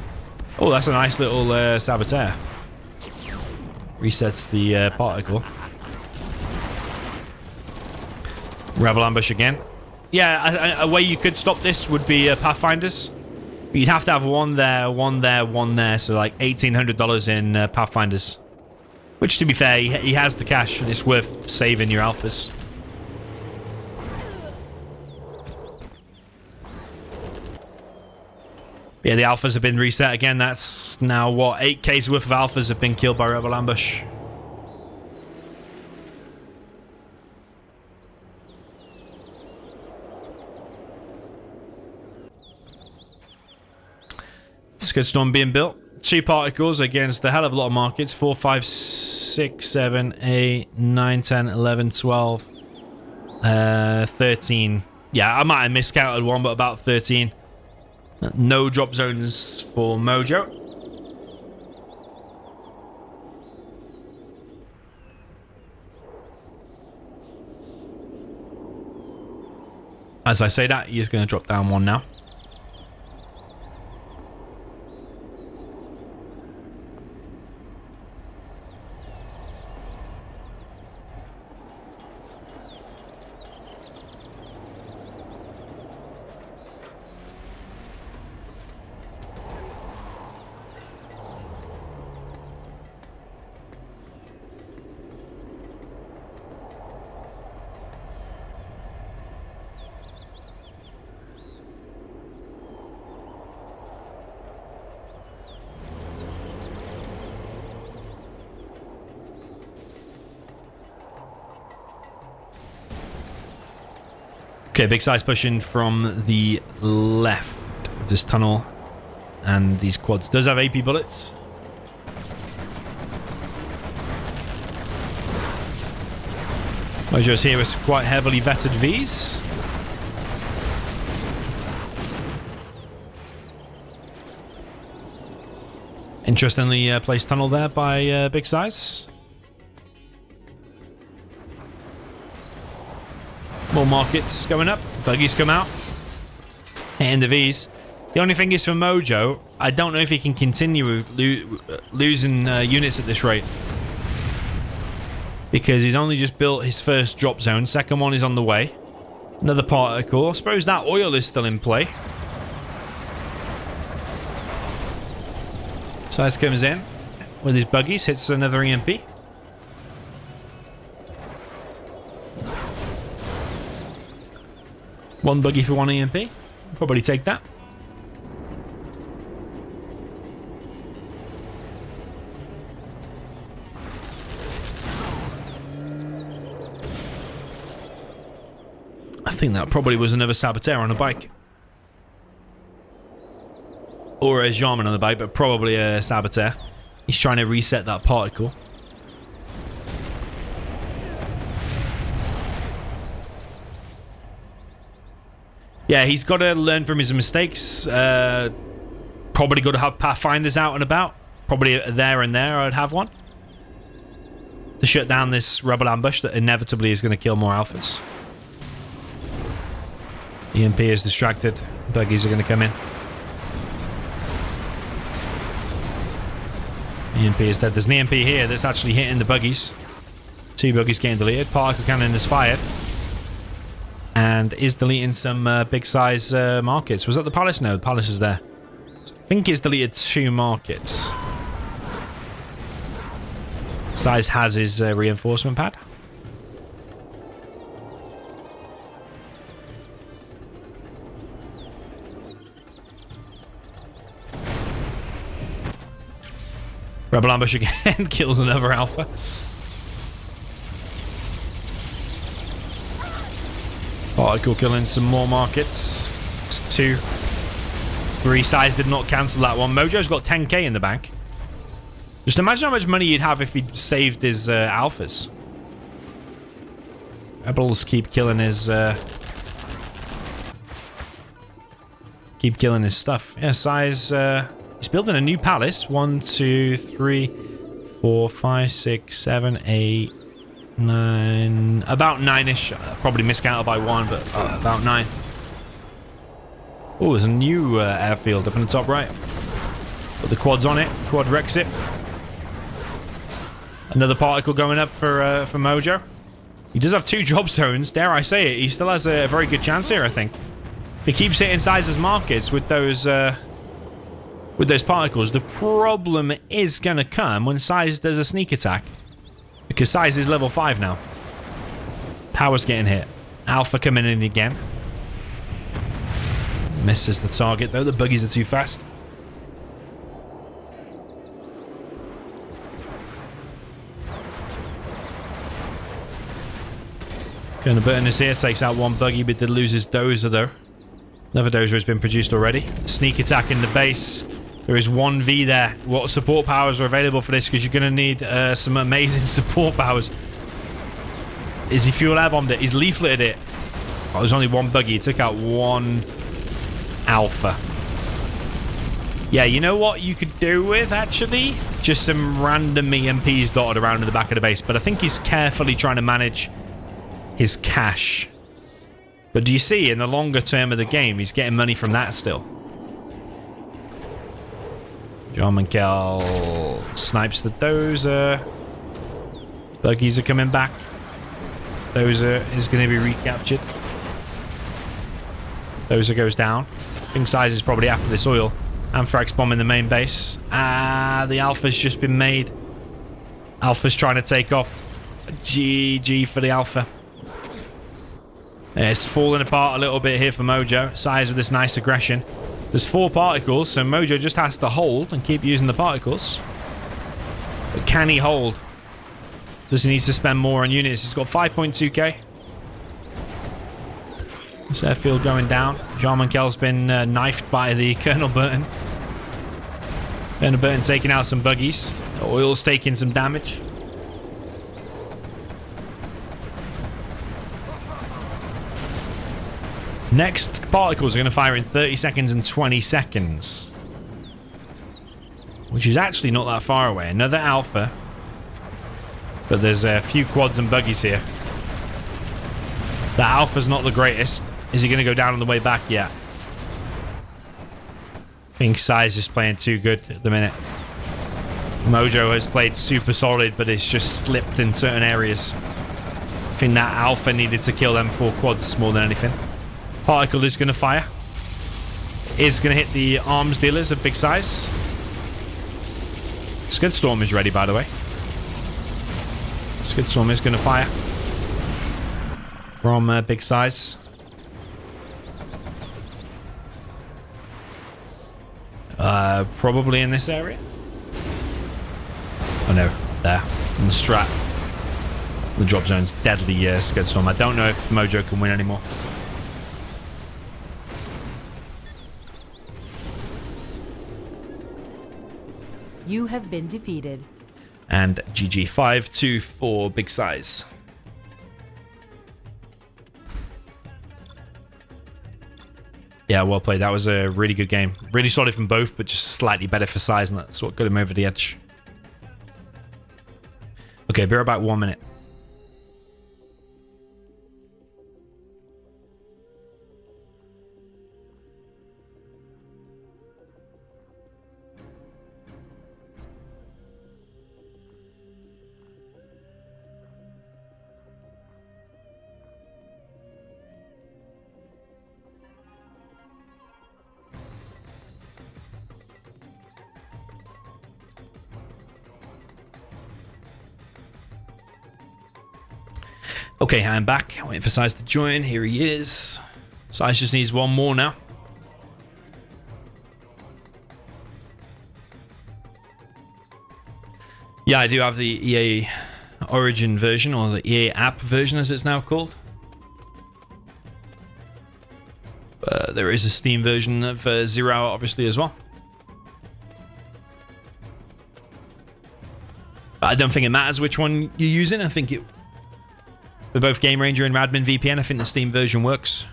A: Oh, that's a nice little saboteur. Resets the particle. Rebel ambush again. Yeah, a way you could stop this would be Pathfinders. But you'd have to have one there, one there, one there. So like $1,800 in Pathfinders. Which, to be fair, he has the cash, and it's worth saving your alphas. Yeah, the alphas have been reset again. That's now, what, 8K's worth of alphas have been killed by Rebel Ambush. Scud Storm being built. 2 particles against a hell of a lot of markets. 4, 5, 6, 7, 8, 9, 10, 11, 12, 13. Yeah, I might have miscounted one, but about 13. No drop zones for Mojo. As I say that, he's going to drop down one now. Okay, big size pushing from the left of this tunnel. And these quads does have AP bullets. Mojo's here with quite heavily vetted Vs. Interestingly placed tunnel there by big size. More markets going up. Buggies come out. And the Vs. The only thing is for Mojo, I don't know if he can continue losing units at this rate. Because he's only just built his first drop zone. Second one is on the way. Another particle. I suppose that oil is still in play. SiZe comes in with his buggies. Hits another EMP. One buggy for one EMP. Probably take that. I think that probably was another Saboteur on a bike. Or a Jarman on the bike, but probably a Saboteur. He's trying to reset that particle. Yeah, he's got to learn from his mistakes. Probably got to have Pathfinders out and about. Probably there and there I'd have one. To shut down this Rebel ambush that inevitably is going to kill more alphas. EMP is distracted. Buggies are going to come in. EMP is dead. There's an EMP here that's actually hitting the buggies. 2 buggies getting deleted. Particle cannon is fired. And is deleting some big size markets. Was that the palace? No, the palace is there. I think it's deleted 2 markets. SiZe has his reinforcement pad. Rebel ambush again. Kills another alpha. Particle killing some more markets. It's 2. 3. SiZe did not cancel that one. Mojo's got 10k in the bank. Just imagine how much money you'd have if he'd saved his alphas. Rebels keep killing his stuff. Yeah, SiZe he's building a new palace. 1, 2, 3, 4, 5, 6, 7, 8, 9, about 9-ish. Probably miscounted by 1, but about 9. Oh, there's a new airfield up in the top right. Put the quads on it. Quad wrecks it. Another particle going up for Mojo. He does have 2 drop zones. Dare I say it, he still has a very good chance here, I think. He keeps hitting SiZe's markets with those particles. The problem is going to come when SiZe does a sneak attack. Because SiZe is level 5 now. Power's getting hit. Alpha coming in again. Misses the target, though. The buggies are too fast. Colonel Burton is here. Takes out 1 buggy, but did lose his dozer, though. Another dozer has been produced already. Sneak attack in the base. There is 1v there. What support powers are available for this? Because you're going to need some amazing support powers. Is he fuel air bombed it? He's leafleted it. Oh, there's only 1 buggy. He took out 1 alpha. Yeah, you know what you could do with, actually? Just some random EMPs dotted around in the back of the base. But I think he's carefully trying to manage his cash. But do you see, in the longer term of the game, he's getting money from that still. John Mankel snipes the dozer. Buggies are coming back. Dozer is going to be recaptured. Dozer goes down. I think SiZe is probably after this oil. Anthrax bomb in the main base. The Alpha's just been made. Alpha's trying to take off. GG for the Alpha. It's falling apart a little bit here for Mojo. SiZe with this nice aggression. There's 4 particles, so Mojo just has to hold and keep using the particles. But can he hold? Does he need to spend more on units? He's got 5.2k. This airfield going down. Jean Mankel's been knifed by the Colonel Burton. Colonel Burton taking out some buggies. The oil's taking some damage. Next particles are going to fire in 30 seconds and 20 seconds. Which is actually not that far away. Another Alpha. But there's a few quads and buggies here. The Alpha's not the greatest. Is he going to go down on the way back? Yeah. I think SiZe is playing too good at the minute. Mojo has played super solid, but it's just slipped in certain areas. I think that Alpha needed to kill them 4 quads more than anything. Particle is going to fire. Is going to hit the arms dealers of big size. Scud Storm is ready, by the way. Scud Storm is going to fire from big size. Probably in this area. Oh no, there in the strat. The drop zone's deadly. Scud Storm. I don't know if Mojo can win anymore.
C: You have been defeated.
A: And GG 5-2 for big size. Yeah, well played. That was a really good game. Really solid from both, but just slightly better for SiZe, and that's what got him over the edge. Okay, be right back 1 minute. Okay, I'm back. Waiting for SiZe to join. Here he is. SiZe just needs 1 more now. Yeah, I do have the EA Origin version, or the EA app version as it's now called. There is a Steam version of Zero Hour, obviously, as well. But I don't think it matters which one you're using. I think it... For both Game Ranger and Radmin VPN, I think the Steam version works.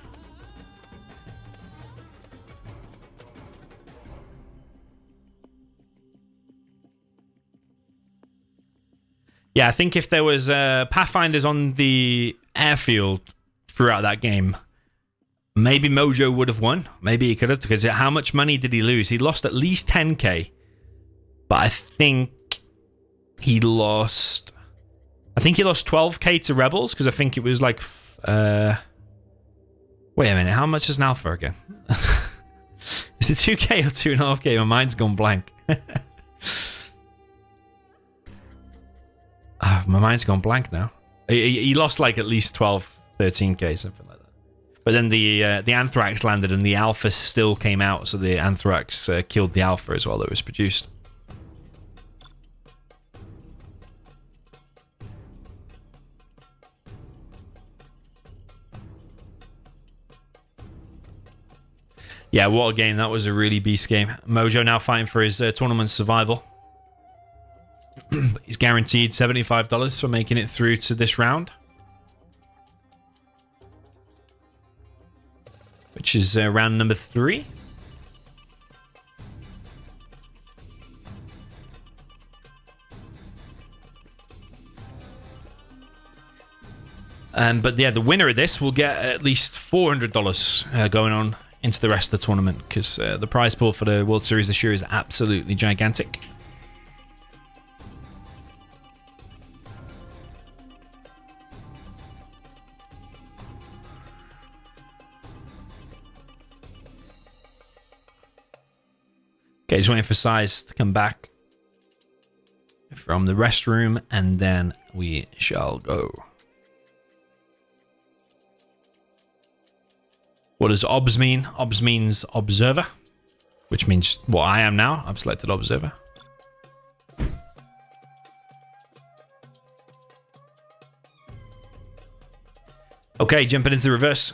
A: Yeah, I think if there was Pathfinders on the airfield throughout that game, maybe Mojo would have won. Maybe he could have, because how much money did he lose? He lost at least 10k. But I think He lost... I think he lost 12k to Rebels, because I think it was like... wait a minute, how much is an Alpha again? Is it 2k or 2.5k? My mind's gone blank. My mind's gone blank now. He lost like at least 12, 13k, something like that. But then the Anthrax landed and the Alpha still came out, so the Anthrax killed the Alpha as well that was produced. Yeah, what a game. That was a really beast game. Mojo now fighting for his tournament survival. He's guaranteed $75 for making it through to this round. Which is round number 3. But yeah, the winner of this will get at least $400 going on into the rest of the tournament, because the prize pool for the World Series this year is absolutely gigantic. Okay, just waiting for SiZe to come back from the restroom, and then we shall go. What does OBS mean? OBS means observer, which means what I am now. I've selected observer. Okay, jumping into the reverse.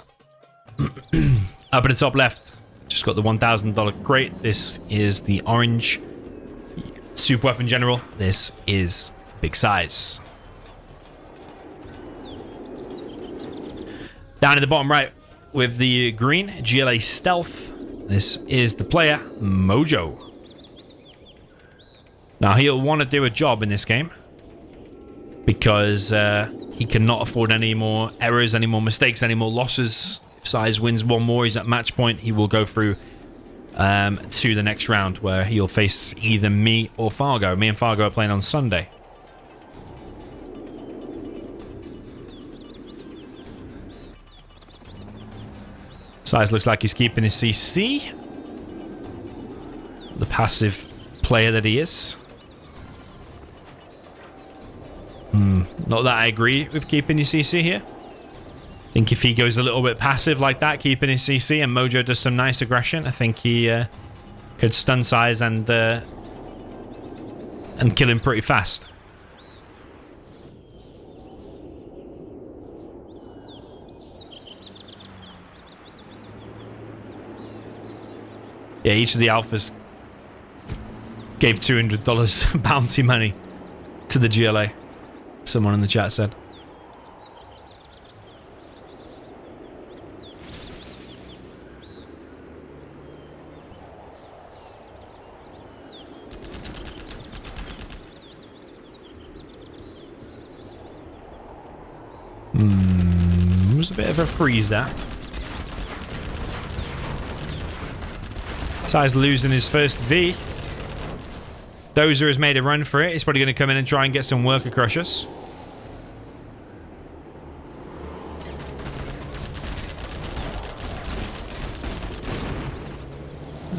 A: Up at the top left, just got the $1,000 crate. This is the orange super weapon general. This is big size. Down in the bottom right, with the green GLA Stealth, this is the player, Mojo. Now, he'll want to do a job in this game, because he cannot afford any more errors, any more mistakes, any more losses. If SiZe wins one more, he's at match point. He will go through to the next round, where he'll face either me or Fargo. Me and Fargo are playing on Sunday. SiZe looks like he's keeping his CC. The passive player that he is. Not that I agree with keeping your CC here. I think if he goes a little bit passive like that, keeping his CC, and Mojo does some nice aggression, I think he could stun SiZe and kill him pretty fast. Yeah, each of the alphas gave $200 bounty money to the GLA. Someone in the chat said. There's a bit of a freeze there. SiZe losing his first V. Dozer has made a run for it. He's probably going to come in and try and get some worker crushers.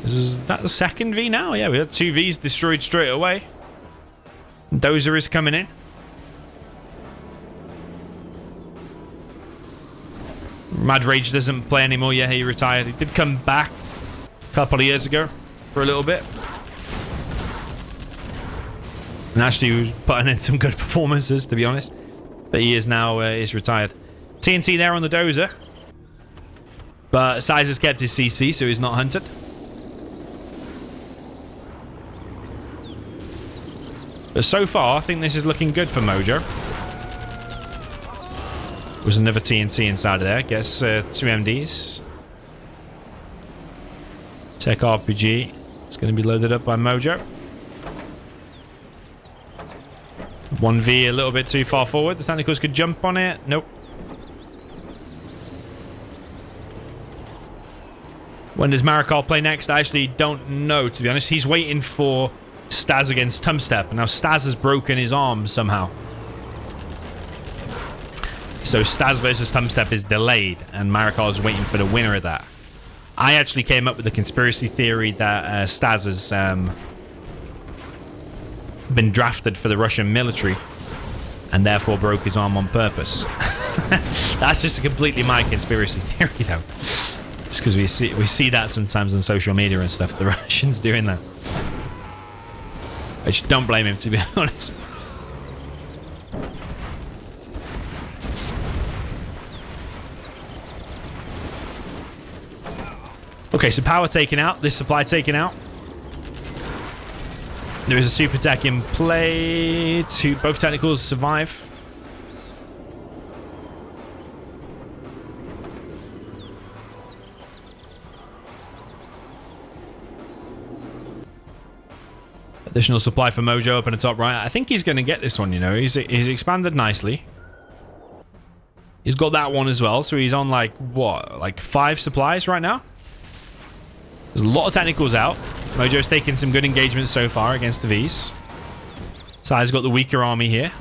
A: Is that the second V now? Yeah, we had 2 Vs destroyed straight away. Dozer is coming in. Mad Rage doesn't play anymore. Yeah, he retired. He did come back a couple of years ago for a little bit. And actually he was putting in some good performances, to be honest. But he is now is retired. TNT there on the Dozer. But SiZe has kept his CC, so he's not hunted. But so far, I think this is looking good for Mojo. There's another TNT inside of there. Gets 2 MDs. Tech RPG. It's going to be loaded up by Mojo. 1V a little bit too far forward. The Tentacles could jump on it. Nope. When does Marikal play next? I actually don't know, to be honest. He's waiting for Staz against Tumstep. And now Staz has broken his arm somehow. So Staz versus Tumstep is delayed, and Marikar is waiting for the winner of that. I actually came up with the conspiracy theory that Staz has been drafted for the Russian military and therefore broke his arm on purpose. That's just completely my conspiracy theory, though. Just because we see that sometimes on social media and stuff, the Russians doing that. I just don't blame him, to be honest. Okay, so power taken out. This supply taken out. There is a super tech in play. Both technicals survive. Additional supply for Mojo up in the top right. I think he's going to get this one, you know. He's expanded nicely. He's got that one as well. So he's on like, what? Like 5 supplies right now? There's a lot of technicals out. Mojo's taken some good engagements so far against the Vs. SiZe's got the weaker army here.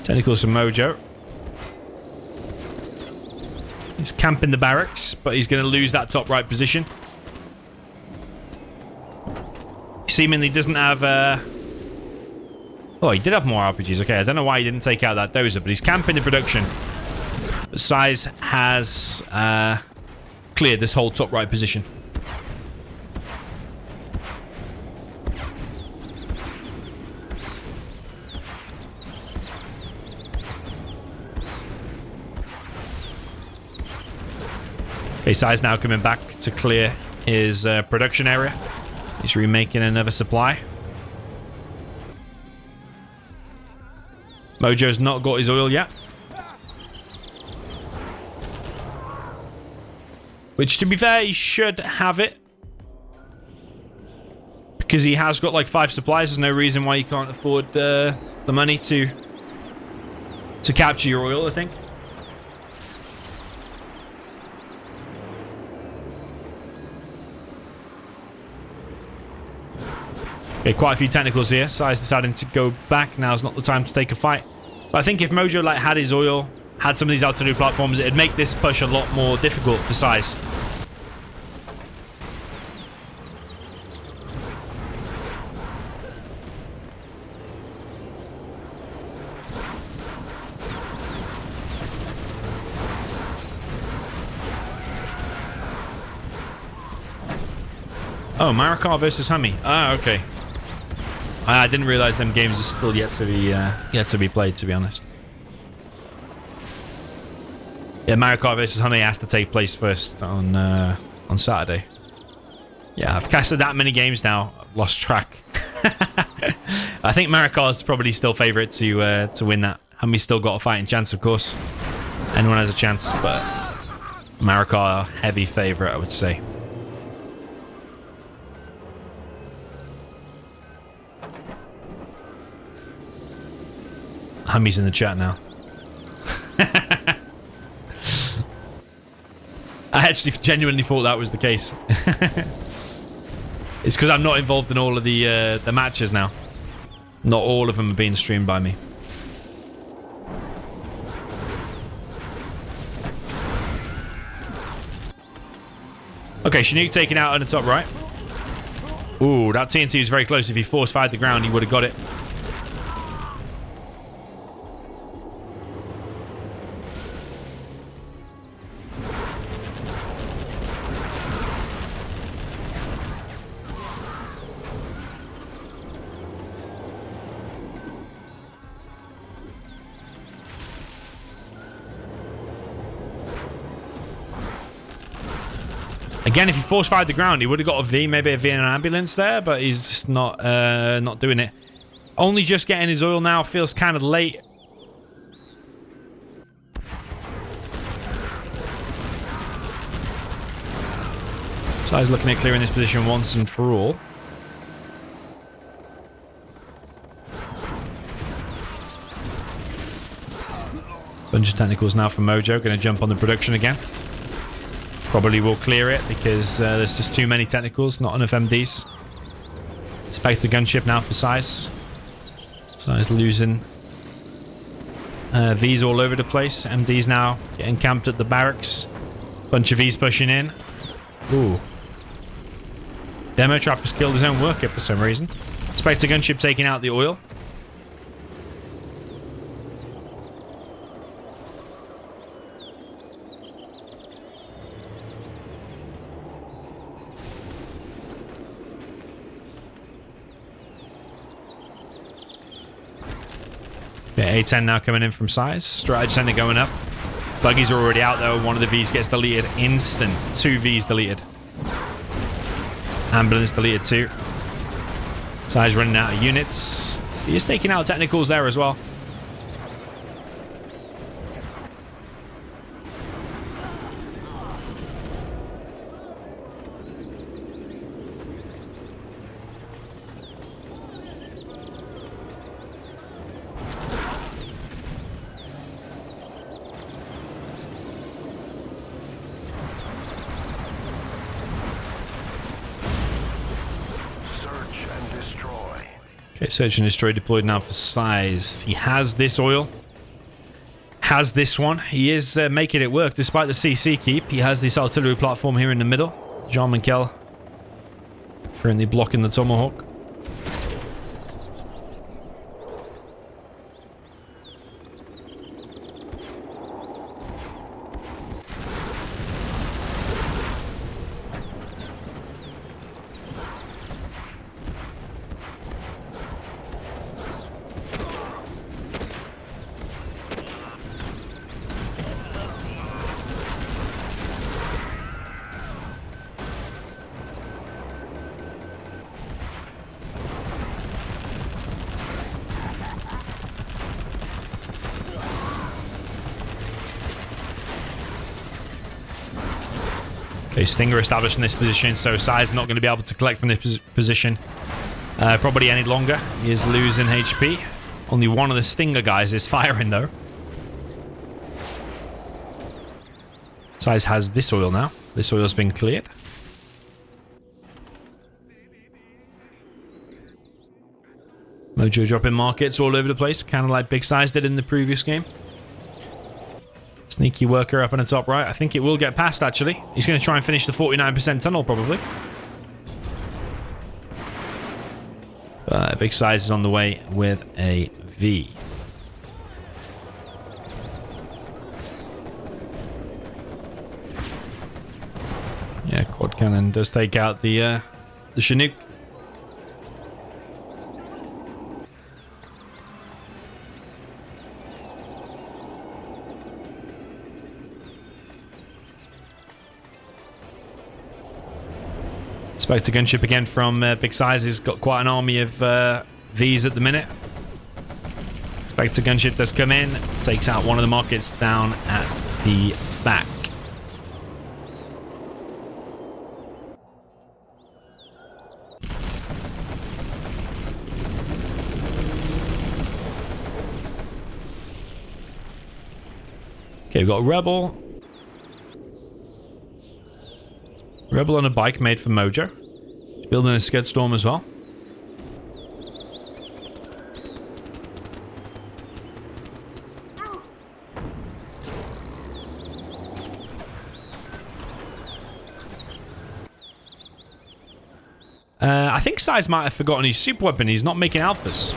A: Technicals from Mojo. He's camping the barracks, but he's going to lose that top right position. He seemingly doesn't have... Oh, he did have more RPGs. Okay, I don't know why he didn't take out that dozer, but he's camping the production. But SiZe has cleared this whole top right position. Okay, SiZe now coming back to clear his production area. He's remaking another supply. Mojo's not got his oil yet. Which, to be fair, he should have it. Because he has got like 5 supplies. There's no reason why he can't afford the money to capture your oil, I think. Okay, quite a few technicals here. SiZe deciding to go back. Now's not the time to take a fight. But I think if Mojo like had his oil, had some of these altitude platforms, it'd make this push a lot more difficult for SiZe. Oh, Marikar versus Hummy. Ah, okay. I didn't realize them games are still yet to be played, to be honest. Yeah, Marikar versus Hummy has to take place first on Saturday. Yeah, I've casted that many games now. I've lost track. I think Marikar is probably still favourite to win that. Hummy's still got a fighting chance, of course. Anyone has a chance, but Marikar heavy favourite, I would say. Hummy's in the chat now. I actually genuinely thought that was the case. It's because I'm not involved in all of the matches now. Not all of them are being streamed by me. Okay, Chinook taken out on the top right. Ooh, that TNT is very close. If he force fired the ground, he would have got it. Again, if he force fired the ground, he would have got a V, maybe a V and an ambulance there, but he's just not doing it. Only just getting his oil now feels kind of late. SiZe looking at clearing this position once and for all. Bunch of technicals now from Mojo. Going to jump on the production again. Probably will clear it because there's just too many technicals, not enough MDs. Spectre gunship now for SiZe. SiZe losing V's all over the place. MD's now getting camped at the barracks. Bunch of V's pushing in. Ooh. Demo Trapper's killed his own worker for some reason. Spectre gunship taking out the oil. Okay, A10 now coming in from SiZe. Strategy center going up. Buggies are already out though. One of the V's gets deleted instant. 2 V's deleted. Ambulance deleted too. SiZe running out of units. He is taking out technicals there as well. Okay, Search and Destroy deployed now for SiZe. He has this oil. Has this one. He is making it work despite the CC keep. He has this artillery platform here in the middle. Jean Michel currently blocking the Tomahawk. Okay, Stinger established in this position, so SiZe not going to be able to collect from this position probably any longer. He is losing HP. Only one of the Stinger guys is firing though. SiZe has this oil now. This oil's been cleared. Mojo dropping markets all over the place, kind of like Big SiZe did in the previous game. Sneaky worker up on the top right. I think it will get past, actually. He's going to try and finish the 49% tunnel, probably. Big SiZe is on the way with a V. Yeah, quad cannon does take out the Chinook. Spectre gunship again from Big SiZe. He's got quite an army of V's at the minute. Spectre gunship does come in, takes out one of the markets down at the back. Okay, we've got Rebel. Rebel on a bike made for Mojo. He's building a Scud Storm as well. I think SiZe might have forgotten his super weapon. He's not making alphas.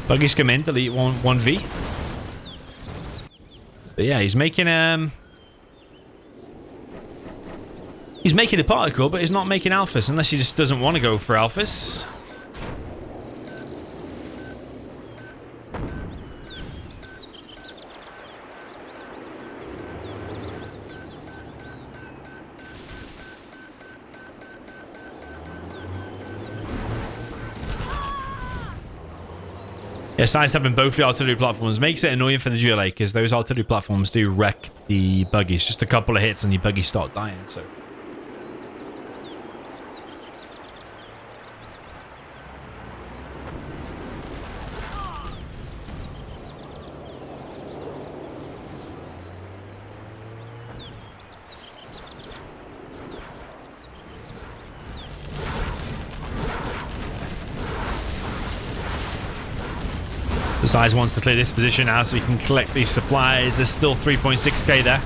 A: Buggies come in, delete 1V. But yeah, he's making a particle, but he's not making alphas unless he just doesn't want to go for alphas. Yeah, SiZe having both the artillery platforms makes it annoying for the GLA because those artillery platforms do wreck the buggies. Just a couple of hits and your buggies start dying, so The SiZe wants to clear this position now so he can collect these supplies. There's still 3.6k there.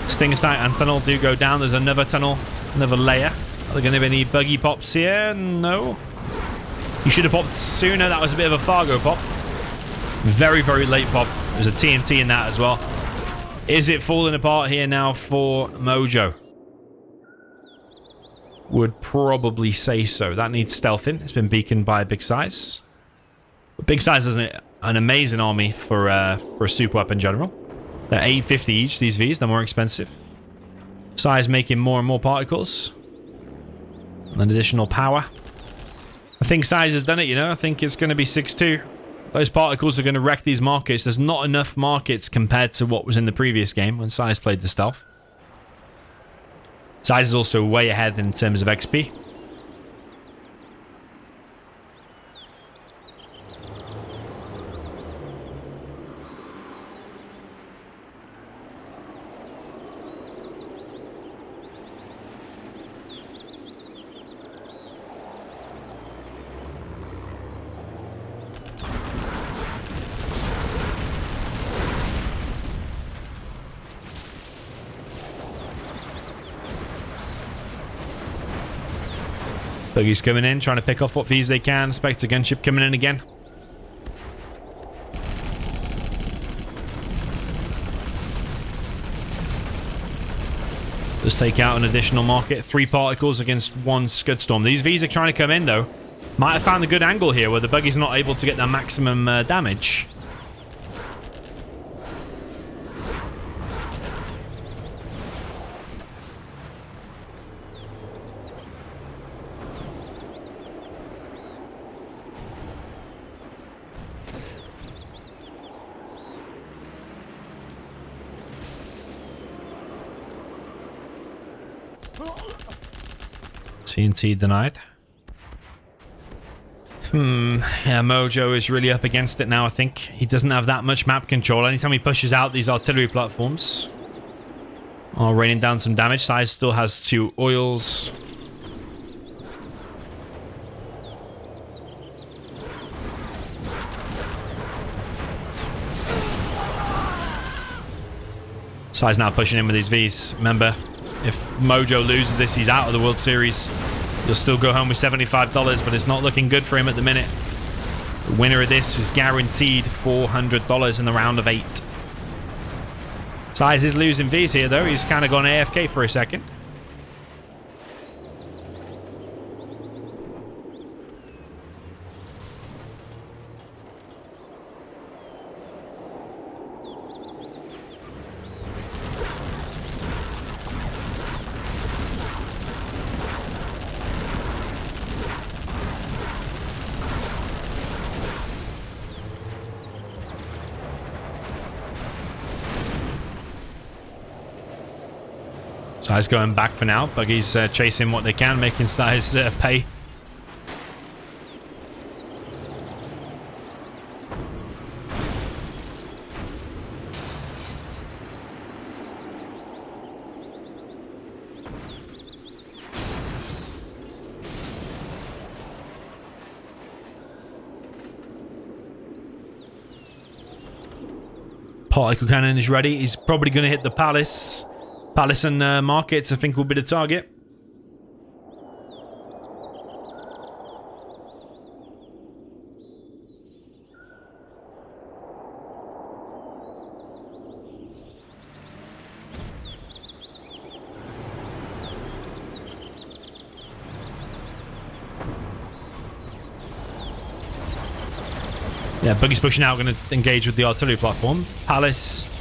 A: Stinger Sight and Tunnel do go down. There's another tunnel, another layer. Are there going to be any buggy pops here? No. You should have popped sooner. That was a bit of a Fargo pop. Very, very late pop. There's a TNT in that as well. Is it falling apart here now for Mojo? Would probably say so. That needs stealthing. It's been beaconed by Big Size. But Big Size is an amazing army for a super weapon general. They're $850 each, these Vs. They're more expensive. SiZe making more and more particles. And additional power. I think SiZe has done it, you know. I think it's going to be 6-2. Those particles are going to wreck these markets. There's not enough markets compared to what was in the previous game when SiZe played the stealth. SiZe is also way ahead in terms of XP. Buggy's coming in, trying to pick off what Vs they can. Spectre gunship coming in again. Just take out an additional market. 3 particles against 1 Scud Storm. These Vs are trying to come in, though. Might have found a good angle here where the Buggy's not able to get their maximum damage. TNT denied. Yeah, Mojo is really up against it now, I think. He doesn't have that much map control. Anytime he pushes out these artillery platforms. Oh, raining down some damage. SiZe still has 2 oils. SiZe now pushing in with these Vs. Remember, if Mojo loses this, he's out of the World Series. He'll still go home with $75, but it's not looking good for him at the minute. The winner of this is guaranteed $400 in the round of 8. SiZe is losing Vs here, though. He's kind of gone AFK for a second. SiZe going back for now. Buggy's chasing what they can, making SiZe pay. Particle cannon is ready. He's probably going to hit the palace. Palace and markets, I think, will be the target. Yeah, Buggy's pushing out, going to engage with the artillery platform. Palace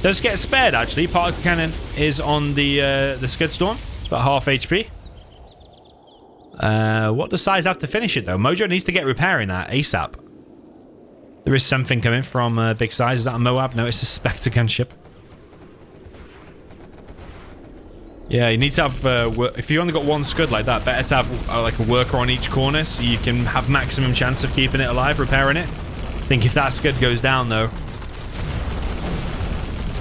A: does get spared, actually. Particle cannon is on the Scud Storm. It's about half HP. What does SiZe have to finish it, though? Mojo needs to get repairing that ASAP. There is something coming from Big Size. Is that a Moab? No, it's a Spectre gunship. Yeah, you need to have... if you only got 1 Scud like that, better to have like a worker on each corner so you can have maximum chance of keeping it alive, repairing it. I think if that Scud goes down, though...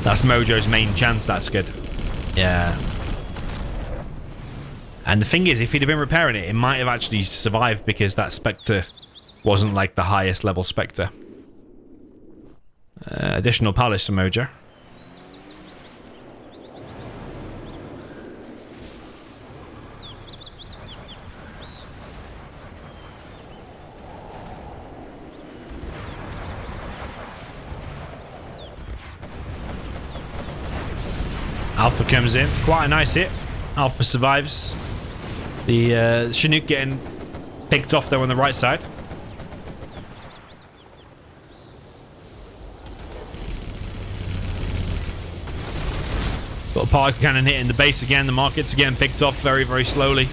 A: That's Mojo's main chance, that's good. Yeah. And the thing is, if he'd have been repairing it, it might have actually survived because that Spectre wasn't like the highest level Spectre. Additional Palace for Mojo. Alpha comes in. Quite a nice hit. Alpha survives. The Chinook getting picked off there on the right side. Got a particle cannon hitting the base again. The markets are getting picked off very, very slowly.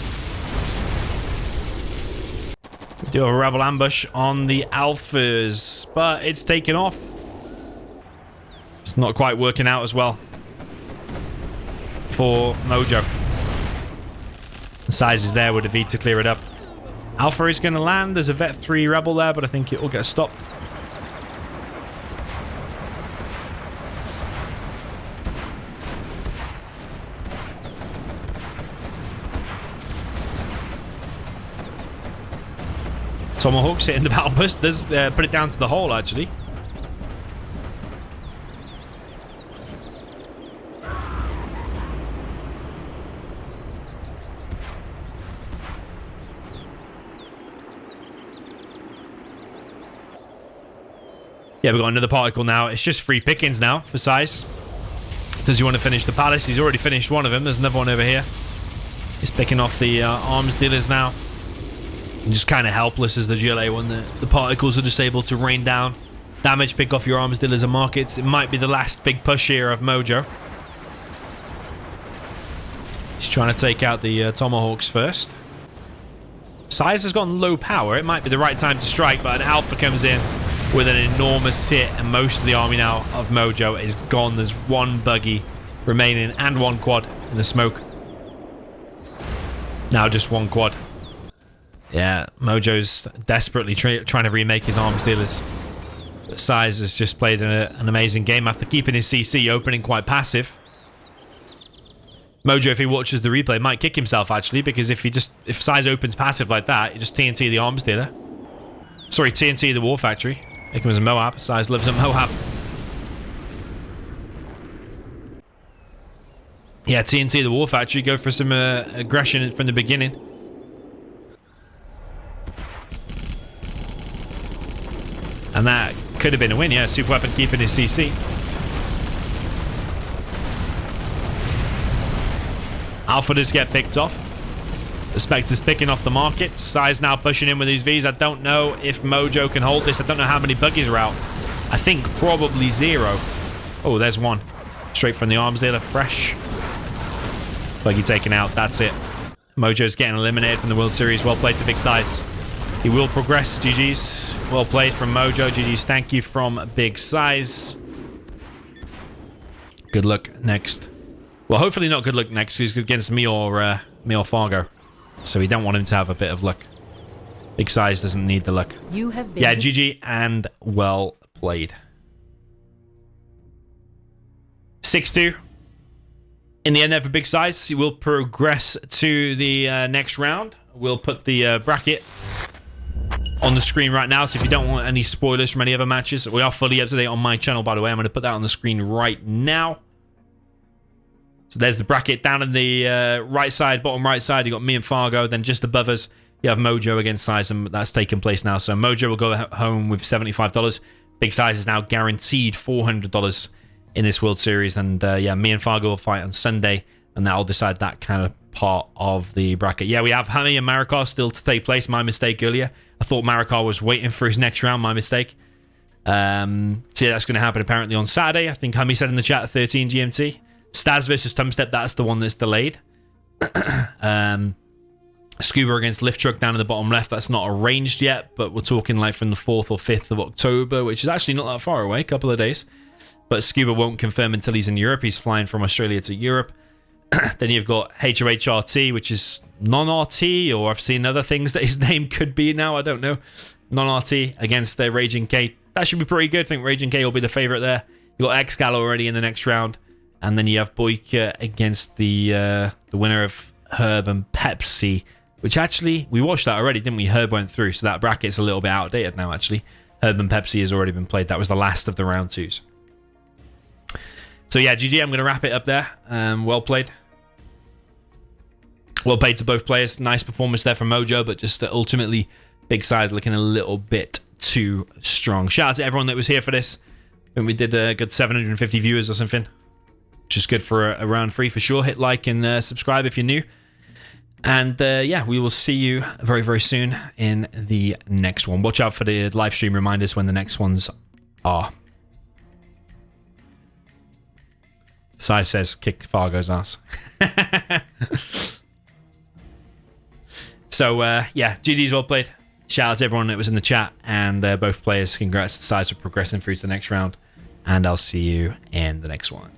A: We do have a rebel ambush on the Alphas, but it's taken off. It's not quite working out as well for Mojo. The SiZe is there with a V to clear it up. Alpha is going to land. There's a Vet 3 Rebel there, but I think it will get stopped. Tomahawks hitting the battle bus. Does put it down to the hole, actually. Yeah, we've got another particle now. It's just free pickings now for SiZe. Does he want to finish the palace? He's already finished one of them. There's another one over here. He's picking off the arms dealers now. And just kind of helpless as the GLA when the particles are just able to rain down damage, pick off your arms dealers and markets. It might be the last big push here of Mojo. He's trying to take out the Tomahawks first. SiZe has gotten low power. It might be the right time to strike, but an Alpha comes in with an enormous hit, and most of the army now of Mojo is gone. There's one buggy remaining and one quad in the smoke. Now just one quad. Yeah, Mojo's desperately trying to remake his arms dealers. But SiZe has just played an amazing game after keeping his CC opening quite passive. Mojo, if he watches the replay, might kick himself actually, because if SiZe opens passive like that, you just TNT the arms dealer. Sorry, TNT the war factory. Make him as a Moab. SiZe lives at Moab. Yeah, TNT the war factory. Go for some aggression from the beginning. And that could have been a win. Yeah, super weapon keeping his CC. Alpha does get picked off. The Spectre's picking off the market. SiZe now pushing in with these Vs. I don't know if Mojo can hold this. I don't know how many buggies are out. I think probably 0. Oh, there's one. Straight from the arms dealer. Fresh. Buggy taken out. That's it. Mojo's getting eliminated from the World Series. Well played to Big SiZe. He will progress. GG's. Well played from Mojo. GG's. Thank you from Big SiZe. Good luck next. Well, hopefully not good luck next. He's against me or Fargo. So we don't want him to have a bit of luck. Big SiZe doesn't need the luck.
C: You have been
A: GG and well played. 6-2. In the end there for Big SiZe. He will progress to the next round. We'll put the bracket on the screen right now, so if you don't want any spoilers from any other matches, we are fully up to date on my channel, by the way. I'm going to put that on the screen right now. So there's the bracket down in the right side, bottom right side. You got me and Fargo. Then just above us, you have Mojo against SiZe, and that's taking place now. So Mojo will go home with $75. Big SiZe is now guaranteed $400 in this World Series. And yeah, me and Fargo will fight on Sunday, and that'll decide that kind of part of the bracket. Yeah, we have Honey and Marikar still to take place. My mistake earlier. I thought Marikar was waiting for his next round. My mistake. So yeah, that's going to happen apparently on Saturday. I think Hummy said in the chat at 13 GMT. Staz versus Tumstep, that's the one that's delayed. Scuba against Lift Truck down in the bottom left. That's not arranged yet, but we're talking like from the 4th or 5th of October, which is actually not that far away, a couple of days. But Scuba won't confirm until he's in Europe. He's flying from Australia to Europe. Then you've got HOHRT, which is non-RT, or I've seen other things that his name could be now. I don't know. Non-RT against the Raging K. That should be pretty good. I think Raging K will be the favorite there. You got Excal already in the next round. And then you have Boyka against the winner of Herb and Pepsi which actually, we watched that already, didn't we? Herb went through, so that bracket's a little bit outdated now, actually. Herb and Pepsi has already been played. That was the last of the round 2s. So yeah, GG, I'm going to wrap it up there. Well played. Well played to both players. Nice performance there from Mojo, but just ultimately, Big Size looking a little bit too strong. Shout out to everyone that was here for this. I think we did a good 750 viewers or something, which is good for a round 3 for sure. Hit like and subscribe if you're new. And yeah, we will see you very, very soon in the next one. Watch out for the live stream reminders when the next ones are. SiZe says, kick Fargo's ass. So, yeah, GG's well played. Shout out to everyone that was in the chat, and both players, congrats to SiZe for progressing through to the next round. And I'll see you in the next one.